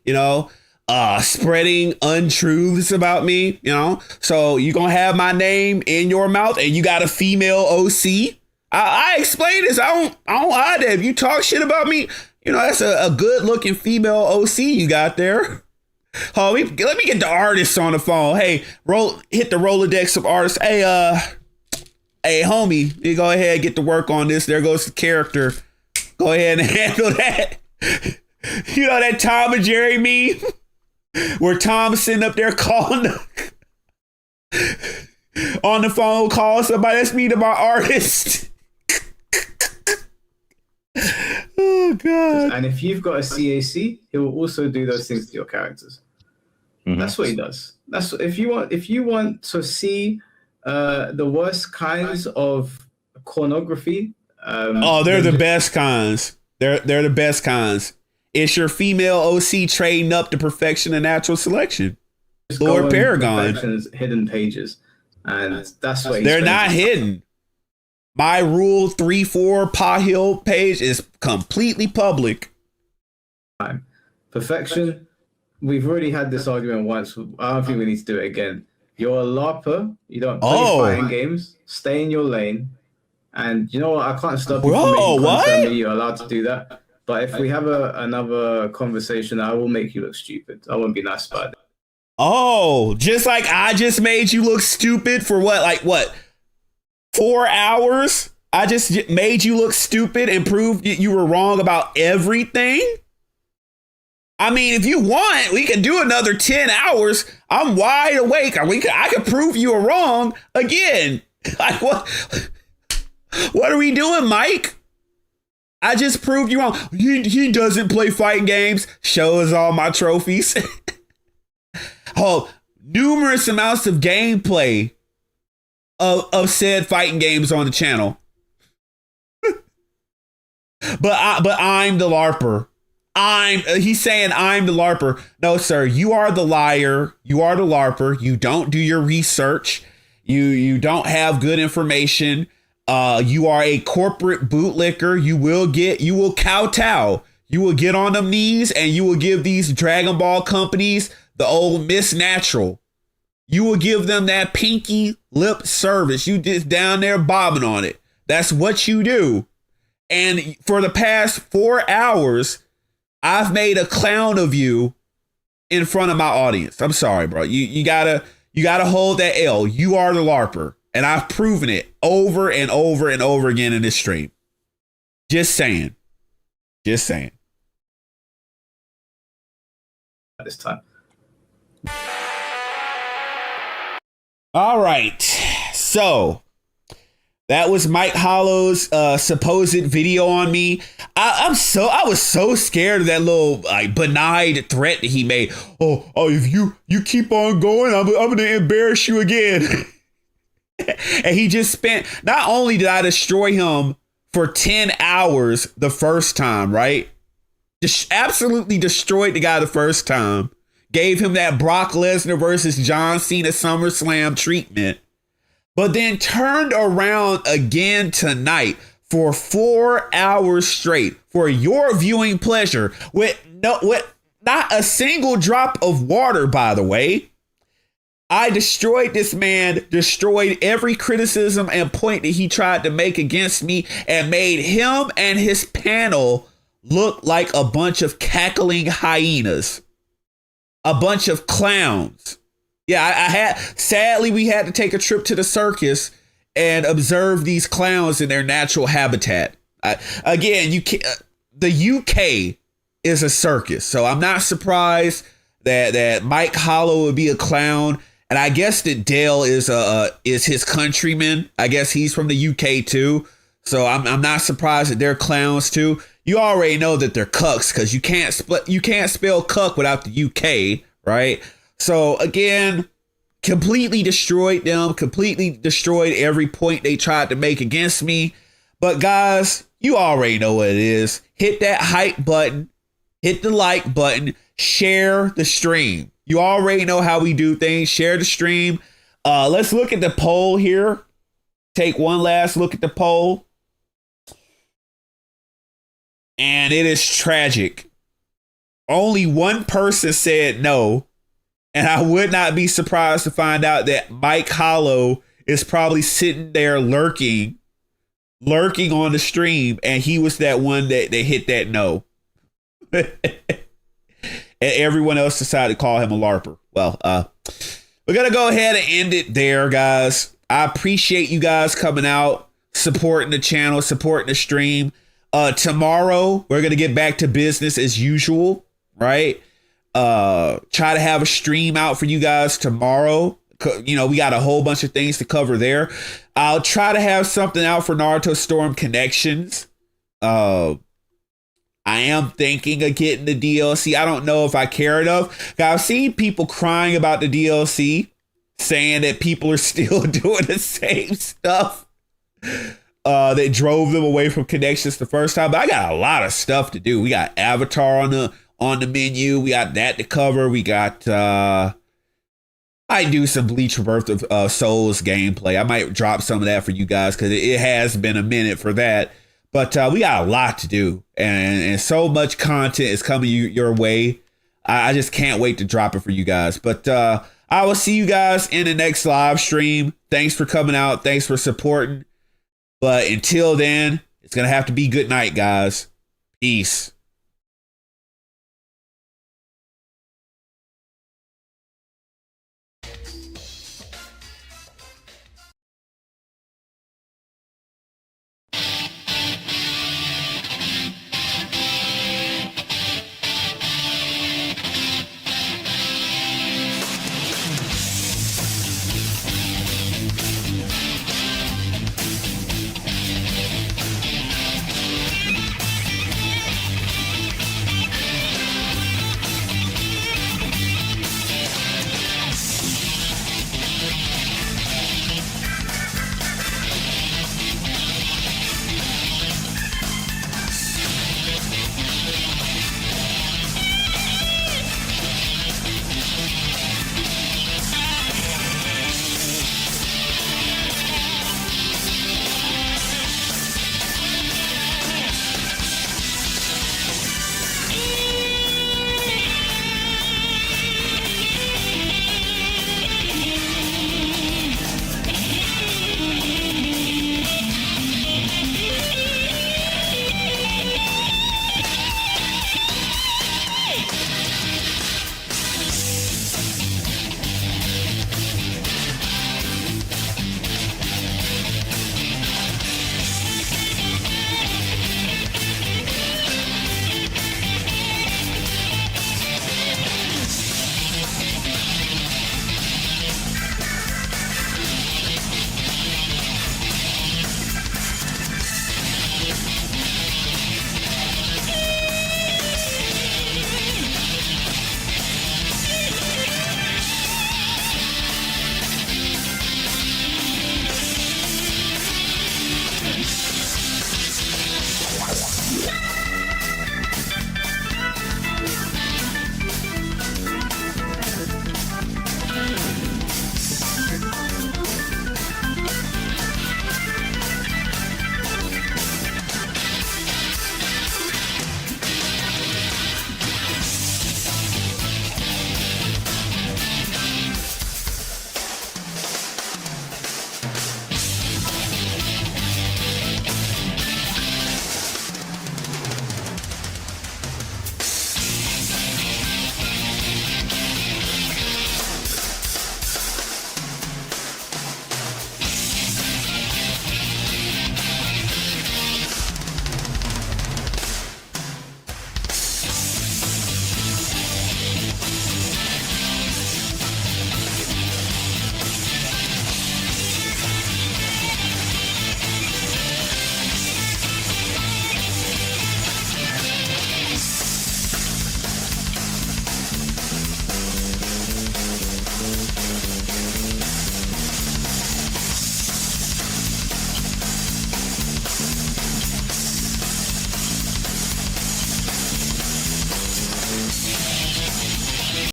spreading untruths about me, So you're going to have my name in your mouth and you got a female OC. I explain this. I don't hide that. If you talk shit about me, that's a good looking female OC you got there. Oh, let me get the artists on the phone. Hey, hit the Rolodex of artists. Hey, homie, you go ahead and get to work on this. There goes the character. Go ahead and handle that. That Tom and Jerry meme where Tom's sitting up there calling on the phone, calling somebody. That's me to my artist. Oh God! And if you've got a CAC, he will also do those things to your characters. Mm-hmm. That's what he does. That's if you want to see the worst kinds of pornography. They're the best kinds. They're the best kinds. It's your female OC trading up to perfection and natural selection. Lord Paragon. Hidden pages, and that's what they're not hidden. My Rule 3-4 Pahil page is completely public. Perfection. We've already had this argument once. I don't think we need to do it again. You're a LARPer. You don't play fighting games. Stay in your lane. And you know what? I can't stop you from making content that you're allowed to do that. But if we have another conversation, I will make you look stupid. I won't be nice about it. Oh, just like I just made you look stupid for what? 4 hours? I just made you look stupid and proved you were wrong about everything? I mean, if you want, we can do another 10 hours. I'm wide awake. I can prove you were wrong again. Like what are we doing, Mike? I just proved you wrong. He doesn't play fighting games. Shows all my trophies. Numerous amounts of gameplay of said fighting games on the channel. but I'm the LARPer. He's saying I'm the LARPer. No, sir, you are the liar. You are the LARPer. You don't do your research. You don't have good information. You are a corporate bootlicker. You will kowtow. You will get on them knees and you will give these Dragon Ball companies the old Miss Natural. You will give them that pinky lip service. You just down there bobbing on it. That's what you do. And for the past 4 hours, I've made a clown of you in front of my audience. I'm sorry, bro. You gotta hold that L. You are the LARPer. And I've proven it over and over and over again in this stream. Just saying. Just saying. This time. All right. So That was Mike Hollow's supposed video on me. I was so scared of that little like benign threat that he made. Oh, if you keep on going, I'm gonna embarrass you again. And he just spent. Not only did I destroy him for 10 hours the first time, right? Just absolutely destroyed the guy the first time. Gave him that Brock Lesnar versus John Cena SummerSlam treatment. But then turned around again tonight for 4 hours straight for your viewing pleasure with not a single drop of water, by the way. I destroyed this man, destroyed every criticism and point that he tried to make against me, and made him and his panel look like a bunch of cackling hyenas, a bunch of clowns. Yeah, sadly, we had to take a trip to the circus and observe these clowns in their natural habitat. Again, the UK is a circus, so I'm not surprised that Mike Hollow would be a clown, and I guess that Dale is his countryman. I guess he's from the UK too, so I'm not surprised that they're clowns too. You already know that they're cucks because you can't spell cuck without the UK, right? So again, completely destroyed them, completely destroyed every point they tried to make against me. But guys, you already know what it is. Hit that hype button, hit the like button, share the stream. You already know how we do things. Share the stream. Let's look at the poll here. Take one last look at the poll. And it is tragic. Only one person said no. And I would not be surprised to find out that Mike Hollow is probably sitting there lurking on the stream, and he was that one that hit that no. And everyone else decided to call him a Larper. Well, we're going to go ahead and end it there, guys. I appreciate you guys coming out, supporting the channel, supporting the stream. Tomorrow, we're going to get back to business as usual, right? Try to have a stream out for you guys tomorrow. You know, we got a whole bunch of things to cover there. I'll try to have something out for Naruto Storm Connections. I am thinking of getting the DLC. I don't know if I care enough. I've seen people crying about the DLC, saying that people are still doing the same stuff that drove them away from Connections the first time. But I got a lot of stuff to do. We got Avatar on the menu. We got that to cover. We got I do some Bleach Rebirth of Souls gameplay. I might drop some of that for you guys because it has been a minute for that. But we got a lot to do, and so much content is coming your way. I just can't wait to drop it for you guys. But I will see you guys in the next live stream. Thanks for coming out. Thanks for supporting. But until then, it's going to have to be good night, guys. Peace.